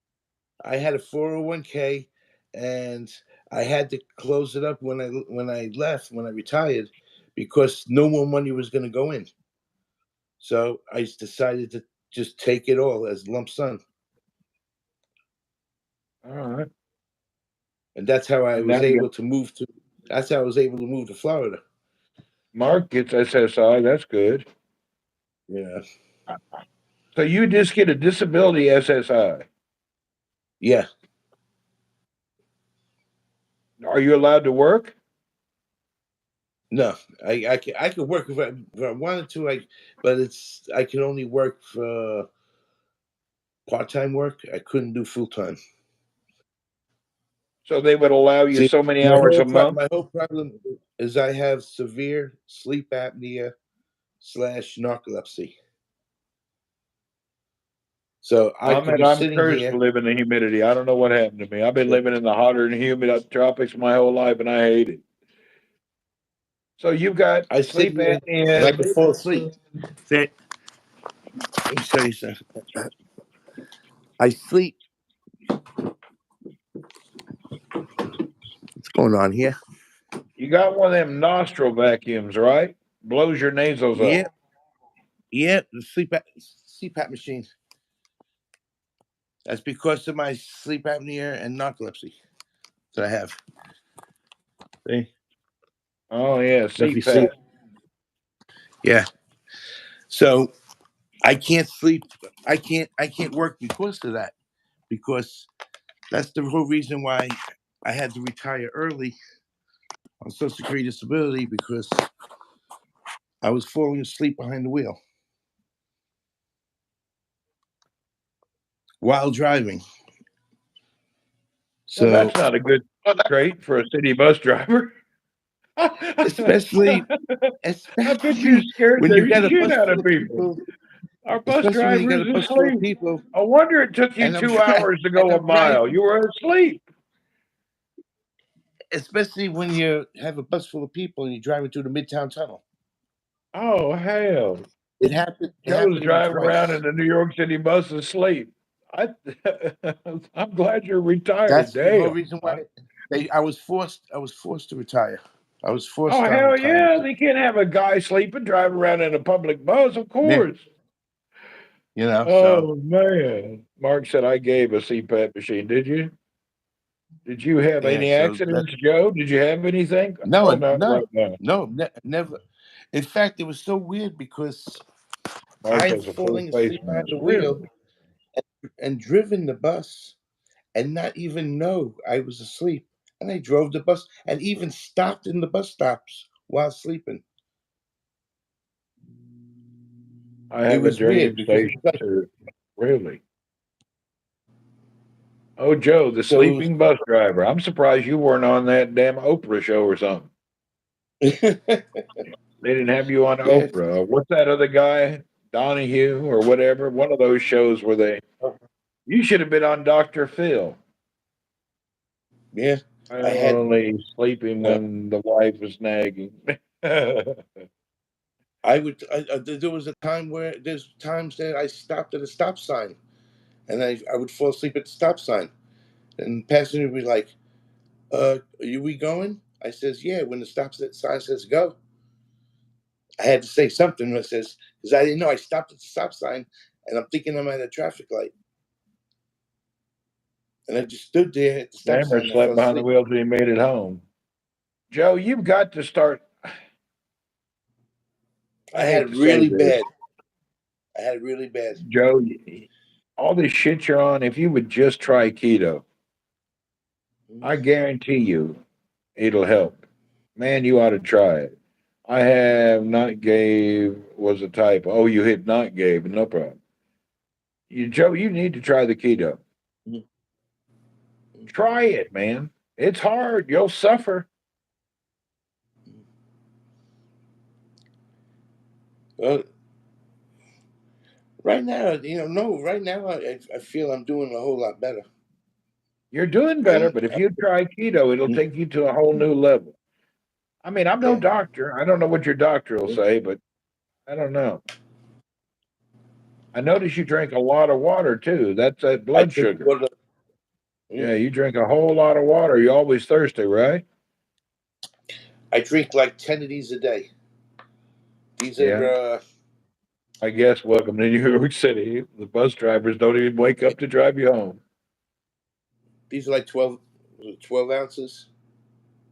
I had a 401k, and I had to close it up when I left when I retired because no more money was going to go in. So I decided to just take it all as lump sum, All right. and that's how I And now was you able to move to. That's how I was able to move to Florida. Mark gets SSI. That's good. Yeah, So you just get a disability SSI. yeah. Are you allowed to work? No, I could work if I wanted to. But I can only work for part-time work. I couldn't do full-time. So they would allow you See, so many my hours whole a month? my whole problem is I have severe sleep apnea / narcolepsy. So I could be I'm sitting cursed to here. live in the humidity. I don't know what happened to me. I've been Yeah, living in the hotter and humid tropics my whole life, and I hate it. So you've got I sit sleep here and apnea. I can fall asleep. Let me show you something. I sleep. What's going on here? You got one of them nostril vacuums, right? blows your nasals Yeah, up. yeah, the CPAP machine. That's because of my sleep apnea and narcolepsy that I have. See? Oh yeah, So if you see, CPAP. yeah. So I can't sleep. I can't work because of that. Because that's the whole reason why I had to retire early on Social Security disability because I was falling asleep behind the wheel while driving. Well, So that's not a good trait for a city bus driver. especially I bet you especially scared when you the got a shit bus out full of of people. people, Our bus especially when you driver got is a bus full of asleep. people, I wonder it took you and I'm 2 hours to and go a I'm mile. driving, You were asleep. especially when you have a bus full of people and you're driving through the Midtown Tunnel. Oh hell. It happened. It Joe's happened to me driving around twice. in the New York City bus asleep. I I'm glad you're retired. That's the whole Damn. reason why I was forced. I was forced to retire. I was Oh forced on hell retirement. yeah. They can't have a guy sleeping driving around in a public bus, of Yeah, course. so Oh man. Mark said I gave a CPAP machine. Did you? Did you have yeah, any so that accidents, Joe? Did you have anything? Oh, no, not right no, now. no, never. In fact, it was so weird because Mark I'm has a full falling face asleep behind mask. the wheel Really? and driven the bus and not even know I was asleep. And I drove the bus and even stopped in the bus stops while sleeping. I It have a was weird dream because it station too. Really? Oh, Joe, the was sleeping bus driver. I'm surprised you weren't on that damn Oprah show or something. so They didn't have you on yeah, Oprah. What's that other guy? Donahue or whatever. One of those shows where they. You should have been on Dr. Phil. yeah. I had Only sleeping uh, when the wife was nagging. I would. There was a time where there's times that I stopped at a stop sign, and I would fall asleep at the stop sign, and the passenger would be like, "Are we going?" I says, "Yeah." When the sign says go, I had to say something that says because I didn't know. I stopped at the stop sign, and I'm thinking I'm at a traffic light, and I just stood there at the stop Dammer sign and I fell slept behind the asleep. wheel till he made it home. Joe, you've got to start. I I had hate it to say really this, bad. I had it really bad. Joe. All this shit you're on, if you would just try keto, I guarantee you it'll help. Man, you ought to try it. I have not gave was a typo. Oh, you hit not gave, no problem. Joe, you need to try the keto. Mhm. Try it, man. It's hard. You'll suffer. Well, right now, no. Right now, I feel I'm doing a whole lot better. You're doing better, I'm, but if you try keto, it'll take you to a whole new level. I mean, I'm no yeah. doctor. I don't know what your doctor will say, but I don't know. I notice you drink a lot of water too. That's that I blood drink sugar. water. Yeah, mm, you drink a whole lot of water. You're always thirsty, right? I drink like 10 of these a day. These are Yeah. I guess welcome to New York City. The bus drivers don't even wake up to drive you home. these are like 12 ounces,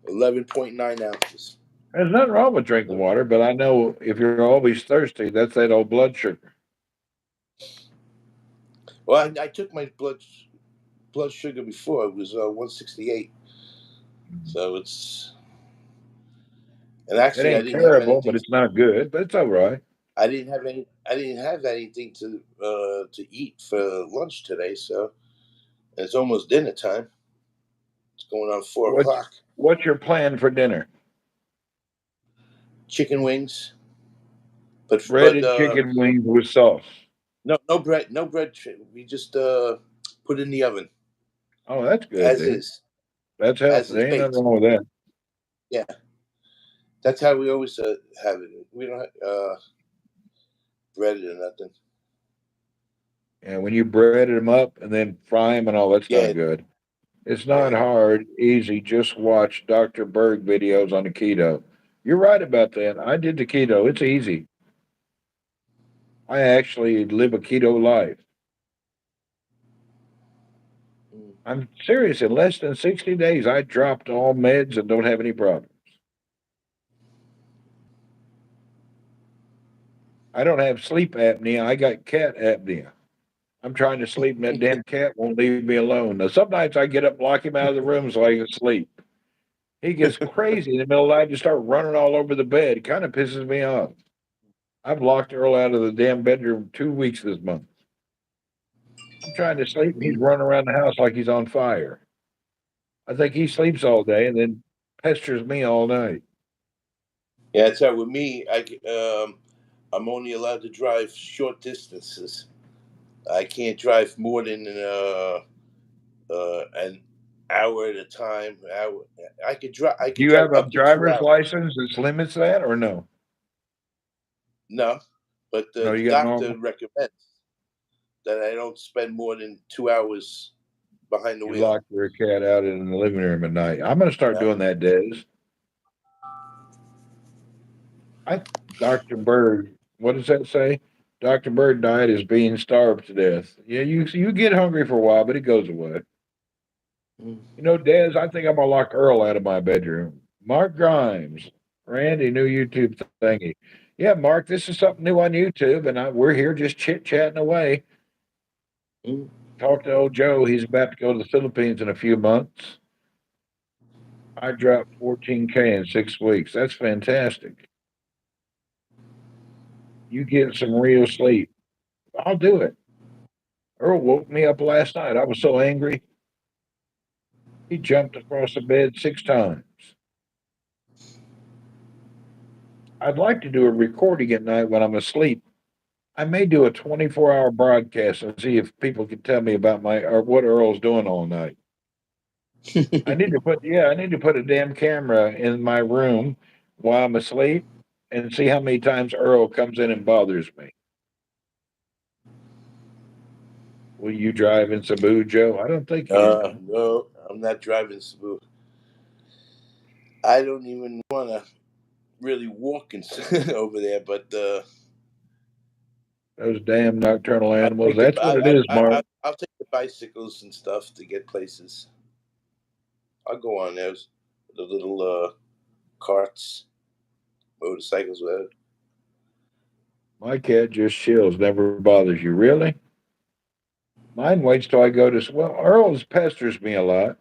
11.9 ounces. There's nothing wrong with drinking water, but I know if you're always thirsty, that's that old blood sugar. Well, I took my blood sugar before. It was 168. So it's and It actually I ain't didn't have terrible, but anything. it's not good. But it's all right. I didn't have anything to eat for lunch today. So it's almost dinner time. It's going on four What's o'clock. what's your plan for dinner? Chicken wings, but Breaded chicken wings with sauce. no bread, no bread. We just put it in the oven Oh, that's good, as dude. is, That's as healthy. is There ain't nothing baked. wrong with that. Yeah, that's how we always have it. We don't bread it or nothing. And when you breaded them up and then fry them and all, that's not Yeah, good. It's not yeah. hard, easy. Just watch Dr. Berg videos on the keto. You're right about that. I did the keto. It's easy. I actually live a keto life. Mm. I'm serious. In less than 60 days, I dropped all meds and don't have any problems. I don't have sleep apnea. I got cat apnea. I'm trying to sleep and that damn cat won't leave me alone. Now, some nights I get up and lock him out of the room so I can sleep. He gets crazy in the middle of the night and just start running all over the bed. It kind of pisses me off. I've locked Earl out of the damn bedroom 2 weeks this month. I'm trying to sleep and he's running around the house like he's on fire. I think he sleeps all day and then pesters me all night. Yeah, that's right. With me, I'm only allowed to drive short distances. I can't drive more than an hour at a time. Hour. I could drive. I Do could you drive have a up to two driver's hours. license that limits that or no? No, but No, the you got doctor normal. recommends that I don't spend more than 2 hours behind the You wheel. lock your cat out in the living room at night. I'm going to start Yeah. doing that, Des. I Dr. Bird, what does that say? Dr. Bird died as being starved to death. Yeah, you get hungry for a while, but it goes away. Mm. You know, Des, I think I'm gonna lock Earl out of my bedroom. Mark Grimes, Randy, new YouTube thingy. Yeah, Mark, this is something new on YouTube, and we're here just chit chatting away. Mm. Talk to old Joe. He's about to go to the Philippines in a few months. I dropped 14K in 6 weeks. That's fantastic. You get some real sleep. I'll do it. Earl woke me up last night. I was so angry. He jumped across the bed 6 times. I'd like to do a recording at night when I'm asleep. I may do a 24-hour broadcast and see if people can tell me about my or what Earl's doing all night. I need to put a damn camera in my room while I'm asleep and see how many times Earl comes in and bothers me. Will you drive in Cebu, Joe? I don't think you will. No, I'm not driving smooth. I don't even want to really walk over there, but Those damn nocturnal I'll animals. take the That's what it is, Mark. I'll take the bicycles and stuff to get places. I'll go on those the little carts, motorcycles, whatever. My cat just chills, never bothers you. Really? Mine waits till I go to. Well, Earl's pesters me a lot.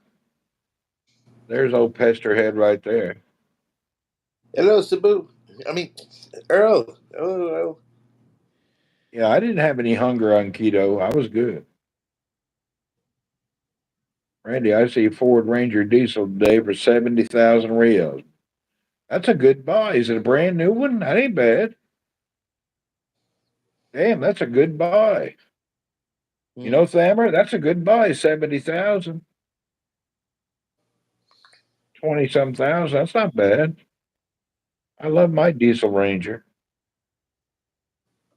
There's old Pesterhead right there. Hello, Sabu. I mean, Earl. Oh, Earl. Yeah, I didn't have any hunger on keto. I was good. Randy, I see Ford Ranger diesel today for 70,000 Rios. That's a good buy. Is it a brand new one? That ain't bad. Damn, that's a good buy. You Hmm. know, Thammer, that's a good buy. 70,000, 20 some thousand. That's not bad. I love my diesel Ranger.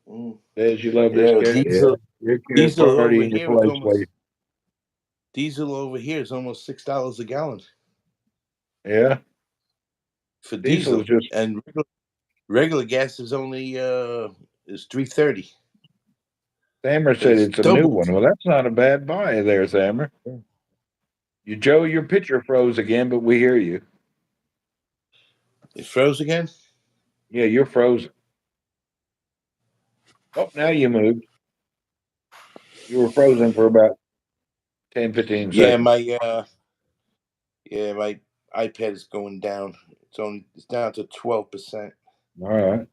Hmm. As you love this Yeah, cat, yeah. Your cat diesel party over in your here is place, almost wait. $6 a gallon Yeah, for diesel diesel, is just. and regular gas is only is 3.30. Thammer So said it's it's a new doubled. one. Well, that's not a bad buy there, Thammer. Yeah. You, Joe, your picture froze again, but we hear you. It froze again. Yeah, you're frozen. Oh, now you moved. You were frozen for about 10, 15 Yeah, seconds. my iPad is going down. It's down to 12%. All right.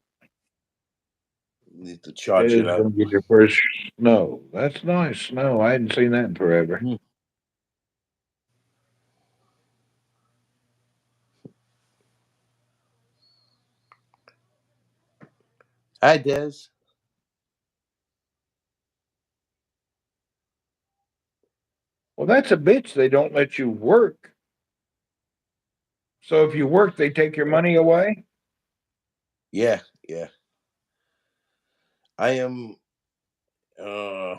Need to charge it Is up. going to get your first snow. That's nice snow. I hadn't seen that in forever. Hmm. Hi, Des. Well, that's a bitch. They don't let you work. So if you work, they take your money away. Yeah, yeah. I am. Uh,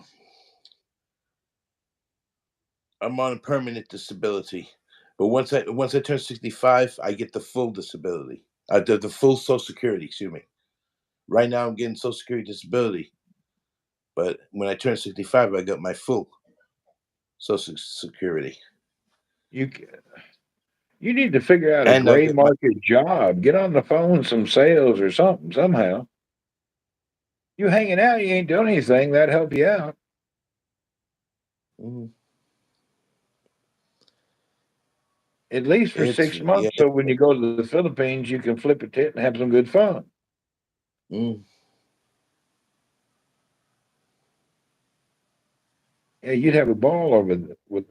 I'm on a permanent disability, but once I turn 65, I get the full disability. The full Social Security, excuse me. Right now I'm getting Social Security disability. But when I turned 65, I got my full Social Security. You need to figure out a And I'll gray get my market job. Get on the phone, some sales or something, somehow. You hanging out, you ain't doing anything. That'd help you out. At least for 6 months, so when you go to the Philippines, you can flip a tit and have some good fun. Yeah, you'd have a ball over with.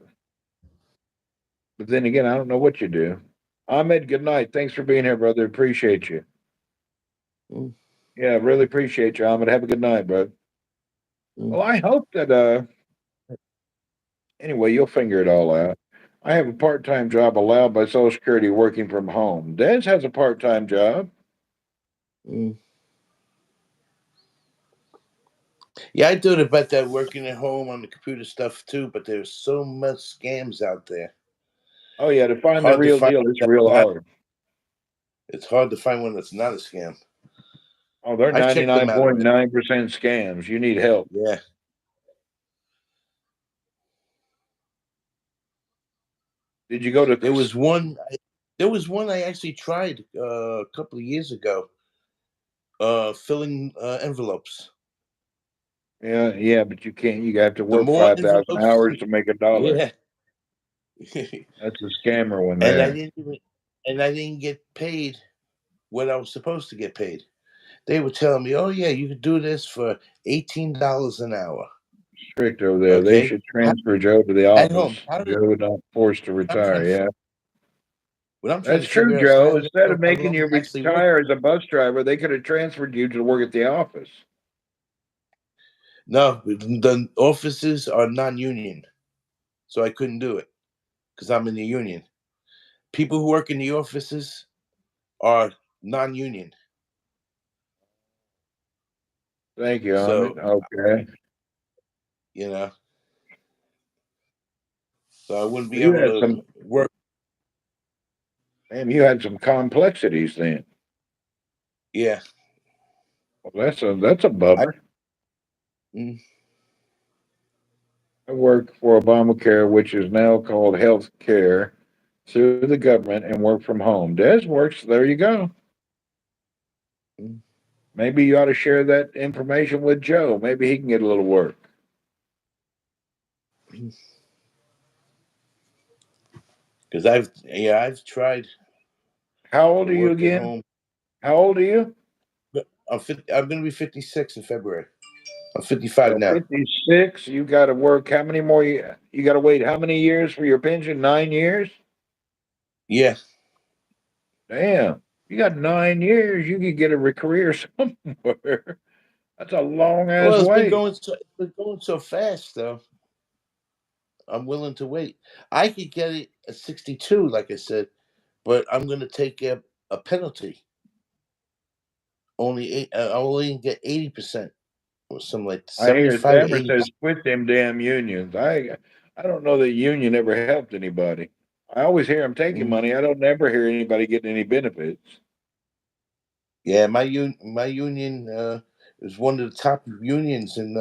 But then again, I don't know what you do. Ahmed, good night. Thanks for being here, brother. Appreciate you. Yeah, really appreciate you, Ahmed. Have a good night, bro. Well, I hope that anyway, you'll figure it all out. I have a part-time job allowed by Social Security working from home. Des has a part-time job. Yeah, I thought about that working at home on the computer stuff too, but there's so much scams out there. Oh yeah, to find the real deal, it's real hard. It's hard to find one that's not a scam. Oh, they're 99.9% scams. You need help. Yeah. Did you go to? There was one I actually tried a couple of years ago. Filling envelopes. Yeah, but you can't. You have to work 5,000 hours to make $1. Yeah. That's a scammer one And there. I didn't get paid what I was supposed to get paid. They were telling me, "Oh yeah, you could do this for $18 an hour." Strict over there. They should transfer Joe to the office. Joe not forced to retire. Yeah. That's true, Joe. Instead of making you retire as a bus driver, they could have transferred you to work at the office. No, the offices are non-union, so I couldn't do it because I'm in the union. People who work in the offices are non-union. Thank you, Ahmed. Okay. You know, so I wouldn't be able to work. Man, you had some complexities then. Yeah. Well, that's a bummer. I work for Obamacare, which is now called health care, through the government and work from home. Des works. There you go. Maybe you ought to share that information with Joe. Maybe he can get a little work. Because I've tried. How old are you again? How old are you? I'm going to be 56 in February. I'm 55 now. 56. You got to work. How many more? You got to wait. How many years for your pension? 9 years. Yeah. Damn. You got 9 years. You could get a career somewhere. That's a long ass wait. It's been going so fast, though. I'm willing to wait. I could get it at 62, like I said, but I'm going to take a penalty. I only get 80%, or something like 75. I hear Sammer says quit them damn unions. I don't know that union ever helped anybody. I always hear them taking money. I don't never hear anybody getting any benefits. Yeah, my union is one of the top unions in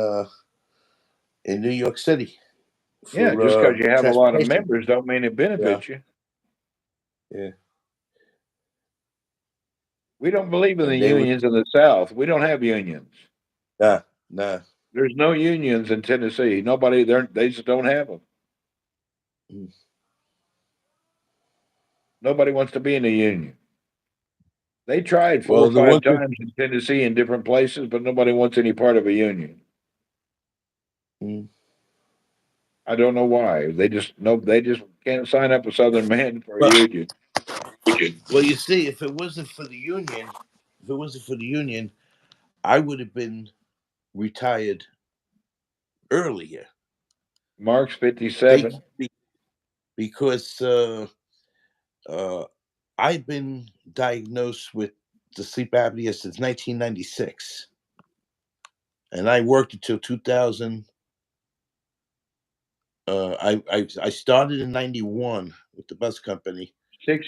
New York City. Yeah, just because you have a lot of members don't mean it benefits you. Yeah. We don't believe in the unions in the South. We don't have unions. Nah. There's no unions in Tennessee. Nobody there. They just don't have them. Nobody wants to be in a union. They tried 4 or 5 times in Tennessee in different places, but nobody wants any part of a union. I don't know why. They just can't sign up a Southern man for a union. Well, you see, if it wasn't for the union, I would have been retired earlier. Mark's 57. Because I've been diagnosed with the sleep apnea since 1996, and I worked until 2000. I started in 91 with the bus company.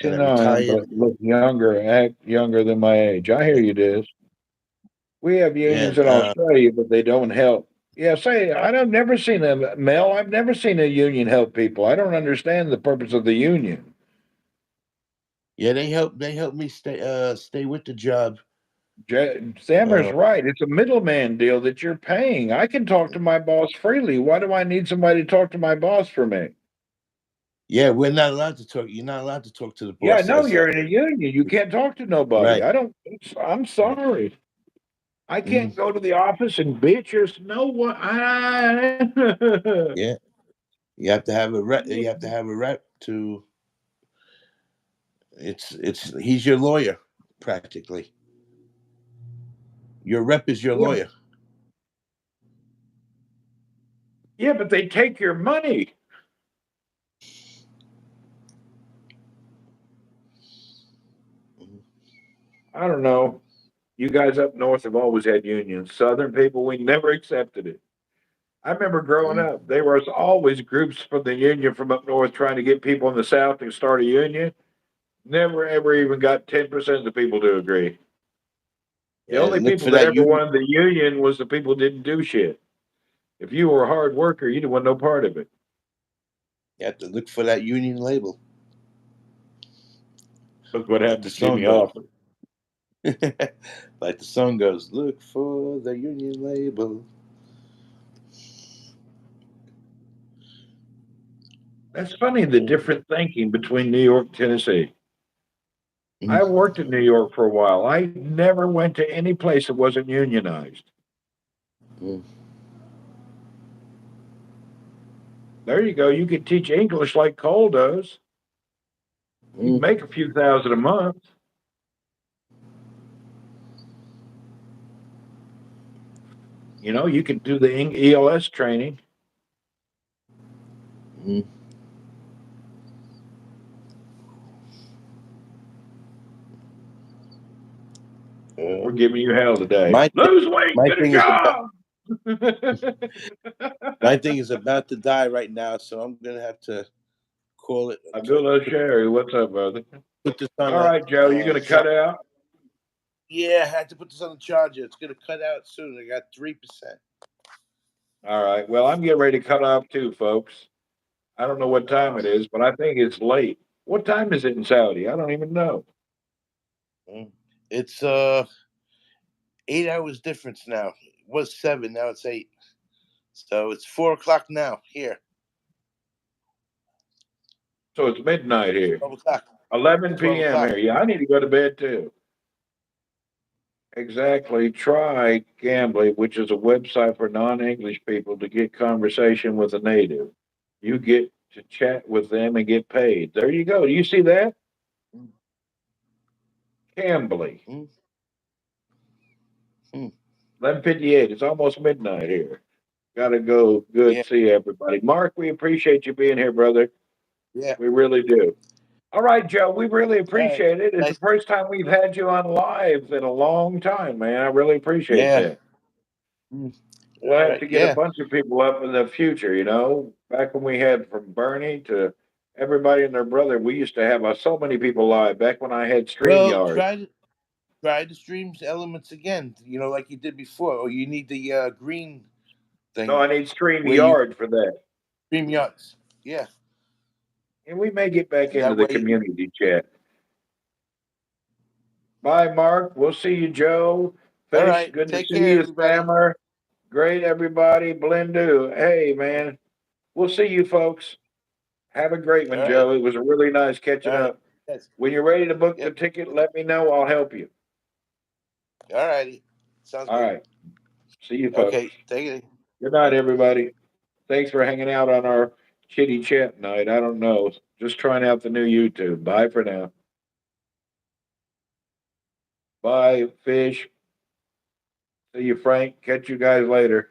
and I 69, retired. but look younger, act younger than my age. I hear you, Diz. We have Yeah, unions in Australia, but they don't help. Yeah, say I've never seen a Mel. I've never seen a union help people. I don't understand the purpose of the union. yeah, they help me stay with the job. Sammer's Uh, right. It's a middleman deal that you're paying. I can talk to my boss freely. Why do I need somebody to talk to my boss for me? yeah, we're not allowed to talk. You're not allowed to talk to the Yeah, boss no, as you're in a union. You can't talk to nobody. right. I don't. I'm sorry. I Mm, can't go to the office and bitch or no what. yeah, you have to have a rep. You have to have a rep to. It's he's your lawyer practically. Your rep is your Yeah, lawyer. yeah, but they take your money. Mhm. I don't know. You guys up north have always had unions. Southern people, we never accepted it. I remember growing Mm, up, there was always groups from the union from up north trying to get people in the south to start a union. Never ever even got 10% of the people to agree. The yeah, only look people for that that ever union. wanted the union was the people that didn't do shit. If you were a hard worker, you didn't want no part of it. You have to look for that union label, Look what like happened the to song Jimmy goes. Hoffa. Like the song goes. Look for the union label. That's funny, the different thinking between New York and Tennessee. I Mm, worked in New York for a while. I never went to any place that wasn't unionized. mm, There you go. You could teach English like Cole does. You'd mm, make a few thousand a month. You know, you could do the ELS training. mm. We're Uh, giving you hell today. my thi- Lose weight, my get a thing is about job. my thing is about to die right now, so I'm gonna have to call it. Abdullah Sherry, what's up, brother? Put this on All a right, Joe, you gonna char- cut out? yeah, I had to put this on the charger. It's gonna cut out soon. I got 3%. All right. Well, I'm getting ready to cut off too, folks. I don't know what time Uh, it is, but I think it's late. What time is it in Saudi? I don't even know. mm. It's 8 hours difference now. It was 7, now it's 8. So it's 4 o'clock now here. So it's midnight It's here. 12 o'clock. 11 12 p.m. o'clock. here. Yeah, I need to go to bed too. Exactly. Try Gambling, which is a website for non-English people to get conversation with a native. You get to chat with them and get paid. There you go. Do you see that? Mm, Cambly. mm, mm. 11:58. It's almost midnight here. Gotta go. Good. Yeah, See everybody. Mark, we appreciate you being here, brother. yeah. We really do. All right, Joe, we really All right. appreciate it. It's the Nice. first time we've had you on live in a long time, man. I really appreciate Yeah. that. Mm. We'll All have right. to get a Yeah. bunch of people up in the future, back when we had from Bernie to everybody and their brother, we used to have so many people live back when I had Well, StreamYard. try the streams elements again. Like you did before. Or you need the green No, thing I need where you StreamYard for that. stream yachts. Yeah. And we may get back And into that the way. community chat. Bye, Mark. We'll see you, Joe. All Fish, right. good to Take see care, you, everybody. Spammer. Great, everybody. Blendu. Hey, man. We'll see you, folks. Have a great All one, right. Joe. It was really nice All catching right. up. Yes. When you're ready to book the Yep. ticket, let me know. I'll help you. All righty. Sounds All good. right. See you, folks. Okay. Take it. Good night, everybody. Thanks for hanging out on our chitty chat night. I don't know. Just trying out the new YouTube. Bye for now. Bye, Fish. See you, Frank. Catch you guys later.